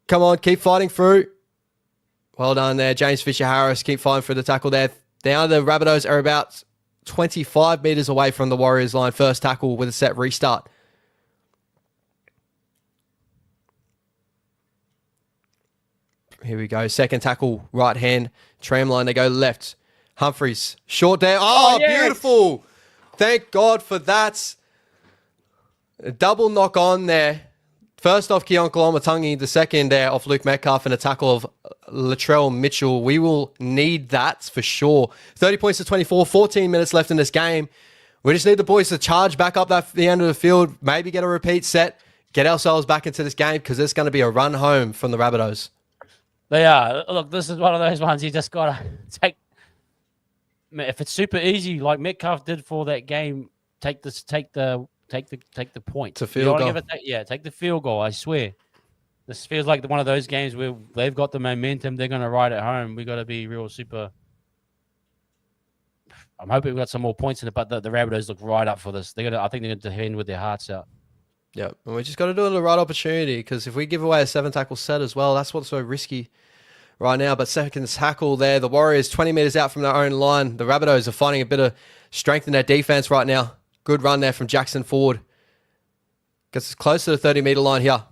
Come on, keep fighting through. Well done there, James Fisher-Harris. Keep fighting for the tackle there. Now the Rabbitohs are about 25 meters away from the Warriors line. First tackle with a set restart. Here we go. Second tackle, right hand. Tram line, they go left. Humphreys, short there. Oh, yes. Beautiful. Thank God for that. A double knock on there. First off Keon Kalamatangi, the second there off Luke Metcalf, and a tackle of Latrell Mitchell. We will need that for sure. 30 points to 24, 14 minutes left in this game. We just need the boys to charge back up the end of the field, maybe get a repeat set, get ourselves back into this game, because it's going to be a run home from the Rabbitohs. They are. Look, this is one of those ones you just got to take. If it's super easy, like Metcalf did for that game, take the point. To field goal. Take the field goal. I swear, this feels like one of those games where they've got the momentum. They're going to ride it home. We got to be real super. I'm hoping we've got some more points in it, but the Rabbitohs look right up for this. I think they're going to defend with their hearts out. Yeah, and we just got to do it at the right opportunity, because if we give away a 7-tackle set as well, that's what's so risky right now. But second tackle there, the Warriors 20 meters out from their own line. The Rabbitohs are finding a bit of strength in their defense right now. Good run there from Jackson Ford. Gets us close to the 30-meter line here.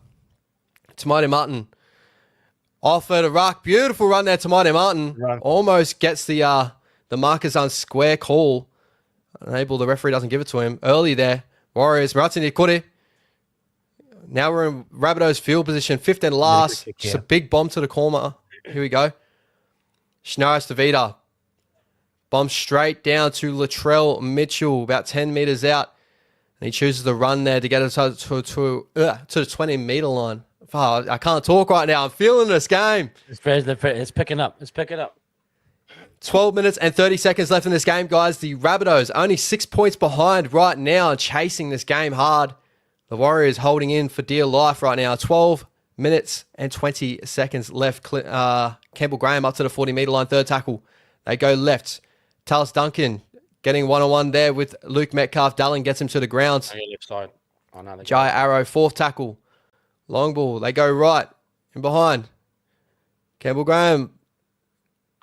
Tamati Martin offered a ruck. Beautiful run there, Tamati Martin. Right. Almost gets the markers on square call. Unable, the referee doesn't give it to him. Early there, Warriors, Maratini Kore. Now we're in Rabbitohs field position, fifth and last. Just a big bomb to the corner. Here we go. Shnaris Davida. Bomb straight down to Latrell Mitchell, about 10 meters out. And he chooses to run there to get it to the 20-meter line. Oh, I can't talk right now. I'm feeling this game. It's picking up. It's picking up. 12 minutes and 30 seconds left in this game, guys. The Rabbitohs only 6 points behind right now and chasing this game hard. The Warriors holding in for dear life right now. 12 minutes and 20 seconds left. Campbell Graham up to the 40-meter line, third tackle. They go left. Talis Duncan getting one-on-one there with Luke Metcalf. Dallin gets him to the ground. Left side. Oh, no, Jai Arrow, fourth tackle. Long ball. They go right and behind. Campbell Graham.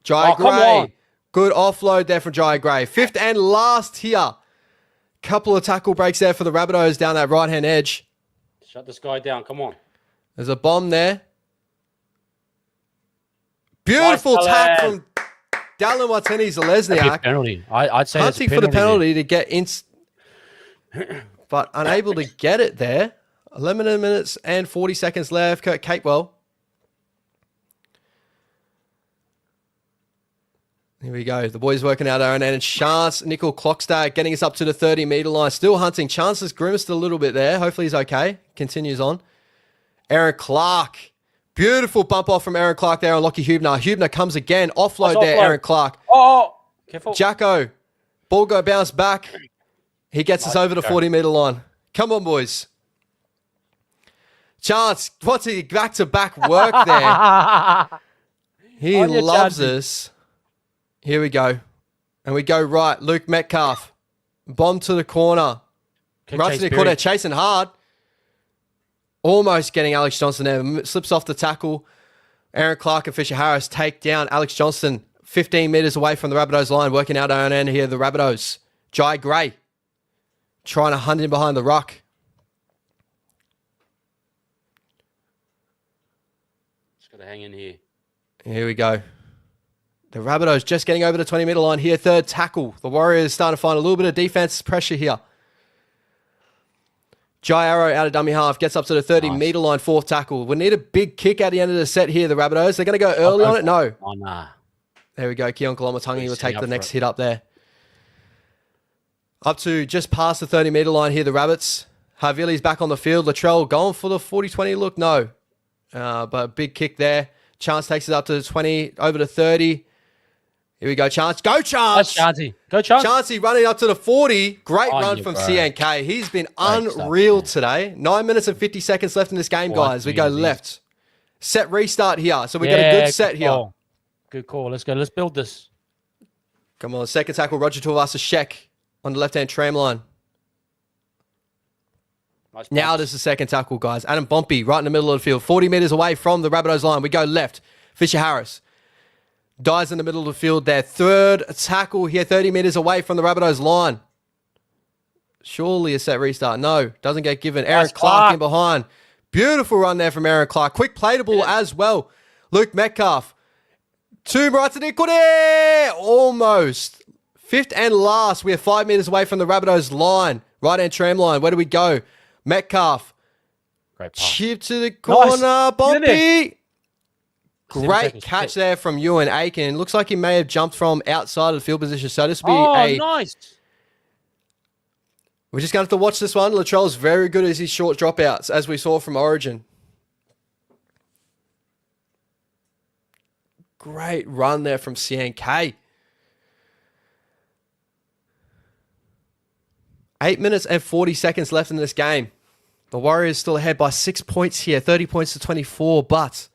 Jai Gray. Good offload there from Jai Gray. Fifth and last here. Couple of tackle breaks there for the Rabbitohs down that right-hand edge. Shut this guy down. Come on. There's a bomb there. Beautiful tack from Dallin Watene-Zelezniak. Penalty. I'd say hunting for the penalty to get in, but unable to get it there. 11 minutes and 40 seconds left. Kurt Capewell. Here we go. The boys working out our own end. And Chance Nickel Clockstag getting us up to the 30-meter line. Still hunting. Chance has grimaced a little bit there. Hopefully he's okay. Continues on. Aaron Clark. Beautiful bump off from Aaron Clark there on Lockie Hubner. Hubner comes again. Offload there, Aaron Clark. Oh, careful. Jacko. Ball go bounce back. He gets us over the 40-meter line. Come on, boys. Chance. What's he back-to-back work there? He loves us. Here we go. And we go right. Luke Metcalf. Bomb to the corner. Right to the corner. Chasing hard. Almost getting Alex Johnson there. Slips off the tackle. Aaron Clark and Fisher Harris take down Alex Johnson 15 meters away from the Rabbitohs line. Working out our own end here. The Rabbitohs. Jai Gray. Trying to hunt in behind the ruck. Just got to hang in here. Here we go. The Rabbitohs just getting over the 20-meter line here. Third tackle. The Warriors starting to find a little bit of defense pressure here. Jai Arrow out of dummy half. Gets up to the 30-meter line. Fourth tackle. We need a big kick at the end of the set here, the Rabbitohs. They're going to go early on it? No. Oh, nah. There we go. Keon Kalamatangi will take the next hit up there. Up to just past the 30-meter line here, the Rabbits. Havili's back on the field. Latrell going for the 40-20 look. No. But a big kick there. Chance takes it up to the 20, over to 30. Here we go, Chance. Go, Chance! That's Chancey. Go, Chance. Chancey running up to the 40. Great On run you, from bro. CNK. He's been Great unreal stuff, today. 9 minutes and 50 seconds left in this game, What guys. We go easy. left. Set restart here. So we got a good set here. Call. Good call. Let's go. Let's build this. Come on, second tackle, Roger Tuivasa-Sheck on the left-hand tram line. Nice Now bounce. there's the second tackle, guys. Adam Bumpy right in the middle of the field, 40 metres away from the Rabbitohs line. We go left. Fisher Harris dies in the middle of the field there. Third tackle here, 30 metres away from the Rabbitohs line. Surely a set restart. No, doesn't get given. Aaron Clark in behind. Beautiful run there from Aaron Clark. Quick play to ball as well. Luke Metcalf. Two right to Nikode. Almost. Fifth and last. We are 5 metres away from the Rabbitohs line. Right-hand tram line. Where do we go? Metcalf. Great pass. Chip to the corner. Nice. Bumpy. Seven Great seconds. catch there from Ewan Aiken. Looks like he may have jumped from outside of the field position. So this will be Oh, nice. We're just going to have to watch this one. Latrell's very good at his short dropouts, as we saw from Origin. Great run there from CNK. 8 minutes and 40 seconds left in this game. The Warriors still ahead by 6 points here, 30 points to 24, but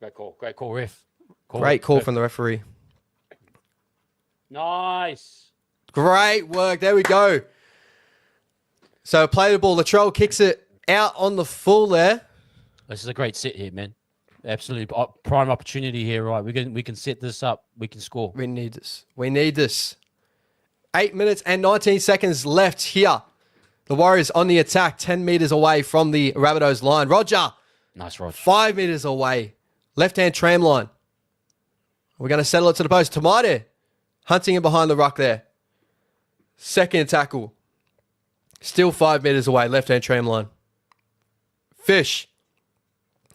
Great call. Great call, ref. great call from the referee. Nice. Great work. There we go. So play the ball. Latrell kicks it out on the full there. This is a great set here, man. Absolutely prime opportunity here, right? We can set this up. We can score. We need this. We need this. 8 minutes and 19 seconds left here. The Warriors on the attack, 10 metres away from the Rabbitohs line. Roger, Nice, Roger. 5 metres away. Left-hand tram line. We're going to settle it to the post. Tamade hunting in behind the ruck there. Second tackle. Still 5 metres away. Left-hand tram line. Fish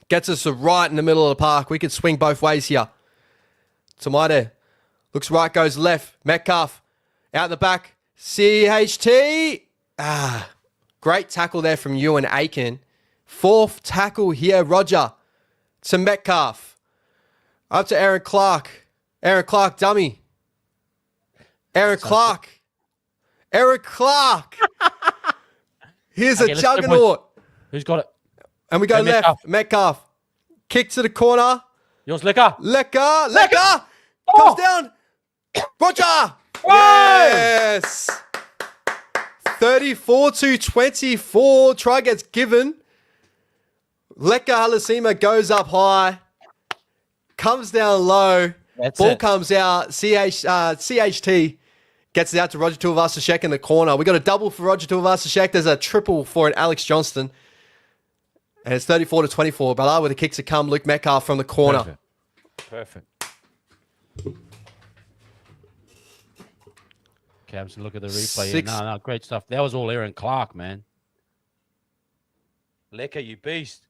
gets us right in the middle of the park. We could swing both ways here. Tamade looks right, goes left. Metcalf out the back. CHT. Great tackle there from Ewan Aiken. Fourth tackle here, Roger. To Metcalf. Up to Aaron Clark. Aaron Clark, dummy. Aaron Clark. Aaron Clark. Here's Okay, a let's go, juggernaut. Who's got it? And we go Hey, left. Metcalf. Kick to the corner. Yours, Liquor. Lecker. Oh! Comes down. Roger. Yes. 34-24. Try gets given. Leka Halasima goes up high. Comes down low. That's Ball it. comes out. CHT gets it out to Roger Tuivasa-Sheck in the corner. We got a double for Roger Tuivasa-Sheck. There's a triple for an Alex Johnston. And it's 34-24. Ballard with a kick to come. Luke Metcalf from the corner. Perfect. Okay, I'm just look at the replay. Six- Yeah, no, great stuff. That was all Aaron Clark, man. Lecker, you beast.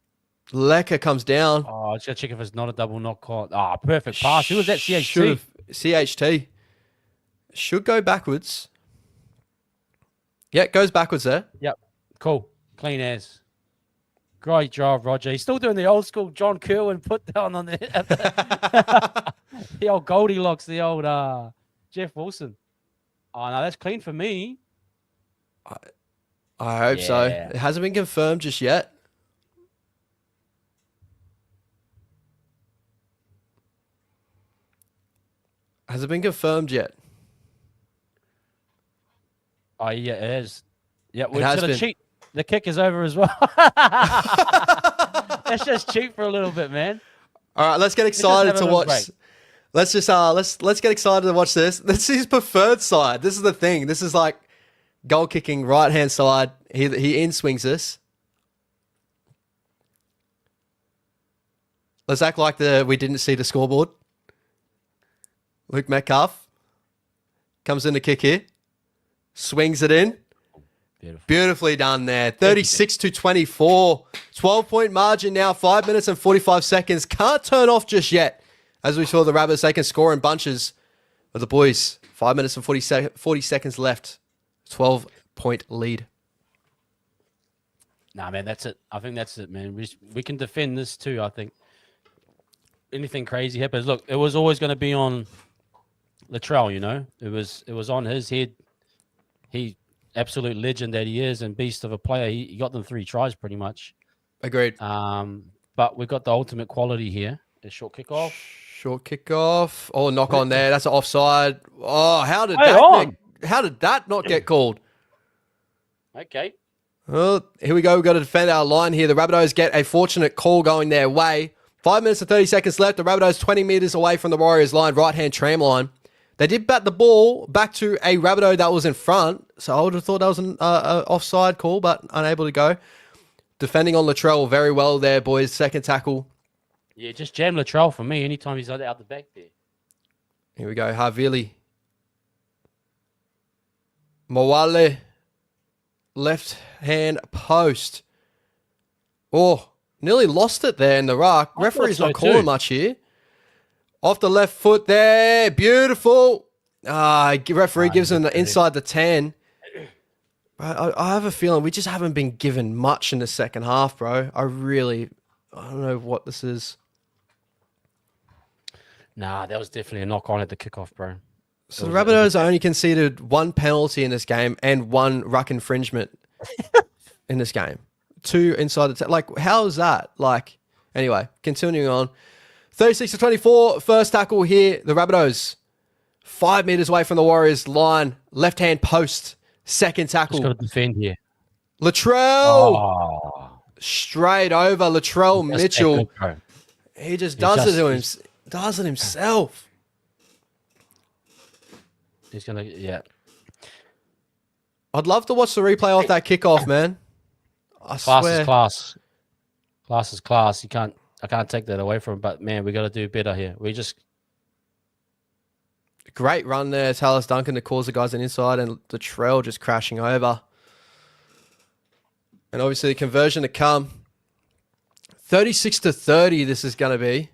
Leka comes down. Oh, I just gotta check if it's not a double knock call. Ah, perfect pass. Who was that? CHT. Should've- CHT. Should go backwards. Yeah, it goes backwards there. Yep. Cool. Clean as. Great job, Roger. He's still doing the old school John Kerwin put down on the the old Goldilocks, the old Jeff Wilson. Oh no, that's clean for me. I hope so. Yeah. It hasn't been confirmed just yet. Has it been confirmed yet? Oh yeah, it is. Yeah, we're has gonna been. cheat. The kick is over as well. Let's just cheat for a little bit, man. All right, let's get just excited have a to little watch. break. Let's just let's get excited to watch this. This is his preferred side. This is the thing. This is like goal kicking right hand side. He in swings this. Let's act like we didn't see the scoreboard. Luke Metcalf comes in to kick here. Swings it in. Beautiful. Beautifully done there. 36-24. 12-point margin now. 5 minutes and 45 seconds. Can't turn off just yet. As we saw the Rabbits, they can score in bunches. But the boys, 5 minutes and 40 seconds left. 12-point lead. Nah, man, that's it. I think that's it, man. We can defend this too. I think anything crazy happens. Look, it was always going to be on Latrell. It was on his head. He absolute legend that he is and beast of a player. He got them 3 tries pretty much. Agreed. But we've got the ultimate quality here. A short kickoff. Short kickoff. Oh, knock on there. That's an offside. Oh, how did that not get called? Okay. Well, here we go. We've got to defend our line here. The Rabbitohs get a fortunate call going their way. 5 minutes and 30 seconds left. The Rabbitohs 20 meters away from the Warriors line, right-hand tram line. They did bat the ball back to a Rabbitoh that was in front, so I would have thought that was an offside call, but unable to go. Defending on Latrell very well there, boys. Second tackle. Yeah, just jam Latrell for me anytime he's out the back there. Here we go. Havili. Moale. Left hand post. Oh, nearly lost it there in the ruck. Referee's not calling much here. Off the left foot there. Beautiful. Referee gives him the inside the 10. I have a feeling we just haven't been given much in the second half, bro. I don't know what this is. Nah, that was definitely a knock on at the kickoff, bro. So the Rabbitohs only conceded 1 penalty in this game and 1 ruck infringement in this game. 2 inside the 10. Like, how is that? Like, anyway, continuing on. 36-24, first tackle here. The Rabbitohs 5 meters away from the Warriors line. Left-hand post. Second tackle. Just got to defend here. Latrell. Oh. Straight over Latrell Mitchell. He just does it himself. He's going to, yeah. I'd love to watch the replay off that kickoff, man. Class is class. Class is class. I can't take that away from him, but man, we got to do better here. Great run there, Tallis Duncan to cause the guys on inside and the trail just crashing over. And obviously the conversion to come. 36-30 this is going to be.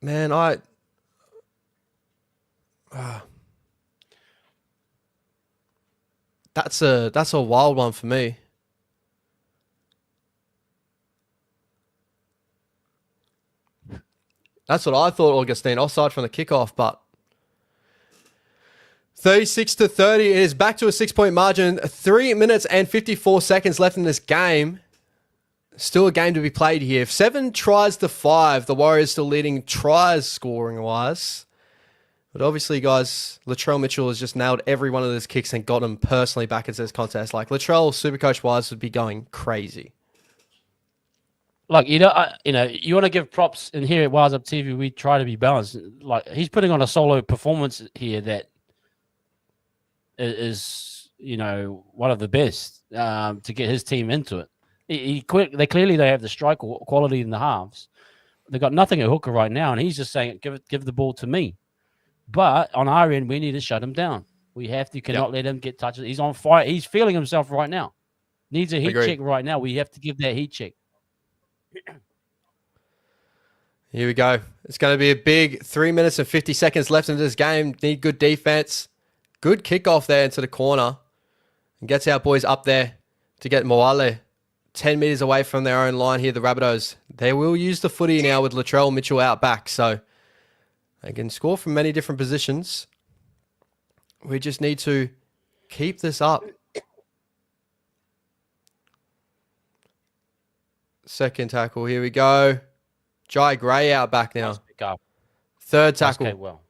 Man, that's a wild one for me. That's what I thought, Augustine. Offside from the kickoff, but 36-30. It is back to a 6-point margin. 3 minutes and 54 seconds left in this game. Still a game to be played here. 7 tries to 5. The Warriors still leading tries scoring-wise. But obviously, guys, Latrell Mitchell has just nailed every one of those kicks and got him personally back into this contest. Like, Latrell, Supercoach-wise, would be going crazy. Like, you want to give props, and here at Wise Up TV, we try to be balanced. Like, he's putting on a solo performance here that is one of the best to get his team into it. They clearly have the strike quality in the halves. They've got nothing at hooker right now, and he's just saying, give the ball to me. But on our end, we need to shut him down. We cannot let him get touches. He's on fire. He's feeling himself right now. Needs a heat check right now. We have to give that heat check. Here we go. It's going to be a big 3 minutes and 50 seconds left in this game. Need good defense. Good kickoff there into the corner. And gets our boys up there to get Moale 10 meters away from their own line here, the Rabbitohs. They will use the footy now with Latrell Mitchell out back. So they can score from many different positions. We just need to keep this up. Second tackle. Here we go. Jai Gray out back now. Nice pick up. Third tackle. Okay, well.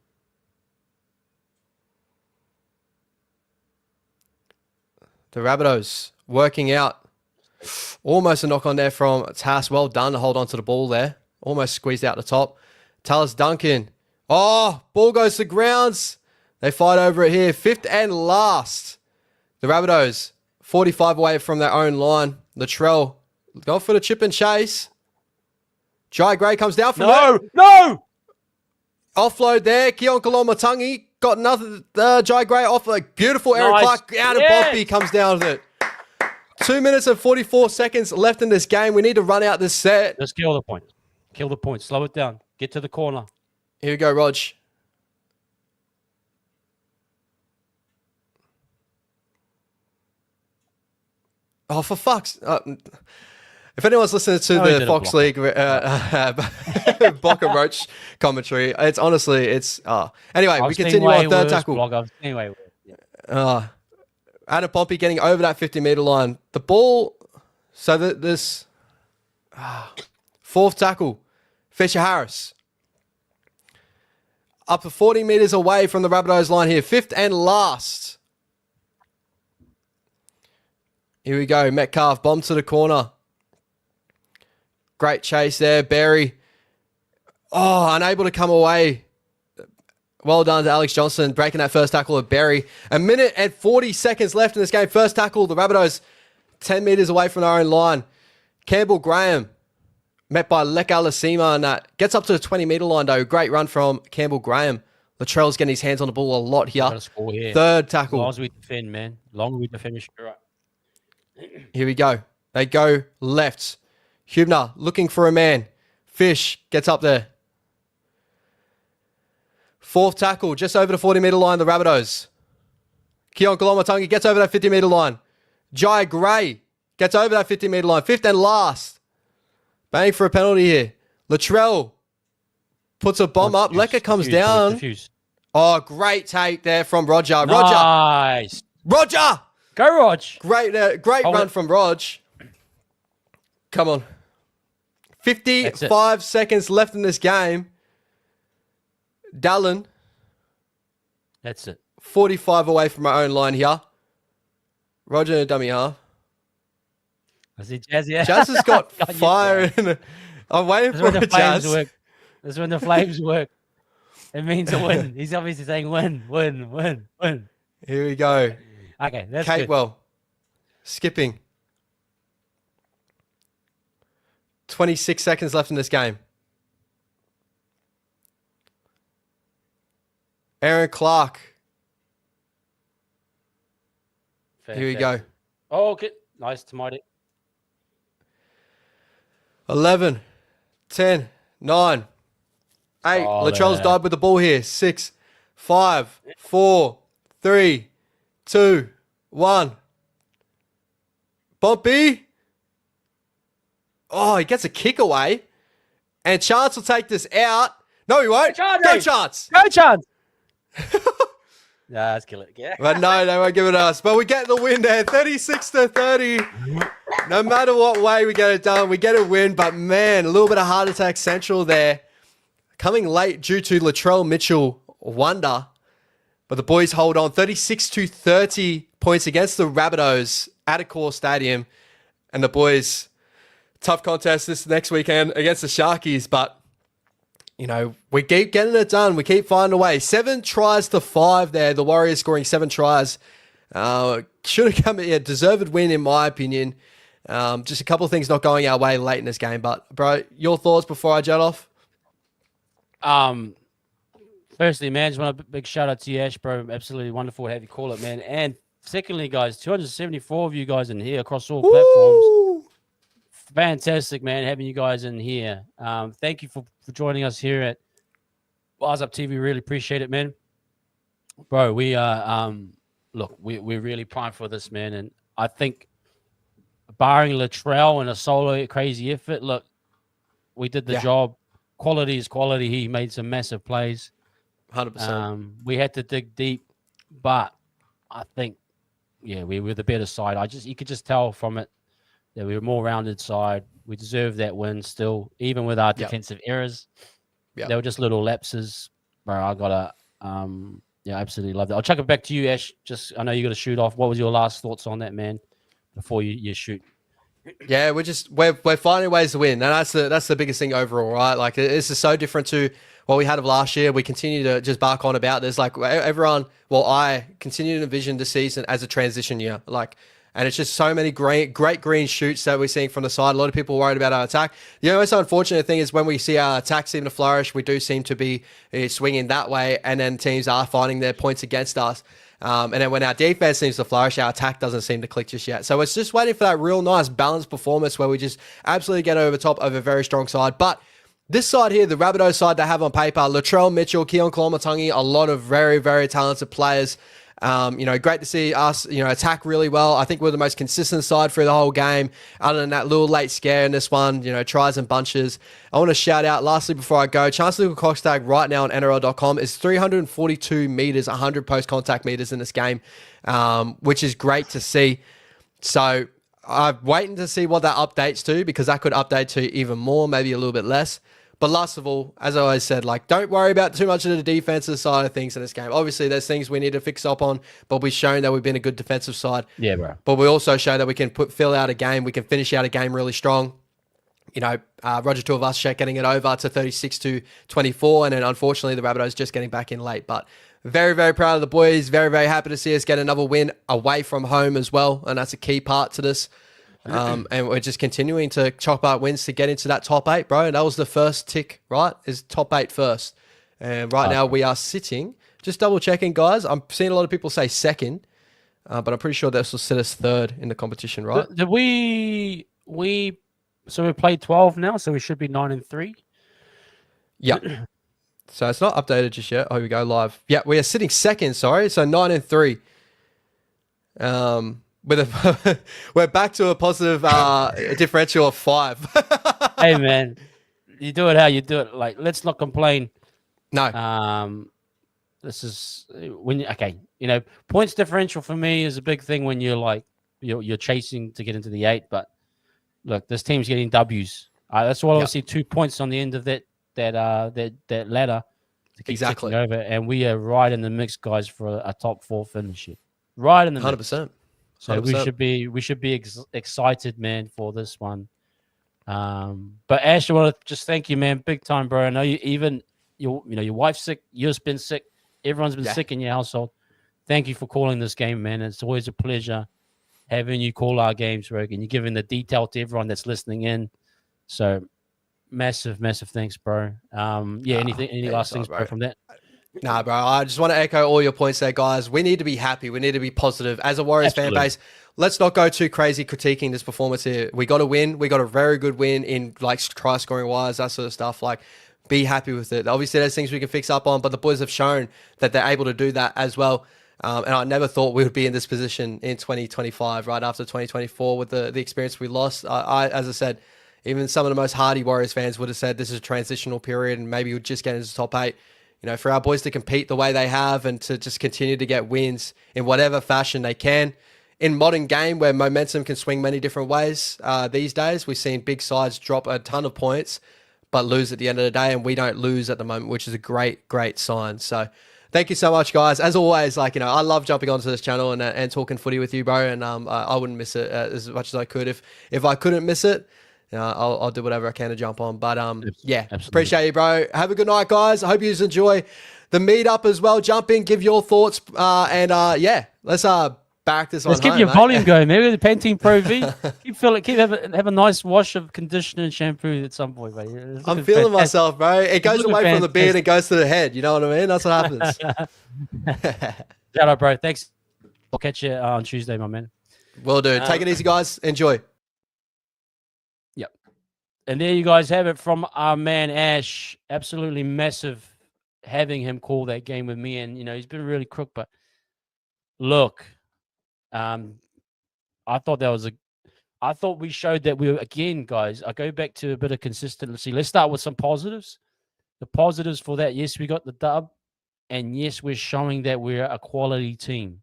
The Rabbitohs working out. Almost a knock on there from Tass. Well done to hold on to the ball there. Almost squeezed out the top. Tallis Duncan. Oh, ball goes to grounds. They fight over it here. 5th and last. The Rabbitohs 45 away from their own line. Latrell going for the chip and chase. Jai Gray comes down from there. No! Offload there. Keon Kalomatangi got another Jai Gray offload. Beautiful Eric Clark out of Bombay comes down with it. 2 minutes and 44 seconds left in this game. We need to run out this set. Let's kill the point. Kill the point. Slow it down. Get to the corner. Here we go, Rog. Oh, for fuck's... if anyone's listening to the Fox League Boca Roach commentary, it's honestly, it's... Anyway, we continue on third tackle. Anyway, Adam Pompey getting over that 50-meter line. The ball... So this... fourth tackle, Fisher Harris. Up to 40 meters away from the Rabbitohs line here. Fifth and last. Here we go. Metcalf, bomb to the corner. Great chase there. Berry. Oh, unable to come away. Well done to Alex Johnson, breaking that first tackle of Berry. A minute and 40 seconds left in this game. First tackle, the Rabbitohs 10 meters away from their own line. Campbell Graham. Met by Leka Lasima, and that gets up to the 20-meter line, though. Great run from Campbell Graham. Latrell's getting his hands on the ball a lot here. Third tackle. Long as we defend, man. Long as we defend, right. Here we go. They go left. Hubner looking for a man. Fish gets up there. Fourth tackle, just over the 40-meter line, the Rabbitohs. Keon Kolomatangi gets over that 50-meter line. Jai Gray gets over that 50-meter line. Fifth and last. Bang for a penalty here. Latrell puts a bomb up. Leka comes down. Oh, great take there from Roger. Nice. Roger! Go, Rog. Great run from Rog. Come on. 55 seconds left in this game. Dallin. That's it. 45 away from our own line here. Roger in a dummy half. I see Jazz, yeah. Jazz has got fire in it. I'm waiting for a Jazz. That's when the flames work. It means a win. He's obviously saying win, win, win, win. Here we go. Okay, that's Catewell. Skipping. 26 seconds left in this game. Aaron Clark. Here we go. Oh, okay. Nice, Tamati. 11, 10, 9, 8. Latrell's died with the ball here. 6, 5, 4, 3, 2, 1. Bumpy. Oh, he gets a kick away. And Chance will take this out. No, he won't. Go Chance. Go Chance. Nah, let's kill it. Yeah. But no, they won't give it us. But we get the win there. 36-30. No matter what way we get it done, we get a win. But man, a little bit of heart attack central there. Coming late due to Latrell Mitchell wonder. But the boys hold on. 36-30 points against the Rabbitohs at Accor Stadium. And the boys, tough contest this next weekend against the Sharkies. But, you know, we keep getting it done. We keep finding a way. 7 tries to 5 there. The Warriors scoring 7 tries. Should have come a deserved win, in my opinion. Just a couple of things not going our way late in this game. But, bro, your thoughts before I jet off? Firstly, man, just want a big shout out to you, Ash, bro. Absolutely wonderful to have you call it, man. And secondly, guys, 274 of you guys in here across all platforms. Fantastic, man, having you guys in here. Thank you for joining us here at Wise Up TV. Really appreciate it, man. Bro, we are, look, we're really primed for this, man. And I think barring Latrell and a solo crazy effort, look, we did the job. Quality is quality. He made some massive plays. 100%. We had to dig deep, but I think, we were the better side. You could just tell from it that we were more rounded side. We deserved that win still, even with our defensive errors. They were just little lapses. Bro, I gotta, absolutely love that. I'll chuck it back to you, Ash. I know you got to shoot off. What was your last thoughts on that, man, before you shoot? Yeah, we're finding ways to win, and that's the biggest thing overall, right? Like, this is so different to what we had of last year. We continue to just bark on about this. Like, everyone, I continue to envision this season as a transition year. Like, and it's just so many great green shoots that we're seeing from the side. A lot of people are worried about our attack. The most unfortunate thing is when we see our attack seem to flourish, we do seem to be swinging that way, and then teams are finding their points against us. And then when our defense seems to flourish, our attack doesn't seem to click just yet. So it's just waiting for that real nice balanced performance where we just absolutely get over top of a very strong side. But this side here, the Rabbitohs side they have on paper, Latrell Mitchell, Keon Kolomatangi, a lot of very, very talented players. Great to see us, attack really well. I think we're the most consistent side through the whole game, other than that little late scare in this one, tries and bunches. I want to shout out, lastly, before I go, chance to cock tag right now on NRL.com is 342 meters, 100 post-contact meters in this game, which is great to see. So I'm waiting to see what that updates to, because that could update to even more, maybe a little bit less. But last of all, as I always said, don't worry about too much of the defensive side of things in this game. Obviously, there's things we need to fix up on, but we've shown that we've been a good defensive side. Yeah, bro. But we also show that we can fill out a game. We can finish out a game really strong. Roger Tuivasa getting it over to 36-24, and then unfortunately the Rabbitohs just getting back in late. But very, very proud of the boys. Very, very happy to see us get another win away from home as well, and that's a key part to this. And we're just continuing to chop out wins to get into that top 8, bro. And that was the first tick, right? Is top 8 first. And right now we are sitting, just double checking, guys. I'm seeing a lot of people say second, but I'm pretty sure this will set us third in the competition, right? Did so we played 12 now, so we should be 9-3. Yeah. So it's not updated just yet. Oh, here we go live. Yeah, we are sitting second, sorry. So 9-3. We're back to a positive differential of 5. Hey, man, you do it how you do it. Let's not complain. No. This is points differential for me is a big thing when you're chasing to get into the 8. But look, this team's getting W's. That's why I see 2 points on the end of that ladder to keep ticking over, and we are right in the mix, guys, for a top 4 finish. Right in the 100%. So we should be excited, man, for this one. But Ash, I want to just thank you, man, big time, bro. I know your wife's sick, you've been sick, everyone's been sick in your household. Thank you for calling this game, man. It's always a pleasure having you call our games, Rogan. You're giving the detail to everyone that's listening in. So massive, massive thanks, bro. Any last things, bro, from that? Nah, bro. I just want to echo all your points there, guys. We need to be happy. We need to be positive. As a Warriors fan base, let's not go too crazy critiquing this performance here. We got a win. We got a very good win in try scoring wise, that sort of stuff. Be happy with it. Obviously, there's things we can fix up on, but the boys have shown that they're able to do that as well. And I never thought we would be in this position in 2025, right after 2024 with the experience we lost. As I said, even some of the most hardy Warriors fans would have said this is a transitional period and maybe we'd just get into the top 8. For our boys to compete the way they have and to just continue to get wins in whatever fashion they can. In modern game where momentum can swing many different ways these days, we've seen big sides drop a ton of points but lose at the end of the day, and we don't lose at the moment, which is a great, great sign. So thank you so much, guys. As always, I love jumping onto this channel and talking footy with you, bro, and I wouldn't miss it as much as I could. If I couldn't miss it, I'll do whatever I can to jump on. But Absolutely. Appreciate you, bro. Have a good night, guys. I hope you enjoy the meetup as well. Jump in, give your thoughts, let's back this on. Let's keep your volume going, maybe the Pantene Pro V. Have a nice wash of conditioner and shampoo at some point, buddy. I'm feeling myself, bro. It goes away from the beard and goes to the head. You know what I mean? That's what happens. Shout out, bro. Thanks. I'll catch you on Tuesday, my man. Will do. Take it easy, guys. Enjoy. Yep. And there you guys have it from our man Ash. Absolutely massive having him call that game with me. And, he's been really crook, but look, I thought we showed that we were, again, guys, I go back to a bit of consistency. Let's start with some positives. The positives for that, yes, we got the dub. And yes, we're showing that we're a quality team.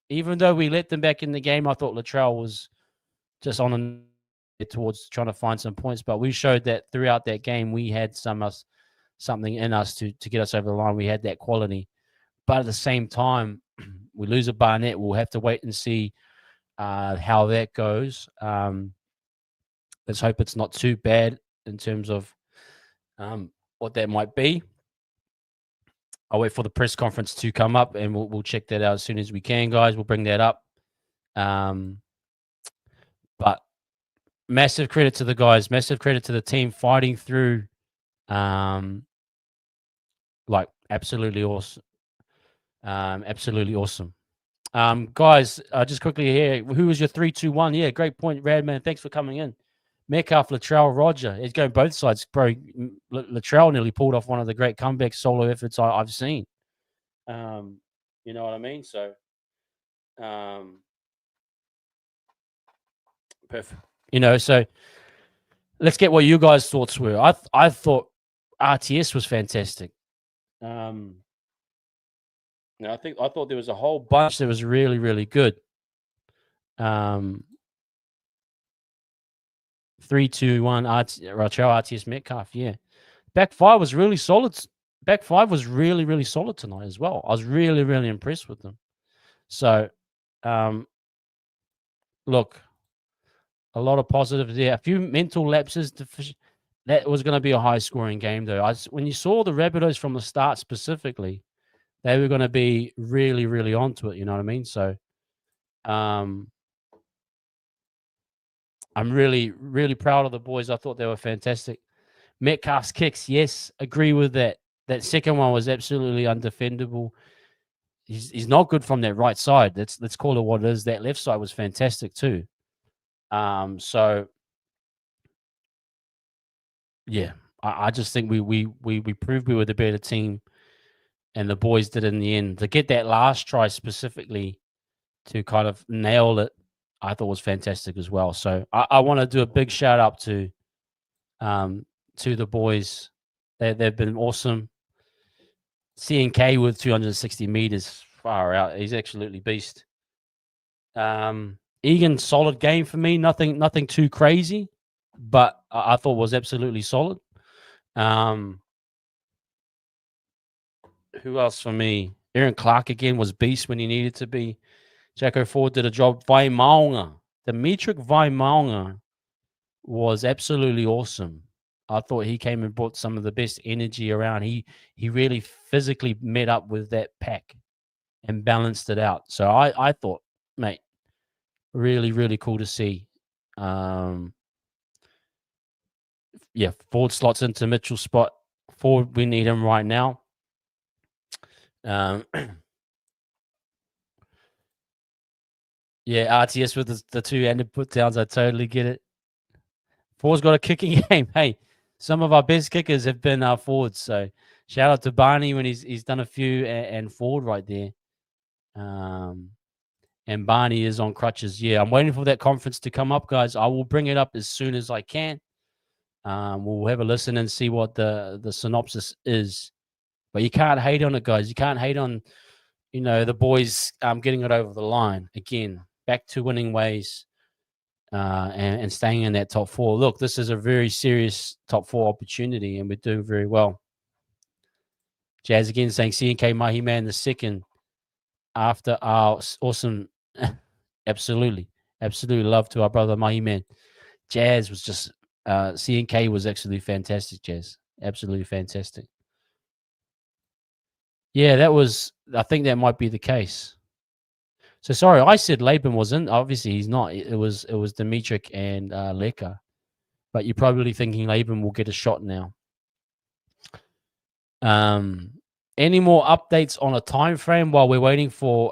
Even though we let them back in the game, I thought Latrell was just on towards trying to find some points. But we showed that throughout that game, we had something in us to get us over the line. We had that quality. But at the same time, we lose a Barnett. We'll have to wait and see how that goes. Let's hope it's not too bad in terms of what that might be. I'll wait for the press conference to come up, and we'll check that out as soon as we can, guys. We'll bring that up. But massive credit to the guys. Massive credit to the team fighting through. Absolutely awesome. Absolutely awesome. Guys, just quickly here, who was your 3-2-1? Yeah, great point, Radman. Thanks for coming in. Metcalf, Latrell, Roger. He's going both sides, bro. Latrell nearly pulled off one of the great comeback solo efforts I've seen. You know what I mean? So Perfect. So let's get what you guys' thoughts were. I thought RTS was fantastic. I thought there was a whole bunch that was really, really good. 3-2-1 Rachel RTS Metcalf. Yeah, back five was really solid. Back five was really, really solid tonight as well. I was really, really impressed with them. So, look, a lot of positives there. A few mental lapses. That was going to be a high-scoring game, though. When you saw the Rabbitohs from the start specifically, they were going to be really, really onto it. You know what I mean? So, I'm really, really proud of the boys. I thought they were fantastic. Metcalf's kicks, yes, agree with that. That second one was absolutely undefendable. He's not good from that right side. Let's call it what it is. That left side was fantastic too. So yeah, I just think we proved we were the better team, and the boys did in the end. To get that last try specifically to kind of nail it, I thought was fantastic as well. So I want to do a big shout out to the boys. They've been awesome. CNK with 260 meters, far out. He's absolutely beast. Egan, solid game for me. Nothing too crazy, but I thought was absolutely solid. Who else for me? Aaron Clark again was beast when he needed to be. Jacko Ford did a job. Dimitri Vaimaunga was absolutely awesome. I thought he came and brought some of the best energy around. He really physically met up with that pack and balanced it out. So I thought, mate, really, really cool to see. Yeah, Ford slots into Mitchell's spot. Ford, we need him right now. Yeah, RTS with the two-handed put downs. I totally get it. Ford's got a kicking game. Hey, some of our best kickers have been our forwards. So shout out to Barney when he's done a few, and Ford right there. And Barney is on crutches. Yeah, I'm waiting for that conference to come up, guys. I will bring it up as soon as I can. We'll have a listen and see what the synopsis is. But you can't hate on it, guys. You can't hate on, the boys getting it over the line. Again, back to winning ways and staying in that top four. Look, this is a very serious top four opportunity, and we're doing very well. Jazz again saying CNK Mahi Man the second after our awesome. Absolutely love to our brother Mahi Man. Jazz was just CNK was actually fantastic. Jazz, absolutely fantastic. Yeah, I think that might be the case. So sorry, I said Laban wasn't. Obviously, he's not. It was Dimitrik and Leka. But you're probably thinking Laban will get a shot now. Any more updates on a time frame while we're waiting for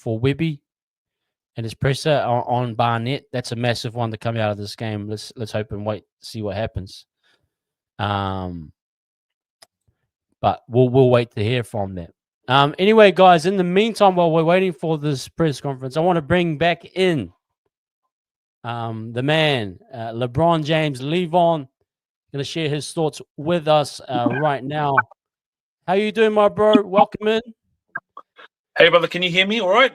Webby and his presser on Barnett? That's a massive one to come out of this game. Let's hope and wait, see what happens. But we'll wait to hear from them. Anyway, guys, in the meantime, while we're waiting for this press conference, I want to bring back in the man, LeBron James. Levon, going to share his thoughts with us right now. How you doing, my bro? Welcome in. Hey, brother, can you hear me all right?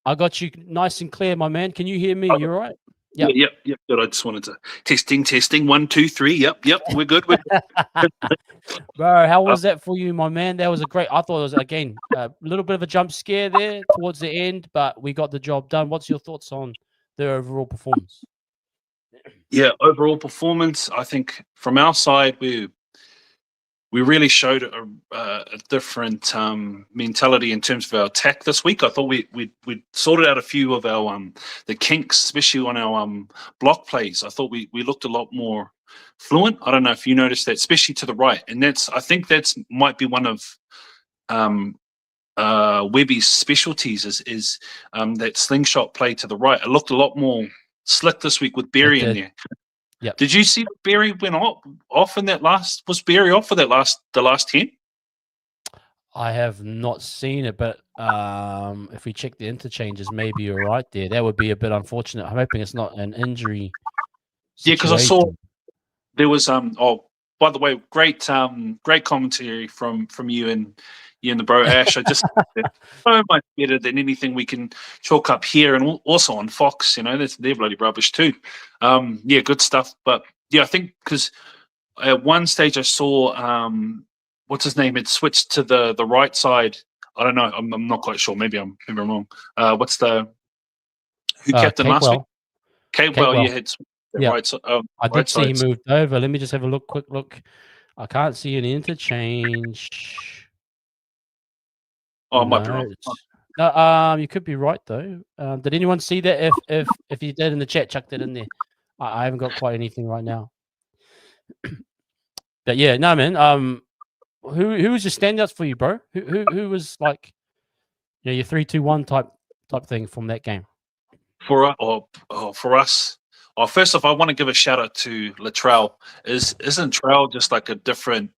I got you nice and clear, my man. Can you hear me? You all right? Yep. Yep. Good. I just wanted to testing. 1, 2, 3. Yep. We're good. Bro, how was that for you, my man? That was I thought it was, again, a little bit of a jump scare there towards the end, but we got the job done. What's your thoughts on the overall performance? Yeah, overall performance, I think from our side, we really showed a different mentality in terms of our attack this week. I thought we sorted out a few of our the kinks, especially on our block plays. I thought we looked a lot more fluent. I don't know if you noticed that, especially to the right, and I think that's might be one of Webby's specialties is that slingshot play to the right. It looked a lot more slick this week with Berry in there. Yep. Did you see Berry went off in that last? Was Berry off for the last 10? I have not seen it, but if we check the interchanges, maybe you're right there. That would be a bit unfortunate. I'm hoping it's not an injury Yeah, because I saw situation. there was oh, by the way, great commentary from you and the bro Ash. I just so much better than anything we can chalk up here, and also on Fox. You know, they're bloody rubbish too. Yeah, good stuff. But yeah, I think because at one stage I saw what's his name had switched to the right side. I don't know. I'm not quite sure. Maybe I'm wrong. What's the who captain last week? Capewell. Capewell. Yeah, had switched to the Yeah. right side. I Right did see he side. moved over. Let me just have a quick look. I can't see an interchange. Oh, I might be No, wrong. no, you could be right though. Did anyone see that? If you did in the chat, chuck that in there. I haven't got quite anything right now. But yeah, no man. Who was your standouts for you, bro? Who was like, your 3-2-1 type thing from that game? For us. Oh, first off, I want to give a shout out to Latrell. Isn't Trell just like a different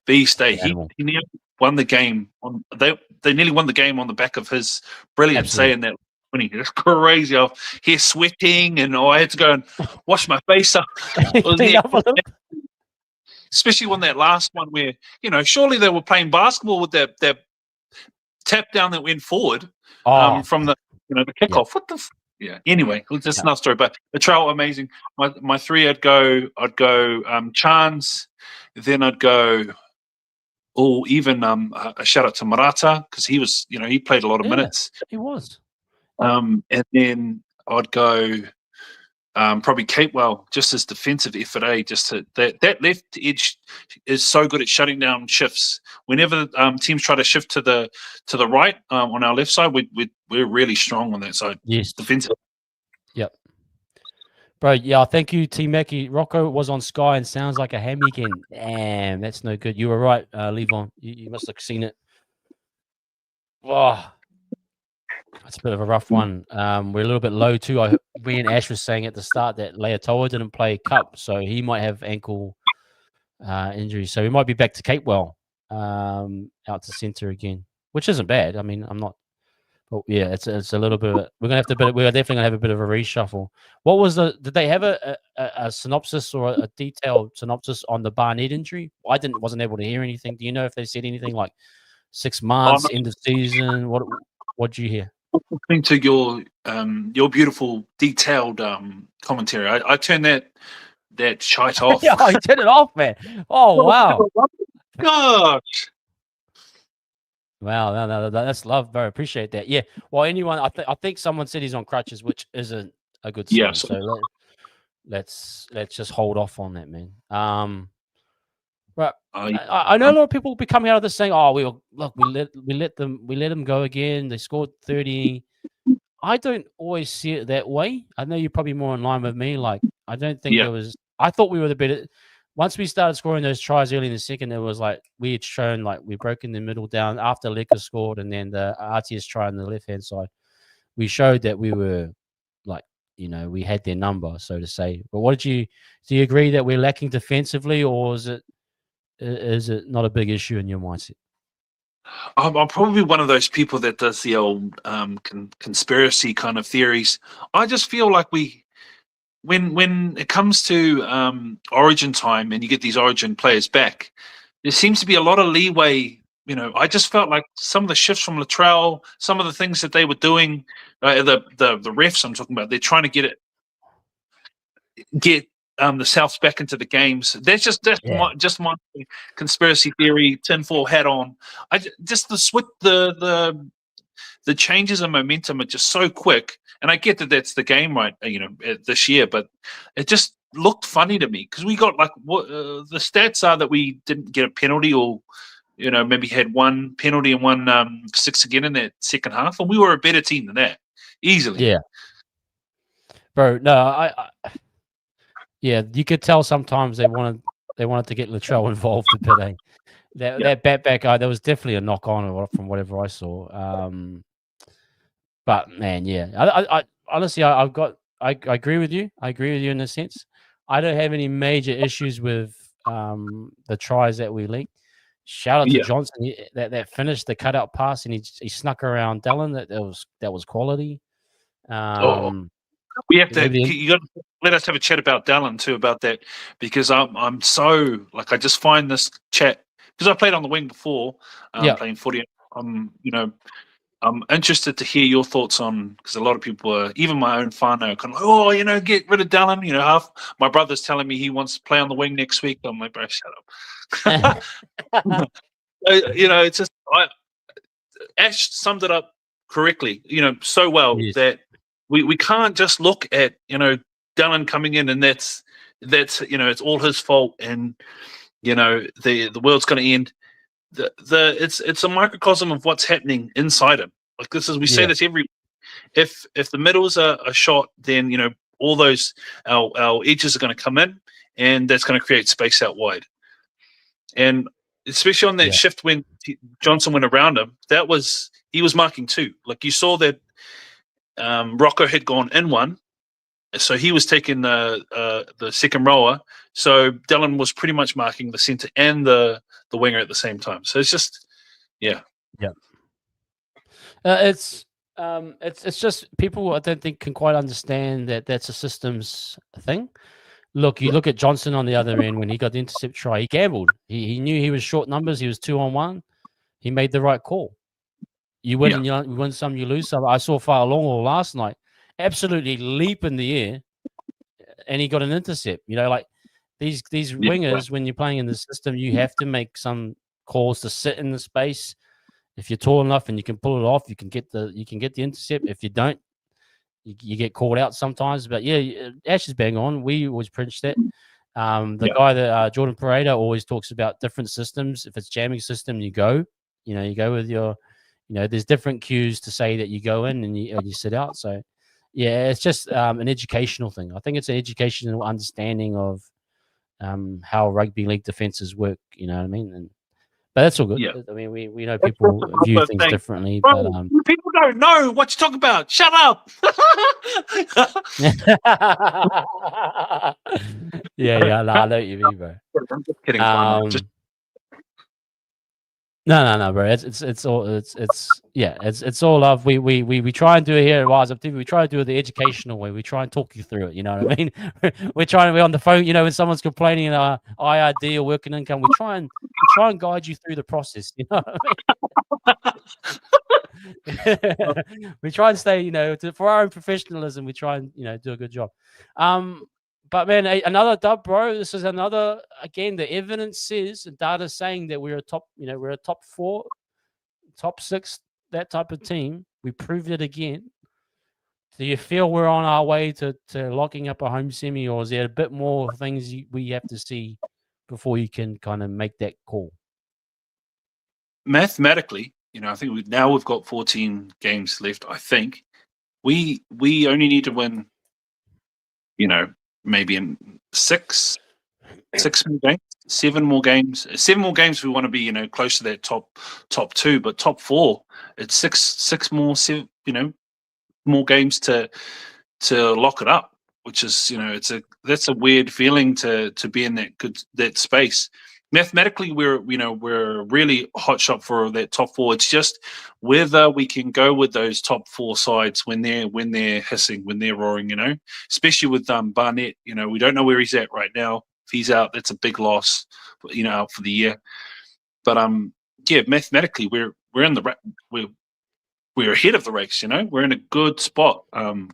beast? He nearly won the game on they nearly won the game on the back of his brilliance. Saying that when it's crazy, I was here sweating and I had to go and wash my face up. Especially when that last one where surely they were playing basketball with that tap down that went forward from the the kickoff. Yeah. What the. Yeah. Anyway, that's another story. But the trail, amazing. My three, I'd go Chance, then I'd go. Oh, even a shout out to Marata because he was, he played a lot of minutes. He was. And then I'd go probably Capewell, just as defensive effort. Just that left edge is so good at shutting down shifts. Whenever teams try to shift to the right on our left side, we're really strong on that side. Yes, defensive. Yep, bro. Yeah, thank you, T Mackie. Rocco was on Sky and sounds like a hammy again. Damn, that's no good. You were right, Levon. You must have seen it. Oh, that's a bit of a rough one. We're a little bit low too. Me and Ash was saying at the start that Leotoa didn't play Cup, so he might have ankle injury. So he might be back to Capewell, out to centre again, which isn't bad. I mean, I'm not. But yeah, it's a little bit. We're definitely gonna have a bit of a reshuffle. What was did they have a synopsis or a detailed synopsis on the Barnett injury? I wasn't able to hear anything. Do you know if they said anything like 6 months, end of season? What did you hear? Listening to your beautiful detailed commentary, I turned that shite off. Yeah, I turned it off, man. Oh wow, gosh. Wow, no, that's love, bro. Appreciate that. Yeah. Well, anyone, I think someone said he's on crutches, which isn't a good sign. Yeah, so let's just hold off on that, man. But I know a lot of people will be coming out of this saying, "Oh, we let them go again. They scored 30." I don't always see it that way. I know you're probably more in line with me. Like, I don't think there was. I thought we were the better. Once we started scoring those tries early in the second, it was like we had shown like we broke in the middle down after Leka scored, and then the RTS try on the left hand side. We showed that we were like, we had their number, so to say. But do you agree that we're lacking defensively, or is it not a big issue in your mindset? I'm probably one of those people that does the old conspiracy kind of theories. I just feel like when it comes to Origin time and you get these Origin players back, there seems to be a lot of leeway. I just felt like some of the shifts from Latrell, some of the things that they were doing, the refs I'm talking about, they're trying to get the Souths back into the games. That's just my conspiracy theory, tinfoil hat on. The changes in momentum are just so quick, and I get that that's the game, right? This year, but it just looked funny to me because we got like the stats are that we didn't get a penalty, or maybe had one penalty and one 6 again in that second half, and we were a better team than that easily. Yeah, bro. No, yeah, you could tell sometimes they wanted to get Latrell involved a bit. That back guy, there was definitely a knock on from whatever I saw. But man, yeah, I honestly, I agree with you. I agree with you in a sense. I don't have any major issues with the tries that we leaked. Shout out to Yeah. Johnson, that finished the cutout pass, and he snuck around Dallin. That was quality. We have to. Everything. You got to let us have a chat about Dallin too about that, because I'm so like, I just find this chat, because I played on the wing before, playing footy. I'm interested to hear your thoughts on, because a lot of people are, even my own whānau, kind of like, get rid of Dallin. Half my brother's telling me he wants to play on the wing next week. I'm like, bro, shut up. It's just Ash summed it up correctly, so well, Yes. that we can't just look at Dallin coming in and that's it's all his fault, and the world's going to end. It's a microcosm of what's happening inside him. Like, this is, we say this every. If the middles are shot, then all those our edges are going to come in, and that's going to create space out wide. And especially on that shift when Johnson went around him, he was marking too. Like, you saw that Rocco had gone in one, so he was taking the second rower. So Dallin was pretty much marking the centre and the winger at the same time. So it's just, it's just people, I don't think, can quite understand that that's a systems thing. Look, you look at Johnson on the other end. When he got the intercept try, he gambled. He knew he was short numbers. He was 2-on-1. He made the right call. You win, and you win some, you lose some. I saw Fa'alongo last night absolutely leap in the air, and he got an intercept. Like these wingers, when you're playing in the system, you have to make some calls to sit in the space. If you're tall enough and you can pull it off, you can get the intercept. If you don't, you get called out sometimes. But Ash is bang on. We always preach that. The guy that Jordan Pareda always talks about different systems. If it's jamming system, you go with your, there's different cues to say that you go in and you sit out. So it's just an educational thing. I think it's an educational understanding of how rugby league defenses work. You know what I mean? But that's all good. Yeah. I mean, we know people view things differently. Bro, But people don't know what you talk about. Shut up. No, I know what you mean, bro. I'm just kidding. No, bro. It's all love. We try and do it here at Wise Up TV. We try to do it the educational way. We try and talk you through it. You know what I mean? We're on the phone. When someone's complaining in our IRD or working income, we try and guide you through the process. You know what I mean? We try and stay. For our own professionalism, we try and do a good job. But man, another dub, bro. This is another, again, the evidence says, and data saying that we're a top 4, top 6, that type of team. We proved it again. Do you feel we're on our way to locking up a home semi, or is there a bit more things we have to see before you can kind of make that call? Mathematically, I think we've got 14 games left. I think we only need to win, maybe in 6 more games, 7 more games. 7 more games we want to be, close to that top 2, but top 4, it's 6 more, more games to lock it up, which is, that's a weird feeling to be in that space. Mathematically, we're really hot shot for that top 4. It's just whether we can go with those top 4 sides when they're hissing, when they're roaring, especially with Barnett. We don't know where he's at right now. If he's out, that's a big loss, out for the year. But mathematically, we're in we're ahead of the race. We're in a good spot,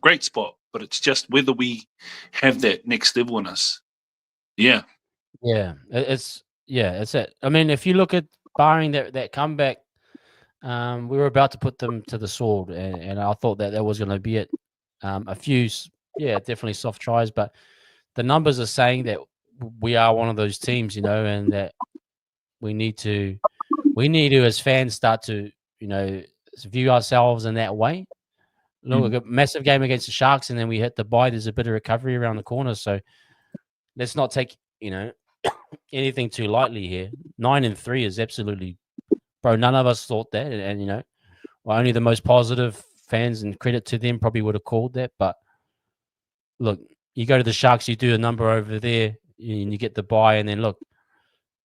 great spot. But it's just whether we have that next level in us. Yeah. It's it. I mean, if you look at barring that comeback, we were about to put them to the sword, and I thought that was going to be it. A few, definitely soft tries, but the numbers are saying that we are one of those teams, and that we need to, as fans, start to, view ourselves in that way. Look, a massive game against the Sharks, and then we hit the bye. There's a bit of recovery around the corner, so let's not take, anything too lightly here. 9-3 is absolutely, bro. None of us thought that, and only the most positive fans, and credit to them, probably would have called that. But look, you go to the Sharks, you do a number over there, and you get the bye, and then look,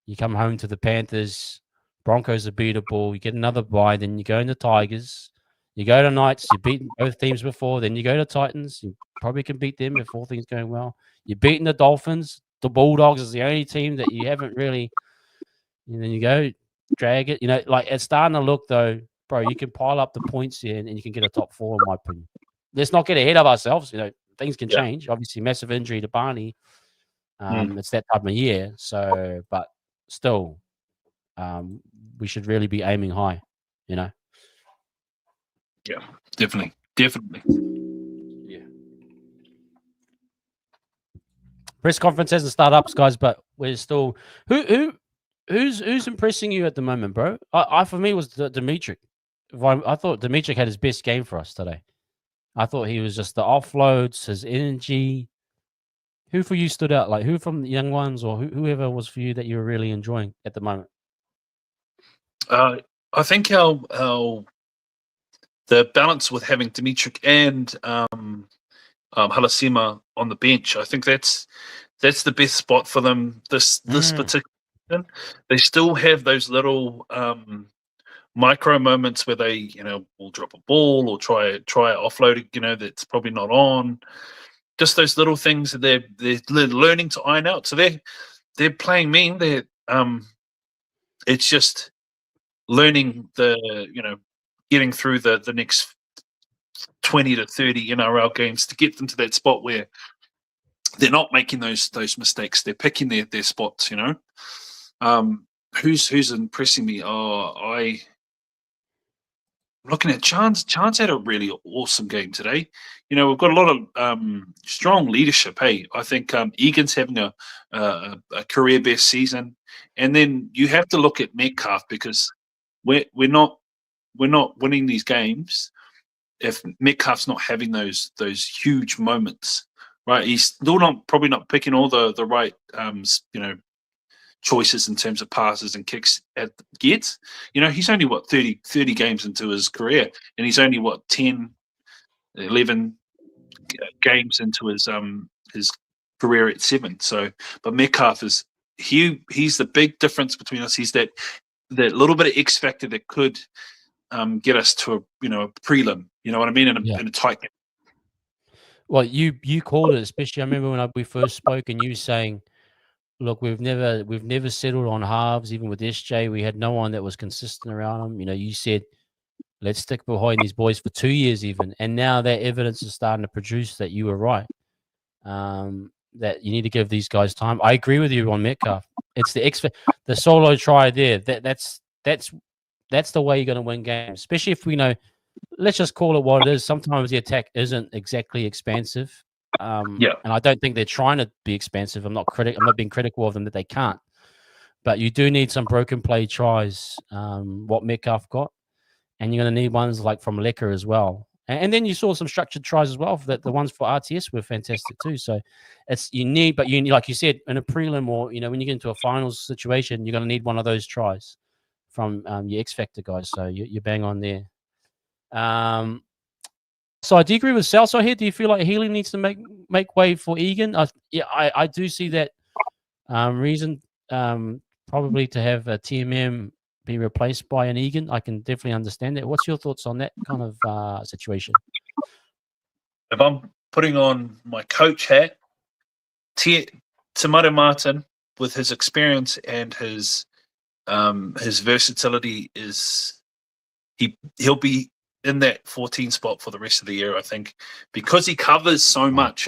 you come home to the Panthers. Broncos are beatable. You get another bye, then you go into Tigers. You go to Knights. You've beaten both teams before. Then you go to Titans. You probably can beat them if all things going well. You're beating the Dolphins. The Bulldogs is the only team that you haven't really. And then you go drag it. Like it's starting to look though, bro. You can pile up the points here, and you can get a top 4 in my opinion. Let's not get ahead of ourselves. Things can change. Obviously, massive injury to Barney. It's that time of year. So, but still, we should really be aiming high. Yeah, definitely. Yeah. Press conference hasn't started up, guys, but we're still. Who's impressing you at the moment, bro? I for me was Dimitri. I thought Dimitri had his best game for us today. I thought he was just the offloads, his energy. Who for you stood out? Like who from the young ones or whoever was for you that you were really enjoying at the moment? I think the balance with having Dimitri and Halasima on the bench, I think that's the best spot for them this particular season. They still have those little micro moments where they will drop a ball or try offloading that's probably not on. Just those little things that they're learning to iron out. So they're playing mean. They're it's just learning getting through the next 20 to 30 NRL games to get them to that spot where they're not making those mistakes. They're picking their spots. Who's impressing me? I'm looking at Chance. Chance had a really awesome game today. We've got a lot of strong leadership. Hey, I think Egan's having a career best season, and then you have to look at Metcalf because we're not winning these games if Metcalf's not having those huge moments, right? He's still probably not picking all the right choices in terms of passes and kicks at gets. He's only 30 games into his career, and he's only 10, 11 games into his career at 7. So, but Metcalf he's the big difference between us. He's that little bit of X factor that could get us to a prelim. You know what I mean? In a tight game. Well, you called it, especially. I remember when we first spoke, and you saying, "Look, we've never settled on halves. Even with SJ, we had no one that was consistent around him." You said, "Let's stick behind these boys for 2 years, even." And now that evidence is starting to produce that you were right. That you need to give these guys time. I agree with you on Metcalf. It's the solo try there. That's the way you're going to win games, especially if we know. Let's just call it what it is. Sometimes the attack isn't exactly expansive. And I don't think they're trying to be expansive. I'm not being critical of them that they can't. But you do need some broken play tries, what Metcalf got. And you're going to need ones like from Lecker as well. And then you saw some structured tries as well. The ones for RTS were fantastic too. So like you said, in a prelim or, when you get into a finals situation, you're going to need one of those tries from your X Factor guys. So you're bang on there. So I do agree with Celso here. Do you feel like Healy needs to make way for Egan? I do see that reason probably to have a TMM be replaced by an Egan. I can definitely understand that. What's your thoughts on that kind of situation? If I'm putting on my coach hat, Tomato Martin, with his experience and his versatility, he'll be in that 14 spot for the rest of the year, I think, because he covers so much.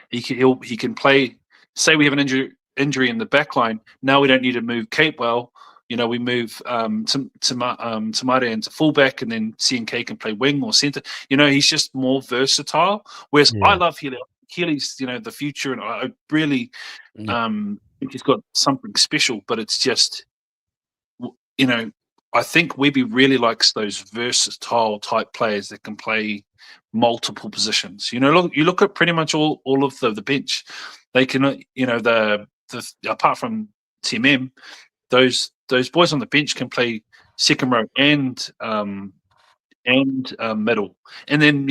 He can play. Say we have an injury in the back line. Now we don't need to move Capewell. We move Tamata into fullback, and then CNK can play wing or centre. He's just more versatile. Whereas I love Healy. Healy's, the future, and I really think he's got something special. But it's just, I think Webby really likes those versatile type players that can play multiple positions. You look at pretty much all of the bench. They can, the apart from TMM, those boys on the bench can play second row and middle, and then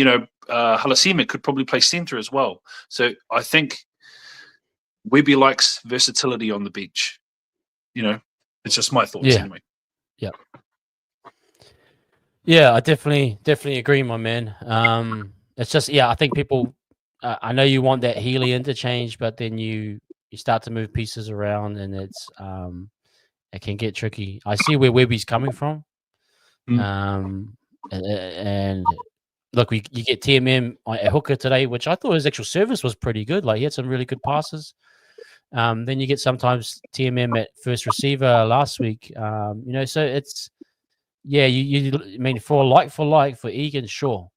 Halasima could probably play centre as well. So I think Webby likes versatility on the bench. It's just my thoughts anyway. Yeah, I definitely agree, my man. It's just, I think people, I know you want that Healy interchange, but then you start to move pieces around, and it can get tricky. I see where Webby's coming from. And look, you get TMM at hooker today, which I thought his actual service was pretty good. Like, he had some really good passes. Then you get sometimes TMM at first receiver last week. So it's. Yeah, you I mean, for for Egan, sure,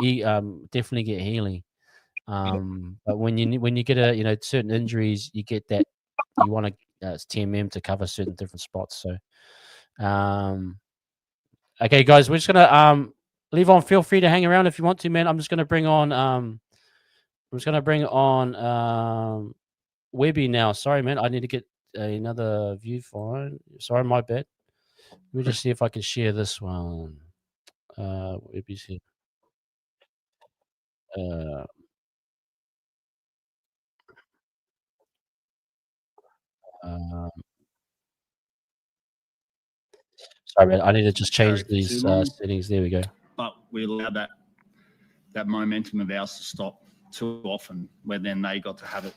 definitely get Healy. But when you get certain injuries, you get that you want to TMM to cover certain different spots. So, okay, guys, we're just gonna leave on. Feel free to hang around if you want to, man. I'm just gonna bring on Webby now. Sorry, man, I need to get another view fine. Sorry, my bad. Let me just see if I can share this one. Webby's here. Sorry, man. I need to just change these settings. There we go. But we allowed that momentum of ours to stop too often, where then they got to have it.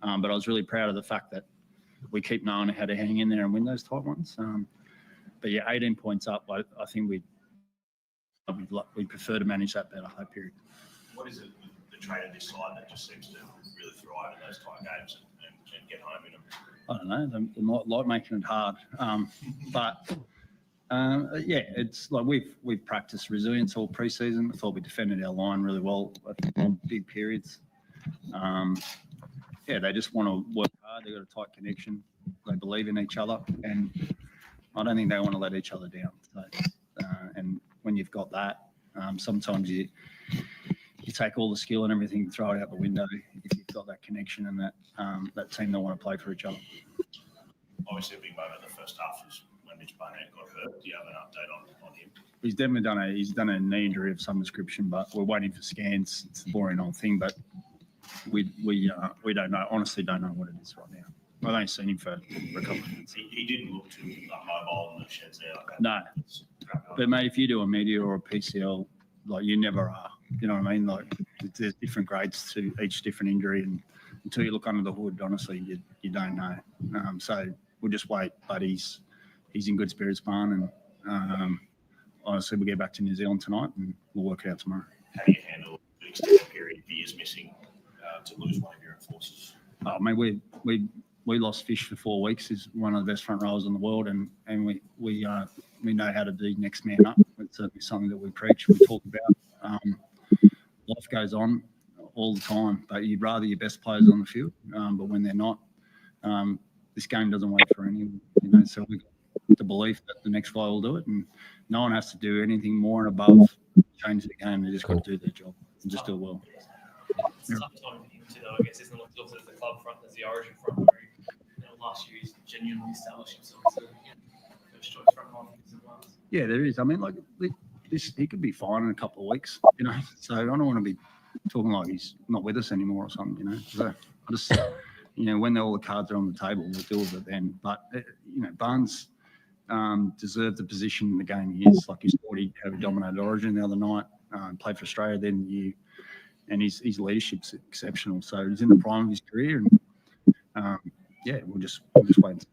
But I was really proud of the fact that we keep knowing how to hang in there and win those tight ones. But yeah, 18 points up. I think we'd prefer to manage that better. That period. What is it the trainer this side that just seems to really thrive in those tight games and get home in them? I don't know. They might like making it hard, but it's like we've practiced resilience all preseason. I thought we defended our line really well on big periods. They just want to work hard. They've got a tight connection. They believe in each other, and I don't think they want to let each other down. So, and when you've got that, sometimes you take all the skill and everything and throw it out the window if you've got that connection and that team that want to play for each other. Obviously, a big moment in the first half was when Mitch Barnett got hurt. Do you have an update on him? He's definitely done a knee injury of some description, but we're waiting for scans. It's a boring old thing, but we don't know. Honestly, don't know what it is right now. I've only seen him for a couple of minutes. He didn't look too mobile in the sheds there. No, but mate, if you do a media or a PCL, like you never are. You know what I mean? Like there's different grades to each different injury, and until you look under the hood, honestly, you don't know. So we'll just wait. But he's in good spirits, Barn, and honestly, we'll get back to New Zealand tonight, and we'll work it out tomorrow. How do you handle the extended period of years missing to lose one of your enforcers? I mean, we lost Fish for 4 weeks. He's one of the best front rowers in the world, and we know how to be next man up. It's certainly something that we preach, we talk about. Life goes on all the time, but you'd rather your best players on the field. But when they're not, this game doesn't wait for anyone. So we got the belief that the next guy will do it, and no one has to do anything more and above change the game. They just got to do their job and just do it well. It's a tough time for him too, though. I guess it's not also as the club front as the Origin front, where last year he's genuinely established himself as a first choice front line. Yeah, there is. I mean, like this, he could be fine in a couple of weeks, So I don't want to be talking like he's not with us anymore or something, So I just, when all the cards are on the table, we'll deal with it then. But Barnes deserved the position in the game he is. Like, he had a dominated Origin the other night, played for Australia, and his leadership's exceptional. So he's in the prime of his career, and we'll just wait.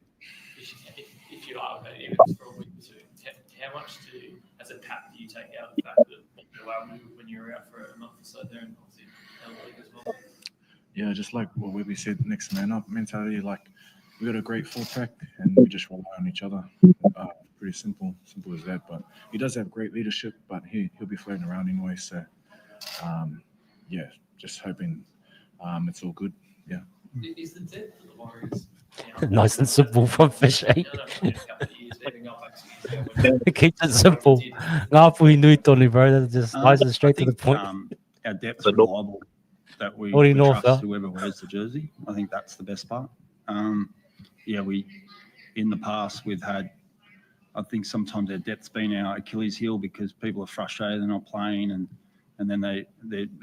If you are about even for a week or two, how much as a tap do you take out of the fact that when you're out for a month or so there, and obviously league as well? Yeah, just like what Webby said, next man up mentality. Like, we got a great full track, and we just rely on each other. Pretty simple as that. But he does have great leadership, but he'll be floating around anyway. So, just hoping it's all good. Yeah. Is the depth of the Warriors Nice and simple from Fish, eh? Keeps it simple. Ngāpui nui tonu, bro. That's just nice and straight to the point. Our depth's reliable. That we trust whoever wears the jersey. I think that's the best part. In the past we've had, I think sometimes our depth's been our Achilles heel because people are frustrated they're not playing, and then they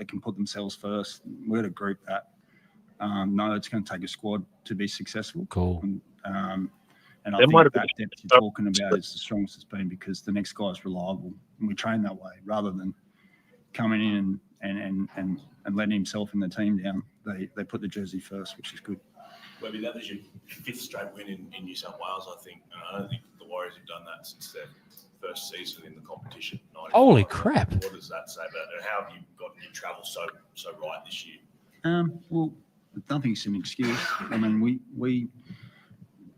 can put themselves first. We're at a group that it's going to take a squad to be successful. Cool. And I That might think have that been- depth you're talking about is the strongest it's been because the next guy's reliable, and we train that way rather than coming in and letting himself and the team down. They put the jersey first, which is good. Maybe that was your 5th straight win in New South Wales, I think. And I don't think the Warriors have done that since their first season in the competition. 95. Holy crap. What does that say about it? How have you gotten your travel so right this year? Well, nothing's an excuse. I mean, we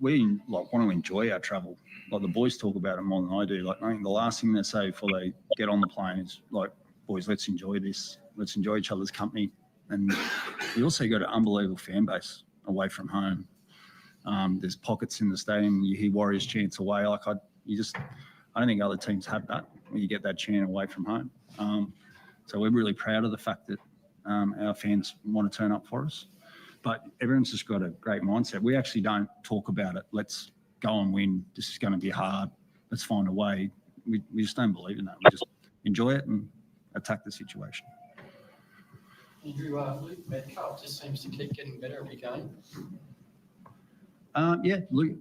like want to enjoy our travel. Like the boys talk about it more than I do. Like I think the last thing they say before they get on the plane is like, boys, let's enjoy this. Let's enjoy each other's company. And we also got an unbelievable fan base away from home. There's pockets in the stadium. You hear Warriors chants away. Like I don't think other teams have that when you get that chant away from home. So we're really proud of the fact that our fans want to turn up for us. But everyone's just got a great mindset. We actually don't talk about it. Let's go and win. This is going to be hard. Let's find a way. We just don't believe in that. We just enjoy it and attack the situation. Andrew, Luke Metcalf just seems to keep getting better every game. Yeah, Luke,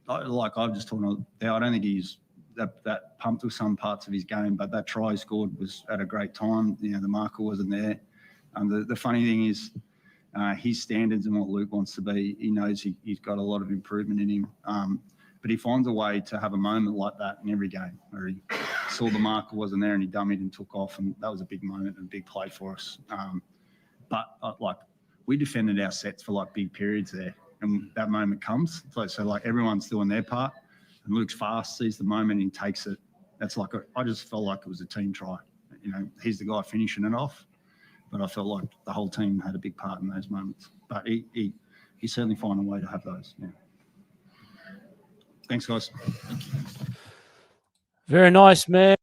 I've just told him, I don't think he's that pumped with some parts of his game, but that try he scored was at a great time. You know, the marker wasn't there. The funny thing is, his standards and what Luke wants to be, he knows he's got a lot of improvement in him. But he finds a way to have a moment like that in every game where he saw the marker wasn't there and he dummied and took off, and that was a big moment and a big play for us. But we defended our sets for like big periods there, and that moment comes. So everyone's doing their part, and Luke's fast, sees the moment, and he takes it. That's I just felt like it was a team try. You know, he's the guy finishing it off, but I felt like the whole team had a big part in those moments. But he certainly found a way to have those. Yeah. Thanks, guys. Very nice, man.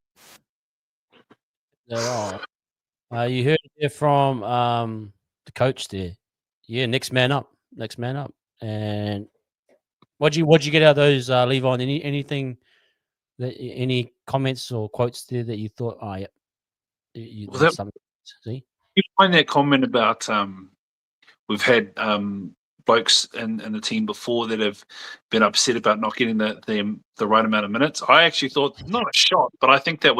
You heard it there from the coach there. Yeah, next man up. And what'd you get out of those, Levi? Anything any comments or quotes there that you thought, oh yeah, that's something? See, You find that comment about we've had blokes in the team before that have been upset about not getting the right amount of minutes. I actually thought, not a shot, but I think that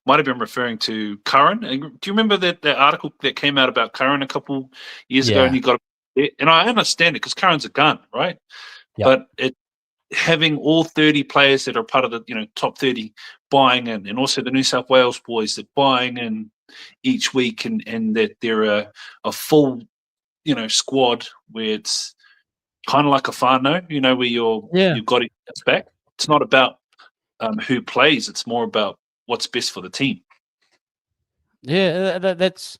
might have been referring to Curran. And do you remember that article that came out about Curran a couple years ago? And he got, and I understand it because Curran's a gun, right? Yep. But having all 30 players that are part of the top 30 buying in, and also the New South Wales boys that buying in each week, and that they're a full squad where it's kind of like a whānau, where you've got it back. It's not about who plays; it's more about what's best for the team. Yeah, it's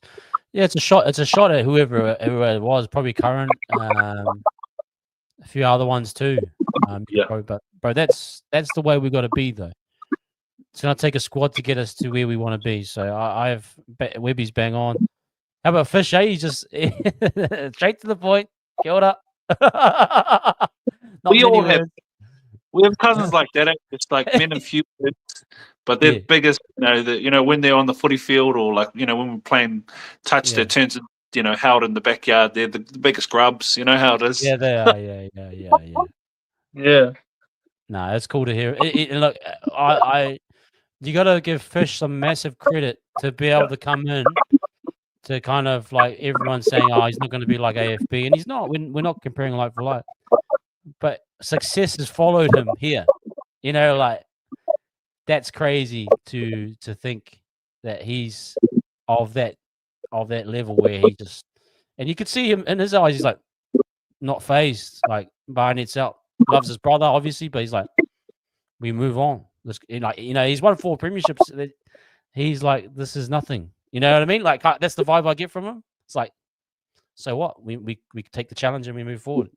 a shot. It's a shot at whoever it was. Probably Curran, a few other ones too. But bro, that's the way we got to be though. It's gonna take a squad to get us to where we want to be. So Webby's bang on. How about Fish? He's just straight to the point. Kia ora. We have cousins like that. It's like men and few words, but they're biggest. When they're on the footy field or when we're playing touch, their turns. Held in the backyard. They're the biggest grubs. You know how it is. Yeah, they are. Yeah. Yeah. No, it's cool to hear. Look, you got to give Fish some massive credit to be able to come in. To kind of like everyone saying, oh, he's not going to be like AFB, and he's not. We're not comparing like for like, but success has followed him here. That's crazy to think that he's of that level where he just, and you could see him in his eyes. He's like not phased, like behind itself. Loves his brother, obviously, but he's like, we move on. He's won 4 premierships. He's like, this is nothing. You know what I mean? Like that's the vibe I get from him. It's like, so what? We take the challenge and we move forward.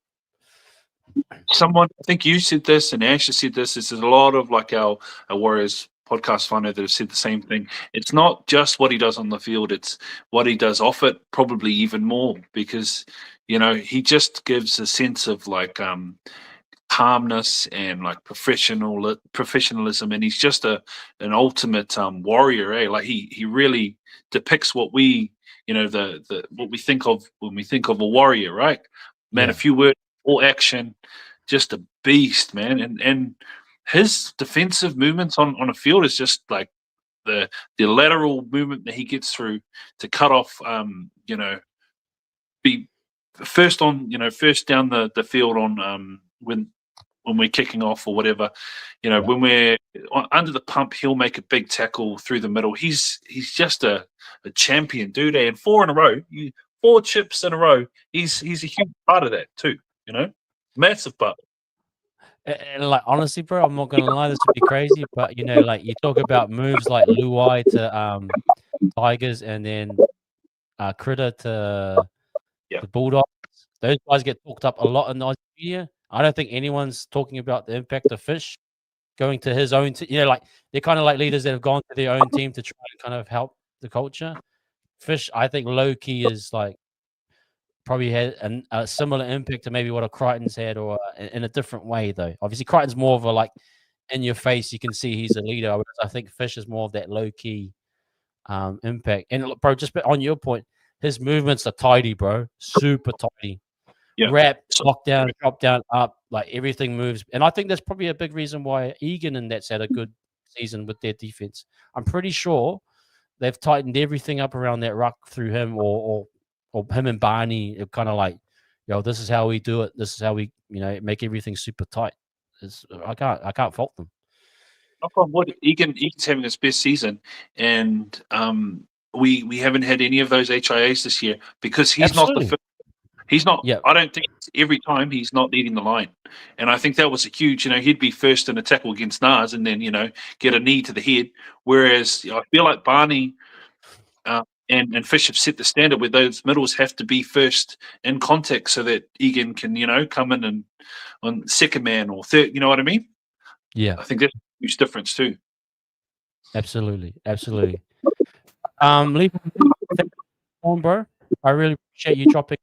Someone, I think you said this, and Ash said this. There's a lot of like our Warriors podcast whānau that have said the same thing. It's not just what he does on the field; it's what he does off it, probably even more, because he just gives a sense of like calmness and like professionalism, and he's just an ultimate warrior. Like he really depicts what we what we think of when we think of a warrior, right? Man, a few words, all action, just a beast, man, and his defensive movements on a field is just like the lateral movement that he gets through to cut off, be first on, first down the field on when we're kicking off or whatever, when we're under the pump, he'll make a big tackle through the middle. He's just a champion, dude. And 4 in a row, 4 chips in a row. He's a huge part of that too. Massive part. Like honestly, bro, I'm not gonna lie, this would be crazy, but like you talk about moves like Luai to Tigers and then Critter to the Bulldogs. Those guys get talked up a lot in the Aussie media. I don't think anyone's talking about the impact of Fish going to his own team. Like they're kind of like leaders that have gone to their own team to try and kind of help the culture. Fish, I think low key is like probably had a similar impact to maybe what a Crichton's had, or in a different way though. Obviously, Crichton's more of a like in your face. You can see he's a leader. Whereas I think Fish is more of that low key impact. And look, bro, just on your point, his movements are tidy, bro. Super tidy. Yeah. Wrap, lock down, drop down, up, like everything moves. And I think that's probably a big reason why Egan and that's had a good season with their defense. I'm pretty sure they've tightened everything up around that ruck through him or him and Barney. Kind of like, this is how we do it. This is how we, make everything super tight. I can't fault them. Knock on wood, Egan's having his best season, and we haven't had any of those HIAs this year because he's not the. He's not. Yeah. I don't think every time he's not leading the line, and I think that was a huge. He'd be first in a tackle against Nas, and then get a knee to the head. Whereas I feel like Barney and Fish have set the standard where those middles have to be first in contact, so that Egan can come in and on second man or third. You know what I mean? Yeah, I think that's a huge difference too. Absolutely. Lee, on, bro. I really appreciate you dropping.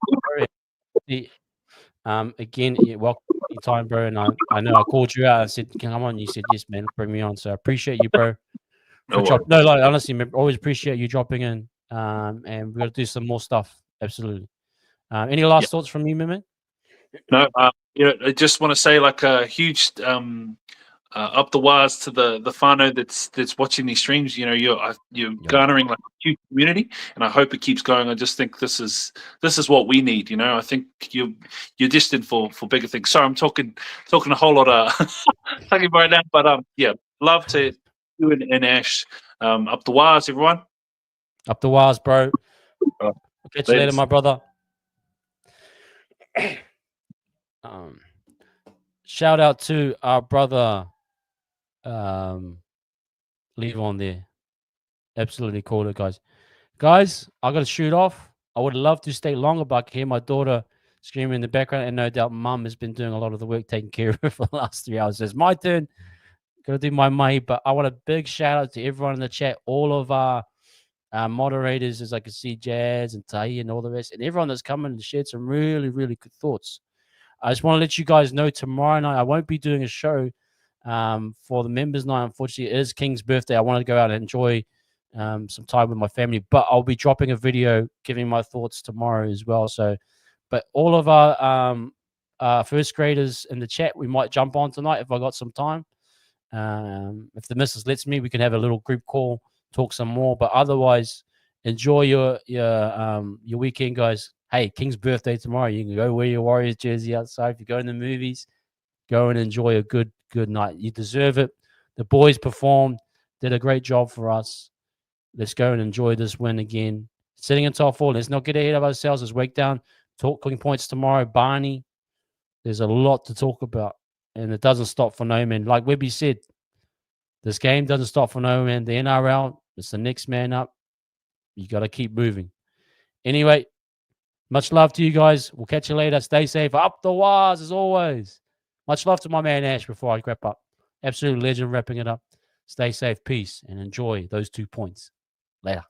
Again, welcome to your time, bro. And I know I called you out and said, "Come on." You said, "Yes, man, bring me on." So I appreciate you, bro. Honestly, man, always appreciate you dropping in. And we're gonna do some more stuff. Absolutely. Any last thoughts from you, man? No, I just want to say like a huge up the wires to the whānau that's watching these streams. You're garnering like a huge community, and I hope it keeps going. I just think this is what we need. I think you're destined for bigger things. Sorry, I'm talking a whole lot of talking right now, but love to you and Ash. Up the wires, everyone. Up the wires, bro. I'll catch you later, my brother. Shout out to our brother leave on there. Absolutely cool it, guys. I gotta shoot off. I would love to stay longer, but I can hear my daughter screaming in the background, and no doubt mum has been doing a lot of the work taking care of her for the last 3 hours. So it's my turn. Gotta do my money, but I want a big shout out to everyone in the chat, all of our moderators, as I can see Jazz and Tahi and all the rest, and everyone that's come and shared some really, really good thoughts. I just want to let you guys know tomorrow night I won't be doing a show for the members night. Unfortunately, it is King's birthday. I want to go out and enjoy some time with my family, but I'll be dropping a video giving my thoughts tomorrow as well. So, but all of our first graders in the chat, we might jump on tonight if I got some time. If the missus lets me, we can have a little group call, talk some more. But otherwise, enjoy your weekend, guys. Hey, King's birthday tomorrow. You can go wear your Warriors jersey outside. If you go in the movies, go and enjoy a good night. You deserve it. The boys performed, did a great job for us. Let's go and enjoy this win again. Sitting in top 4. Let's not get ahead of ourselves. Let's wake down. Talking points tomorrow. Barney. There's a lot to talk about. And it doesn't stop for no man. Like Webby said, this game doesn't stop for no man. The NRL, it's the next man up. You got to keep moving. Anyway, much love to you guys. We'll catch you later. Stay safe. Up the wires as always. Much love to my man Ash before I wrap up. Absolute legend wrapping it up. Stay safe, peace, and enjoy those 2 points. Later.